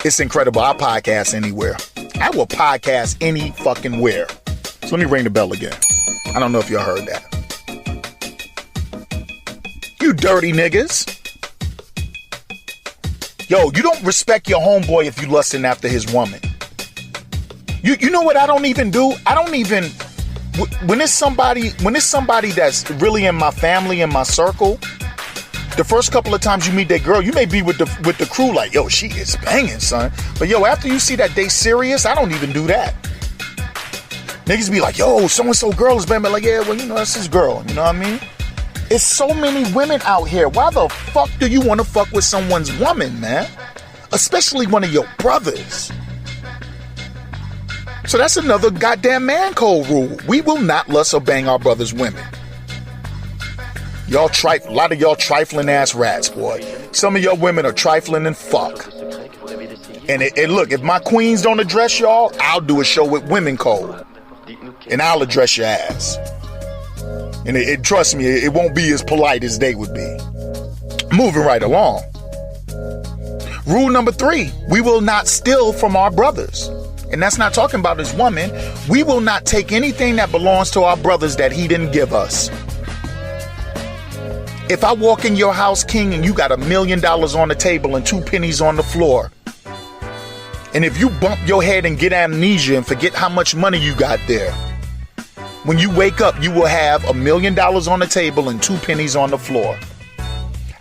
S2: It's incredible. I podcast anywhere. I will podcast any fucking where. So let me ring the bell again. I don't know if y'all heard that. You dirty niggas. Yo, you don't respect your homeboy if you lusting after his woman. You know what I don't even do? I don't even, when it's somebody that's really in my family, in my circle, the first couple of times you meet that girl, you may be with the crew like, yo, she is banging, son. But yo, after you see that they serious, I don't even do that. Niggas be like, yo, so-and-so girl is banging. Like, yeah, well, you know, that's his girl. You know what I mean? It's so many women out here. Why the fuck do you want to fuck with someone's woman, man? Especially one of your brothers. So that's another goddamn man code rule. We will not lust or bang our brothers' women. A lot of y'all trifling ass rats, boy. Some of y'all women are trifling and fuck. And look, if my queens don't address y'all, I'll do a show with women code. And I'll address your ass. And trust me, it won't be as polite as they would be. Moving right along. Rule number 3, we will not steal from our brothers. And that's not talking about his woman. We will not take anything that belongs to our brothers that he didn't give us. If I walk in your house, King, and you got $1 million on the table and 2 pennies on the floor, and if you bump your head and get amnesia and forget how much money you got there, when you wake up, you will have $1 million on the table and 2 pennies on the floor.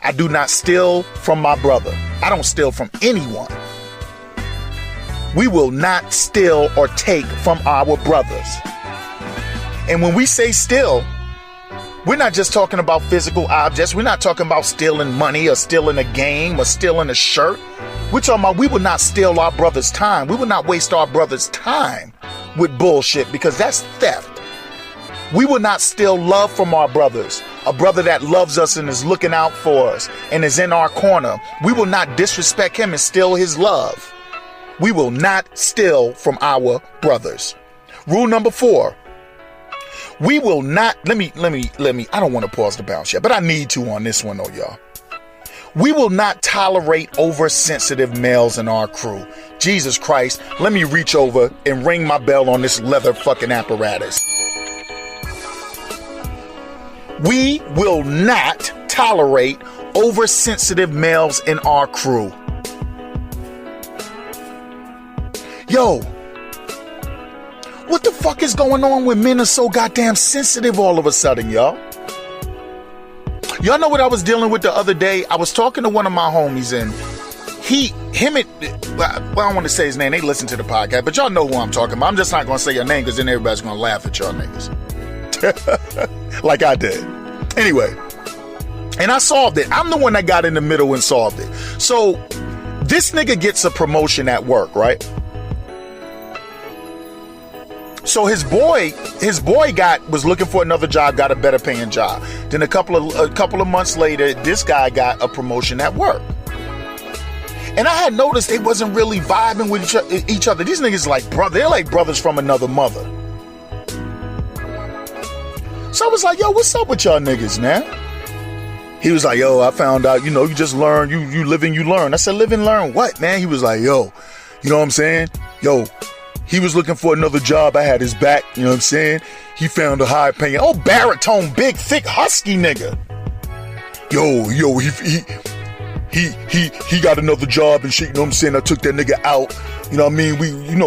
S2: I do not steal from my brother. I don't steal from anyone. We will not steal or take from our brothers. And when we say steal, we're not just talking about physical objects. We're not talking about stealing money or stealing a game or stealing a shirt. We're talking about we will not steal our brother's time. We will not waste our brother's time with bullshit, because that's theft. We will not steal love from our brothers. A brother that loves us and is looking out for us and is in our corner. We will not disrespect him and steal his love. We will not steal from our brothers. Rule number 4. We will not, let me, I don't want to pause the bounce yet, but I need to on this one though, y'all. We will not tolerate oversensitive males in our crew. Jesus Christ, let me reach over and ring my bell on this leather fucking apparatus. We will not tolerate oversensitive males in our crew. Yo, what the fuck is going on when men are so goddamn sensitive all of a sudden, y'all? Y'all know what I was dealing with the other day? I was talking to one of my homies, and I don't want to say his name. They listen to the podcast, but y'all know who I'm talking about. I'm just not going to say your name because then everybody's going to laugh at y'all niggas. Like I did. Anyway, and I solved it. I'm the one that got in the middle and solved it. So this nigga gets a promotion at work, right? So his boy was looking for another job, got a better paying job. Then a couple of months later, this guy got a promotion at work. And I had noticed they wasn't really vibing with each other. These niggas they're like brothers from another mother. So I was like, yo, what's up with y'all niggas, man? He was like, yo, I found out, you just learn, you live and you learn. I said, live and learn what, man? He was like, yo, you know what I'm saying? Yo, he was looking for another job. I had his back, you know what I'm saying? He found a high paying, baritone, big, thick, husky nigga. Yo, he got another job and shit, you know what I'm saying? I took that nigga out, you know what I mean?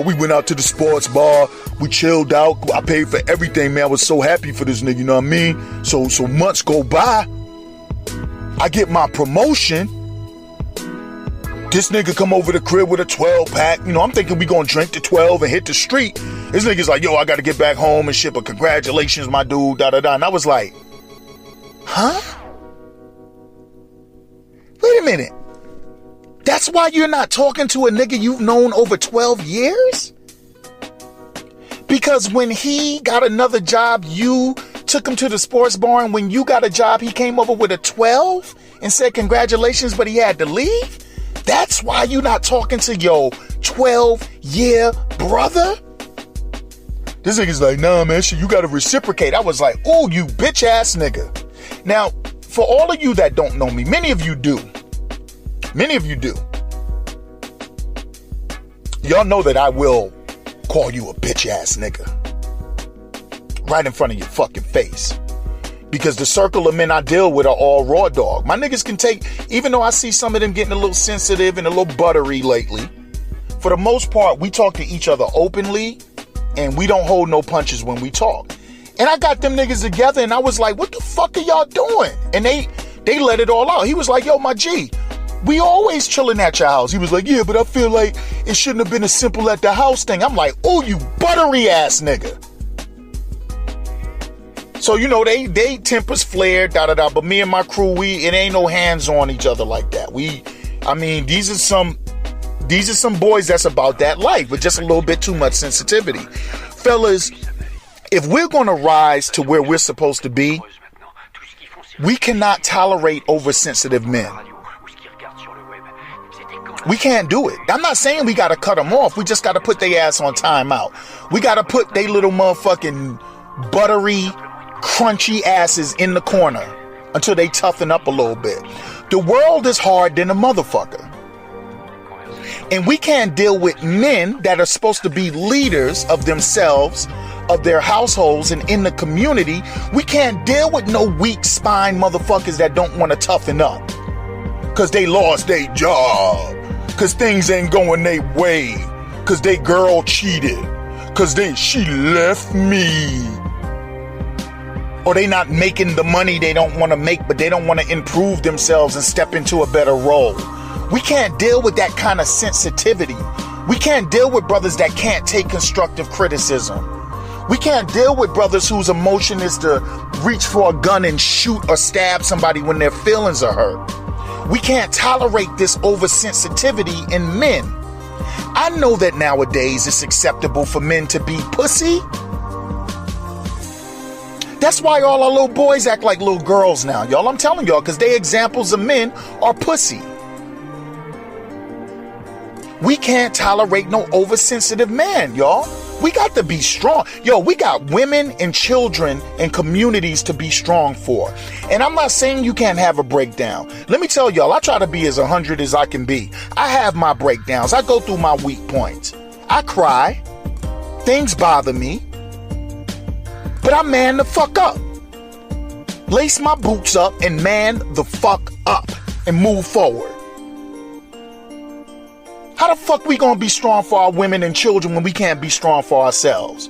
S2: We went out to the sports bar, we chilled out, I paid for everything, man. I was so happy for this nigga, you know what I mean? So months go by, I get my promotion. This nigga come over the crib with a 12-pack. I'm thinking we gonna drink the 12 and hit the street. This nigga's like, yo, I gotta get back home and shit, but congratulations, my dude, da-da-da. And I was like, huh? Wait a minute. That's why you're not talking to a nigga you've known over 12 years? Because when he got another job, you took him to the sports bar, and when you got a job, he came over with a 12 and said congratulations, but he had to leave? That's why you not talking to your 12-year brother? This nigga's like, nah, man, shit, you gotta reciprocate. I was like, ooh, you bitch ass nigga. Now, for all of you that don't know me, many of you do. Y'all know that I will call you a bitch ass nigga. Right in front of your fucking face. Because the circle of men I deal with are all raw dog. My niggas can take, even though I see some of them getting a little sensitive and a little buttery lately, for the most part, we talk to each other openly and we don't hold no punches when we talk. And I got them niggas together and I was like, what the fuck are y'all doing? And they let it all out. He was like, yo, my G, we always chilling at your house. He was like, yeah, but I feel like it shouldn't have been a simple at the house thing. I'm like, oh, you buttery ass nigga. So, they tempers flared, da-da-da, but me and my crew, it ain't no hands on each other like that. These are some boys that's about that life, but just a little bit too much sensitivity. Fellas, if we're going to rise to where we're supposed to be, We cannot tolerate oversensitive men. We can't do it. I'm not saying we got to cut them off. We just got to put their ass on timeout. We got to put they little motherfucking buttery, crunchy asses in the corner until they toughen up a little bit. The world is hard than a motherfucker. And we can't deal with men that are supposed to be leaders of themselves, of their households, and in the community. We can't deal with no weak spine motherfuckers that don't want to toughen up because they lost their job, because things ain't going their way, because they girl cheated, because she left me, or they not making the money they don't want to make, but they don't want to improve themselves and step into a better role. We can't deal with that kind of sensitivity. We can't deal with brothers that can't take constructive criticism. We can't deal with brothers whose emotion is to reach for a gun and shoot or stab somebody when their feelings are hurt. We can't tolerate this oversensitivity in men. I know that nowadays it's acceptable for men to be pussy. That's why all our little boys act like little girls now, y'all. I'm telling y'all, because they examples of men are pussy. We can't tolerate no oversensitive man, y'all. We got to be strong. Yo, we got women and children and communities to be strong for. And I'm not saying you can't have a breakdown. Let me tell y'all, I try to be as 100 as I can be. I have my breakdowns. I go through my weak points. I cry. Things bother me. But I man the fuck up. Lace my boots up and man the fuck up and move forward. How the fuck we gonna be strong for our women and children when we can't be strong for ourselves?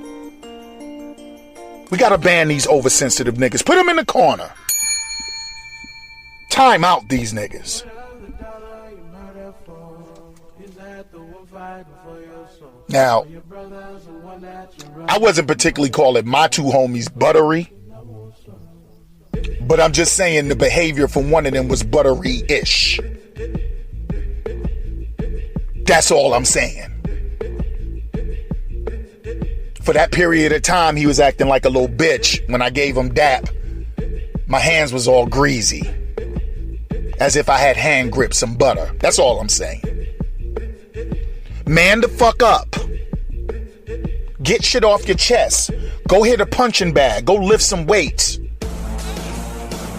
S2: We gotta ban these oversensitive niggas. Put them in the corner. Time out these niggas. Now, I wasn't particularly calling my two homies buttery, but I'm just saying the behavior from one of them was buttery-ish. That's all I'm saying. For that period of time, he was acting like a little bitch. When I gave him dap, my hands was all greasy, as if I had hand gripped some butter. That's all I'm saying. Man the fuck up. Get shit off your chest. Go hit a punching bag. Go lift some weights.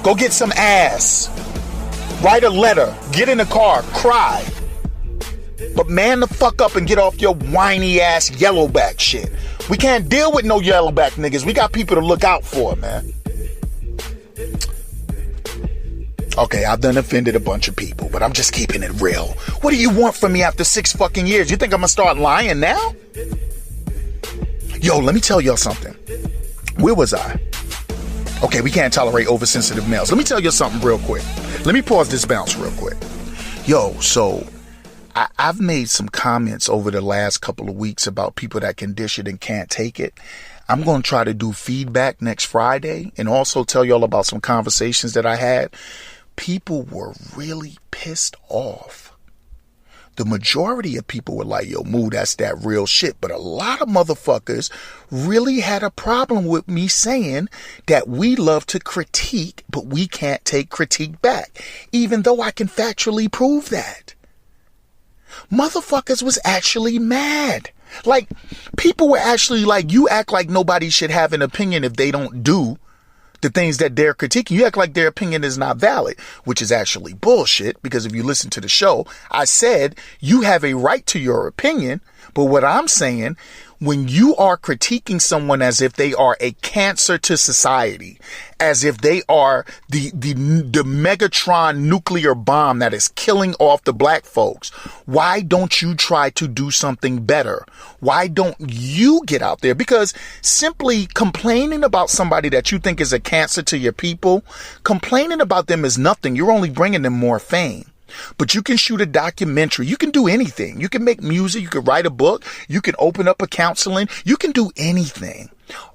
S2: Go get some ass. Write a letter. Get in the car. Cry. But man the fuck up and get off your whiny ass yellowback shit. We can't deal with no yellowback niggas. We got people to look out for, man. Okay, I've done offended a bunch of people, but I'm just keeping it real. What do you want from me after 6 fucking years? You think I'm gonna start lying now? Yo, let me tell y'all something. Where was I? Okay, we can't tolerate oversensitive males. Let me tell you something real quick. Let me pause this bounce real quick. Yo, so I've made some comments over the last couple of weeks about people that can dish it and can't take it. I'm going to try to do feedback next Friday and also tell y'all about some conversations that I had. People were really pissed off. The majority of people were like, yo, Moo, that's that real shit. But a lot of motherfuckers really had a problem with me saying that we love to critique, but we can't take critique back, even though I can factually prove that. Motherfuckers was actually mad. Like, people were actually like, you act like nobody should have an opinion if they don't do the things that they're critiquing. You act like their opinion is not valid, which is actually bullshit, because if you listen to the show, I said you have a right to your opinion. But what I'm saying, when you are critiquing someone as if they are a cancer to society, as if they are the Megatron nuclear bomb that is killing off the black folks, why don't you try to do something better? Why don't you get out there? Because simply complaining about somebody that you think is a cancer to your people, complaining about them is nothing. You're only bringing them more fame. But you can shoot a documentary. You can do anything. You can make music. You can write a book. You can open up a counseling. You can do anything.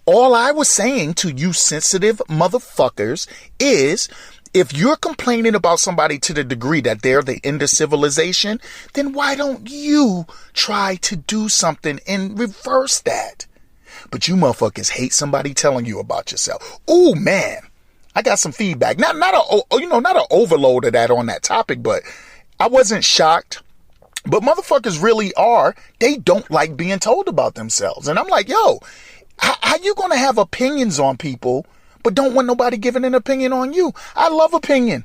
S2: All I was saying to you sensitive motherfuckers is, if you're complaining about somebody to the degree that they're the end of civilization, then why don't you try to do something and reverse that? But you motherfuckers hate somebody telling you about yourself. Ooh, man. I got some feedback. Not an overload of that on that topic, but I wasn't shocked. But motherfuckers really are. They don't like being told about themselves. And I'm like, yo, how you going to have opinions on people, but don't want nobody giving an opinion on you? I love opinion.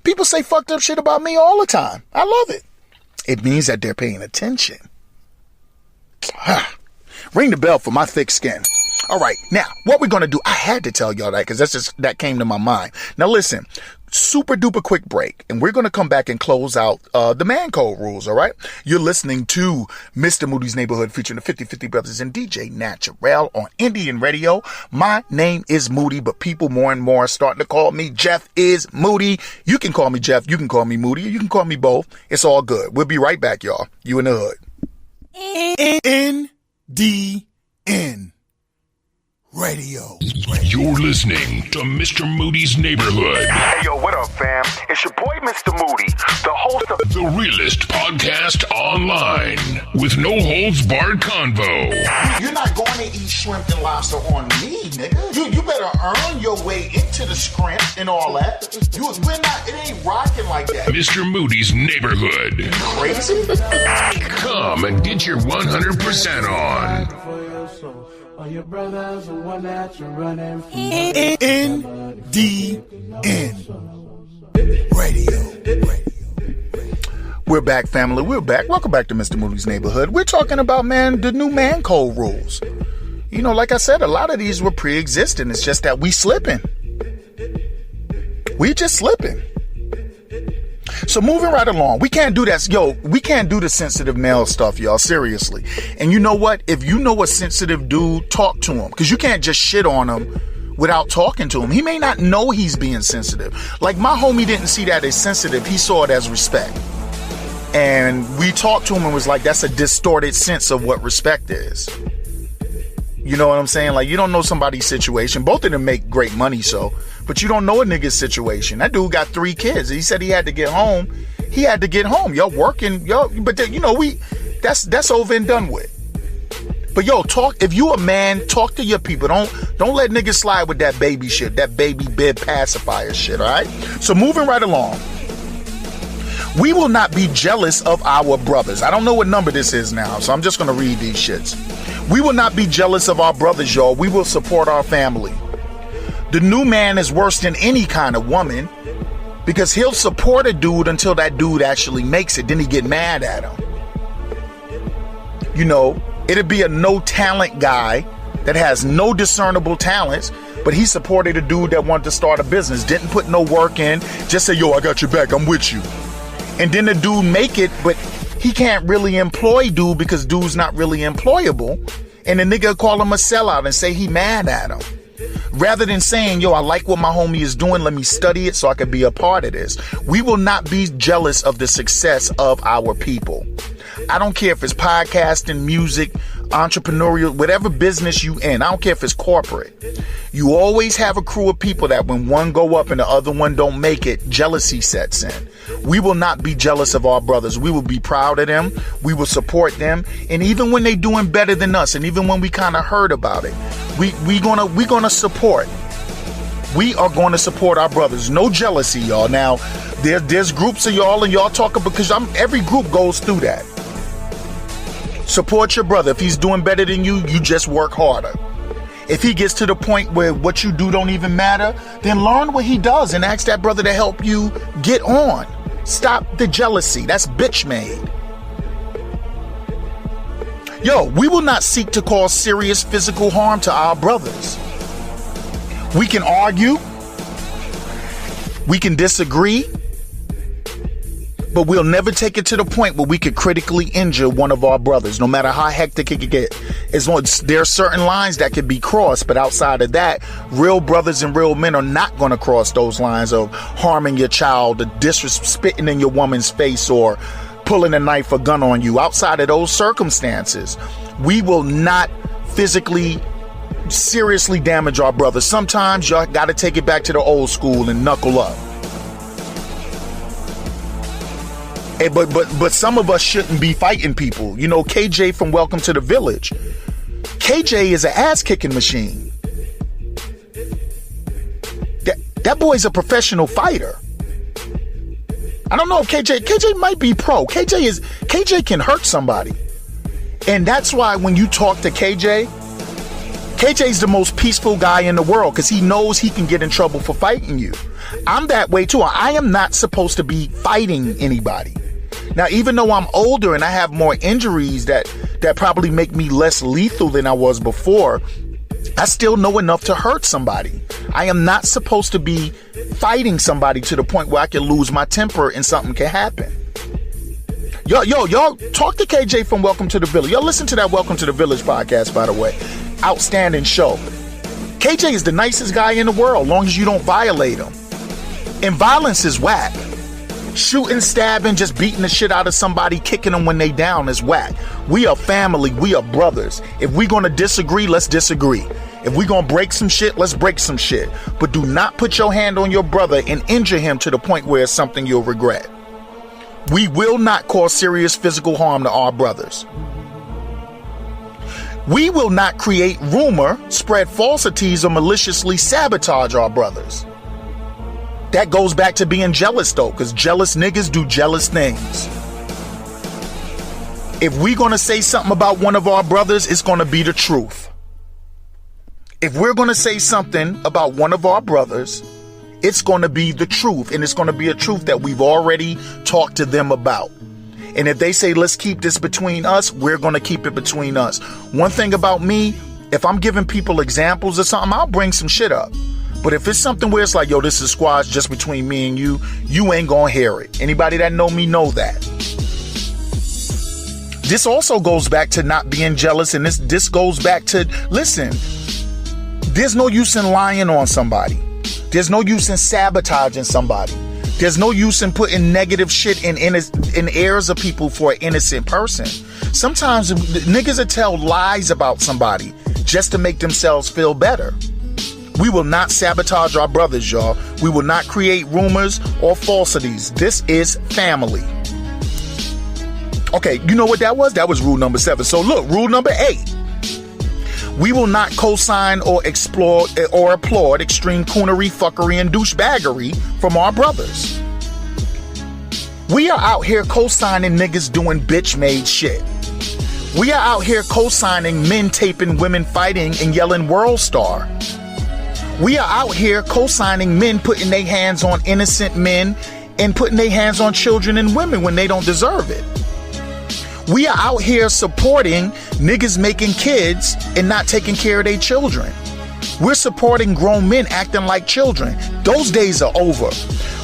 S2: People say fucked up shit about me all the time. I love it. It means that they're paying attention. Ring the bell for my thick skin. All right, now, what we're going to do, I had to tell y'all that because that came to my mind. Now, listen, super duper quick break, and we're going to come back and close out the man code rules, all right? You're listening to Mr. Moody's Neighborhood featuring the 50-50 Brothers and DJ Naturel on Indian Radio. My name is Moody, but people more and more are starting to call me Jeff is Moody. You can call me Jeff, you can call me Moody, you can call me both. It's all good. We'll be right back, y'all. You in the hood.
S3: NDN Radio.
S8: You're listening to Mr. Moody's Neighborhood.
S9: Hey, yo, what up, fam? It's your boy, Mr. Moody, the host of
S8: the realest podcast online with no holds barred convo.
S2: You're not going to eat shrimp and lobster on me, nigga. You better earn your way into the shrimp and all that. It ain't rocking like that.
S8: Mr. Moody's Neighborhood.
S2: Crazy?
S8: Come and get your 100% on.
S10: Your brothers are one that you're running from.
S3: NDN Radio.
S2: We're back, family. We're back. Welcome back to Mr. Moody's Neighborhood. We're talking about, man, the new man code rules. You know, like I said, a lot of these were pre-existing. It's just that we slipping. We just slipping. So moving right along, we can't do that. Yo, we can't do the sensitive male stuff, y'all. Seriously. And you know what? If you know a sensitive dude, talk to him. Because you can't just shit on him without talking to him. He may not know he's being sensitive. Like, my homie didn't see that as sensitive. He saw it as respect. And we talked to him and was like, that's a distorted sense of what respect is. You know what I'm saying? Like, you don't know somebody's situation. Both of them make great money, but you don't know a nigga's situation. That dude got 3 kids. He said he had to get home. He had to get home. Y'all working, but that's over and done with. But yo, talk. If you a man, talk to your people. Don't let niggas slide with that baby shit, that baby bed pacifier shit. All right. So moving right along. We will not be jealous of our brothers. I don't know what number this is now, so I'm just going to read these shits. We will not be jealous of our brothers, y'all. We will support our family. The new man is worse than any kind of woman because he'll support a dude until that dude actually makes it. Then he get mad at him. You know, it'd be a no talent guy that has no discernible talents, but he supported a dude that wanted to start a business, didn't put no work in, just say, yo, I got your back, I'm with you. And then the dude make it, but he can't really employ dude because dude's not really employable. And the nigga call him a sellout and say he mad at him. Rather than saying, yo, I like what my homie is doing, let me study it so I can be a part of this. We will not be jealous of the success of our people. I don't care if it's podcasting, music, entrepreneurial, whatever business you in. I don't care if it's corporate. You always have a crew of people that when one go up and the other one don't make it, jealousy sets in. We will not be jealous of our brothers. We will be proud of them. We will support them. And even when they doing better than us, and even when we kind of heard about it, we gonna support. We are going to support our brothers. No jealousy, y'all. Now, there's groups of y'all and y'all talking because every group goes through that. Support your brother. If he's doing better than you, you just work harder. If he gets to the point where what you do don't even matter, then learn what he does and ask that brother to help you get on. Stop the jealousy. That's bitch made. Yo, we will not seek to cause serious physical harm to our brothers. We can argue. We can disagree. But we'll never take it to the point where we could critically injure one of our brothers, no matter how hectic it could get. There are certain lines that could be crossed, but outside of that, real brothers and real men are not going to cross those lines of harming your child, or spitting in your woman's face, or pulling a knife or gun on you. Outside of those circumstances, we will not physically, seriously damage our brothers. Sometimes y'all got to take it back to the old school and knuckle up. Hey, but some of us shouldn't be fighting people. You know, KJ from Welcome to the Village. KJ is an ass-kicking machine. That boy's a professional fighter. I don't know if KJ might be pro. KJ can hurt somebody. And that's why when you talk to KJ's the most peaceful guy in the world because he knows he can get in trouble for fighting you. I'm that way too. I am not supposed to be fighting anybody. Now, even though I'm older and I have more injuries that probably make me less lethal than I was before, I still know enough to hurt somebody. I am not supposed to be fighting somebody to the point where I can lose my temper and something can happen. Y'all talk to KJ from Welcome to the Village. Y'all listen to that Welcome to the Village podcast, by the way. Outstanding show. KJ is the nicest guy in the world, long as you don't violate him. And violence is whack. Shooting, stabbing, just beating the shit out of somebody, kicking them when they down is whack. We are family. We are brothers. If we're going to disagree, let's disagree. If we're going to break some shit, let's break some shit. But do not put your hand on your brother and injure him to the point where it's something you'll regret. We will not cause serious physical harm to our brothers. We will not create rumor, spread falsities, or maliciously sabotage our brothers. That goes back to being jealous though, because jealous niggas do jealous things. If we're going to say something about one of our brothers, it's going to be the truth. If we're going to say something about one of our brothers, it's going to be the truth. And it's going to be a truth that we've already talked to them about. And if they say, let's keep this between us, we're going to keep it between us. One thing about me, if I'm giving people examples of something, I'll bring some shit up. But if it's something where it's like, yo, this is squash just between me and you ain't gonna hear it. Anybody that know me know that. This also goes back to not being jealous, and this goes back to, listen, there's no use in lying on somebody. There's no use in sabotaging somebody. There's no use in putting negative shit in ears of people for an innocent person. Sometimes niggas will tell lies about somebody just to make themselves feel better. We will not sabotage our brothers, y'all. We will not create rumors or falsities. This is family. Okay, you know what that was? That was rule number 7. So look, rule number 8. We will not co-sign or explore or applaud extreme coonery, fuckery, and douchebaggery from our brothers. We are out here co-signing niggas doing bitch-made shit. We are out here co-signing men taping women fighting and yelling world star. We are out here co-signing men putting their hands on innocent men and putting their hands on children and women when they don't deserve it. We are out here supporting niggas making kids and not taking care of their children. We're supporting grown men acting like children. Those days are over.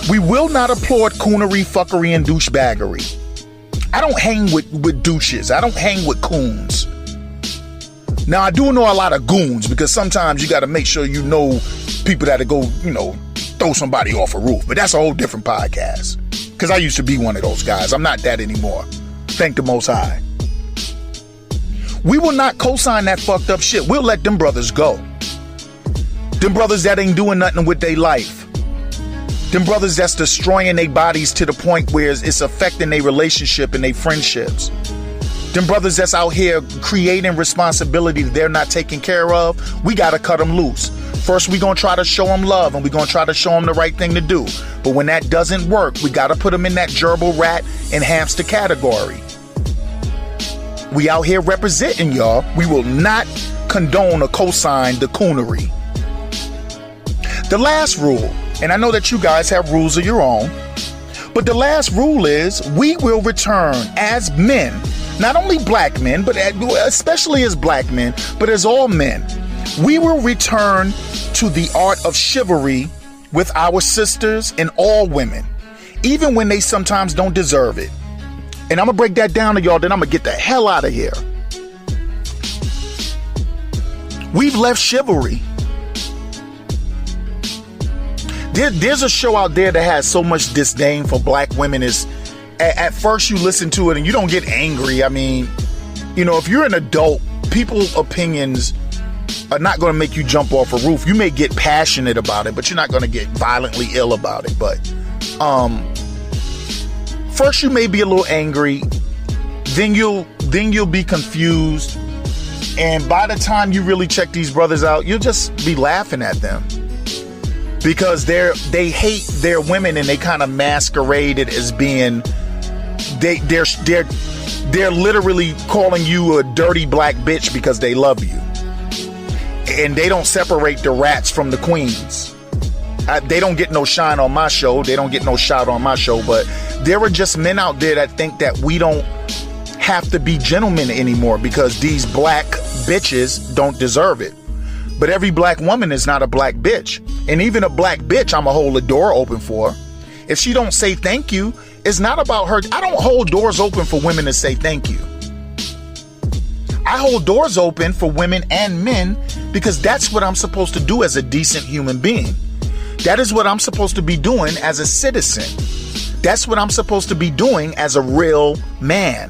S2: We will not applaud coonery, fuckery, and douchebaggery. I don't hang with douches. I don't hang with coons. Now, I do know a lot of goons because sometimes you got to make sure you know people that go, throw somebody off a roof. But that's a whole different podcast because I used to be one of those guys. I'm not that anymore. Thank the Most High. We will not co-sign that fucked up shit. We'll let them brothers go. Them brothers that ain't doing nothing with their life. Them brothers that's destroying their bodies to the point where it's affecting their relationship and their friendships. Them brothers that's out here creating responsibility that they're not taking care of, we got to cut them loose. First, we going to try to show them love and we going to try to show them the right thing to do. But when that doesn't work, we got to put them in that gerbil, rat, and hamster category. We out here representing y'all. We will not condone or co-sign the coonery. The last rule, and I know that you guys have rules of your own, but the last rule is we will return as men, not only black men, but especially as black men, but as all men. We will return to the art of chivalry with our sisters and all women, even when they sometimes don't deserve it. And I'm going to break that down to y'all, then I'm going to get the hell out of here. We've left chivalry. There's a show out there that has so much disdain for black women. At first you listen to it and you don't get angry. I mean, if you're an adult, people's opinions are not going to make you jump off a roof. You may get passionate about it, but you're not going to get violently ill about it. But first you may be a little angry, then you'll be confused, and by the time you really check these brothers out, you'll just be laughing at them. because they hate their women, and they kind of masquerade it as being they're literally calling you a dirty black bitch because they love you, and they don't separate the rats from the queens. They don't get no shine on my show. They don't get no shot on my show. But there are just men out there that think that we don't have to be gentlemen anymore because these black bitches don't deserve it. But every black woman is not a black bitch. And even a black bitch, I'ma hold the door open for. If she don't say thank you, it's not about her. I don't hold doors open for women to say thank you. I hold doors open for women and men because that's what I'm supposed to do as a decent human being. That is what I'm supposed to be doing as a citizen. That's what I'm supposed to be doing as a real man.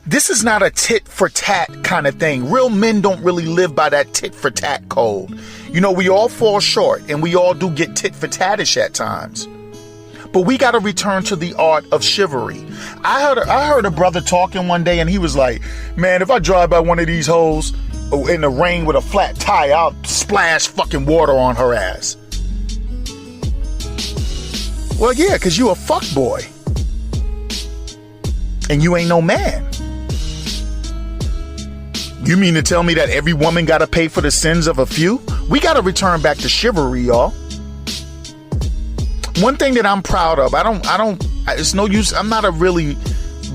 S2: This is not a tit for tat kind of thing. Real men don't really live by that tit for tat code. You know, we all fall short and we all do get tit for tattish at times. But we got to return to the art of chivalry. I heard a brother talking one day and he was like, man, if I drive by one of these hoes in the rain with a flat tire, I'll splash fucking water on her ass. Well, yeah, because you a fuck boy. And you ain't no man. You mean to tell me that every woman got to pay for the sins of a few? We got to return back to chivalry, y'all. One thing that I'm proud of, it's no use. I'm not a really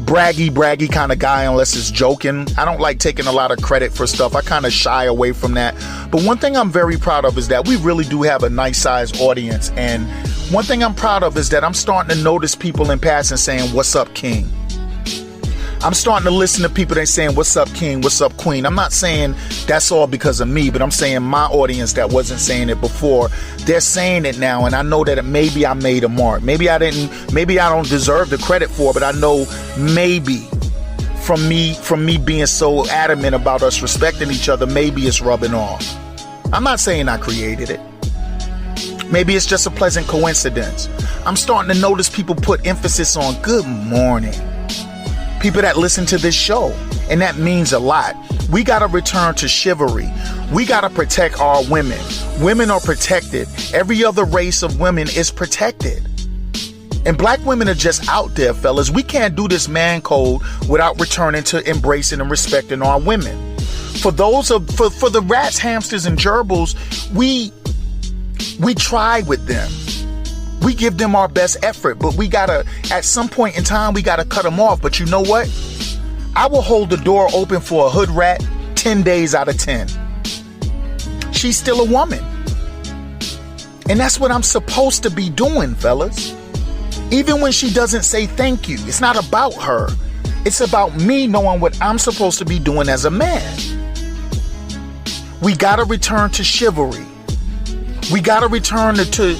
S2: braggy kind of guy unless it's joking. I don't like taking a lot of credit for stuff. I kind of shy away from that. But one thing I'm very proud of is that we really do have a nice sized audience. And one thing I'm proud of is that I'm starting to notice people in passing saying, "What's up, King?" I'm starting to listen to people that saying, "What's up, King? What's up, Queen?" I'm not saying that's all because of me, but I'm saying my audience that wasn't saying it before, they're saying it now. And I know that maybe I made a mark. Maybe I don't deserve the credit for it, but I know maybe from me being so adamant about us respecting each other, maybe it's rubbing off. I'm not saying I created it. Maybe it's just a pleasant coincidence. I'm starting to notice people put emphasis on good morning. People that listen to this show, and that means a lot. We got to return to chivalry. We got to protect our women. Women are protected. Every other race of women is protected. And black women are just out there, fellas. We can't do this man code without returning to embracing and respecting our women. For the rats, hamsters, and gerbils, we try with them. We give them our best effort, but we gotta, at some point in time, we gotta cut them off. But you know what? I will hold the door open for a hood rat 10 days out of 10. She's still a woman. And that's what I'm supposed to be doing, fellas. Even when she doesn't say thank you, it's not about her. It's about me knowing what I'm supposed to be doing as a man. We gotta return to chivalry. We got to return to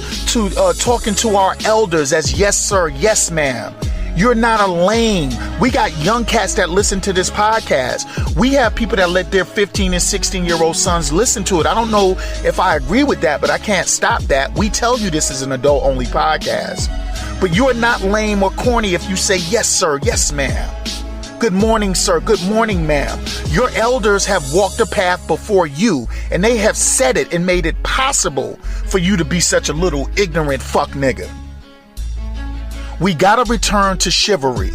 S2: talking to our elders as yes, sir, yes, ma'am. You're not a lame. We got young cats that listen to this podcast. We have people that let their 15 and 16-year-old sons listen to it. I don't know if I agree with that, but I can't stop that. We tell you this is an adult-only podcast. But you're not lame or corny if you say yes, sir, yes, ma'am. Good morning, sir. Good morning, ma'am. Your elders have walked a path before you, and they have said it and made it possible for you to be such a little ignorant fuck nigga. We gotta return to chivalry.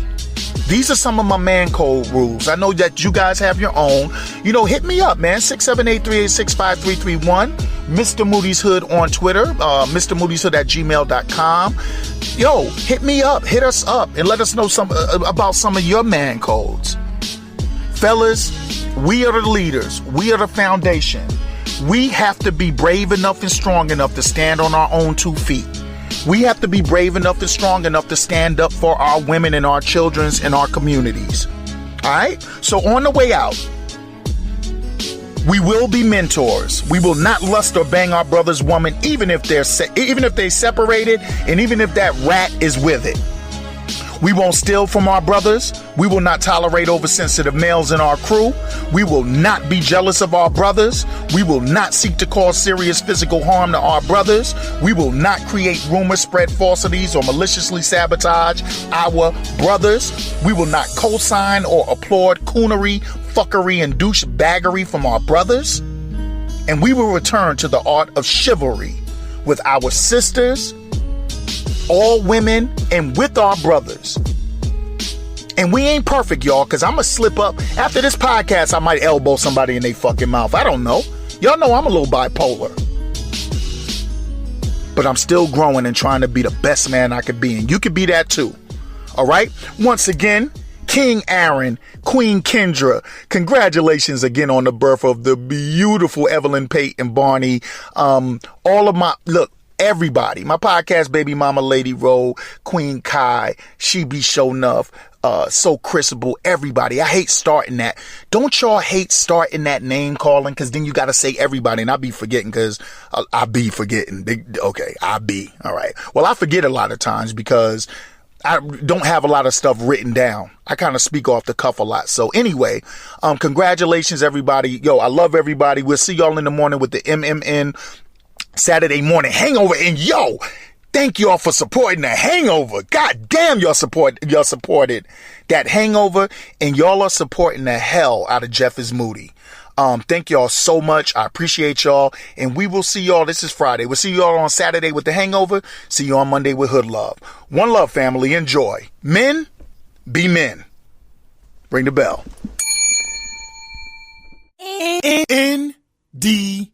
S2: These are some of my man code rules. I know that you guys have your own. You know, hit me up, man. 678-386-5331. Mr. Moody's Hood on Twitter. MrMoody'sHood@gmail.com. Yo, hit me up. Hit us up and let us know about some of your man codes. Fellas, we are the leaders. We are the foundation. We have to be brave enough and strong enough to stand on our own 2 feet. We have to be brave enough and strong enough to stand up for our women and our children's and our communities. All right? So on the way out, we will be mentors. We will not lust or bang our brother's woman, even if they separated, and even if that rat is with it. We won't steal from our brothers. We will not tolerate oversensitive males in our crew. We will not be jealous of our brothers. We will not seek to cause serious physical harm to our brothers. We will not create rumors, spread falsities, or maliciously sabotage our brothers. We will not co-sign or applaud coonery, fuckery, and douchebaggery from our brothers. And we will return to the art of chivalry with our sisters, all women, and with our brothers. And we ain't perfect, y'all, because I'm going to slip up. After this podcast, I might elbow somebody in their fucking mouth. I don't know. Y'all know I'm a little bipolar. But I'm still growing and trying to be the best man I could be. And you could be that too. All right? Once again, King Aaron, Queen Kendra, congratulations again on the birth of the beautiful Evelyn Peyton Barney. All of my, look, everybody, my podcast baby mama, Lady Roll, Queen Kai, She Be Show Nuff, So Chrisable, everybody. I hate starting that. Don't y'all hate starting that name calling? Because then you got to say everybody, and I be forgetting because I be forgetting. Okay, I be. All right. Well, I forget a lot of times because I don't have a lot of stuff written down. I kind of speak off the cuff a lot. So anyway, congratulations, everybody. Yo, I love everybody. We'll see y'all in the morning with the MMN Saturday morning hangover. And yo, thank y'all for supporting the hangover. God damn, y'all supported that hangover, and y'all are supporting the hell out of Jeff is Moody. Thank y'all so much. I appreciate y'all. And we will see y'all. This is Friday. We'll see y'all on Saturday with the hangover. See you on Monday with Hood Love. One love, family. Enjoy. Men, be men. Ring the bell.
S3: ND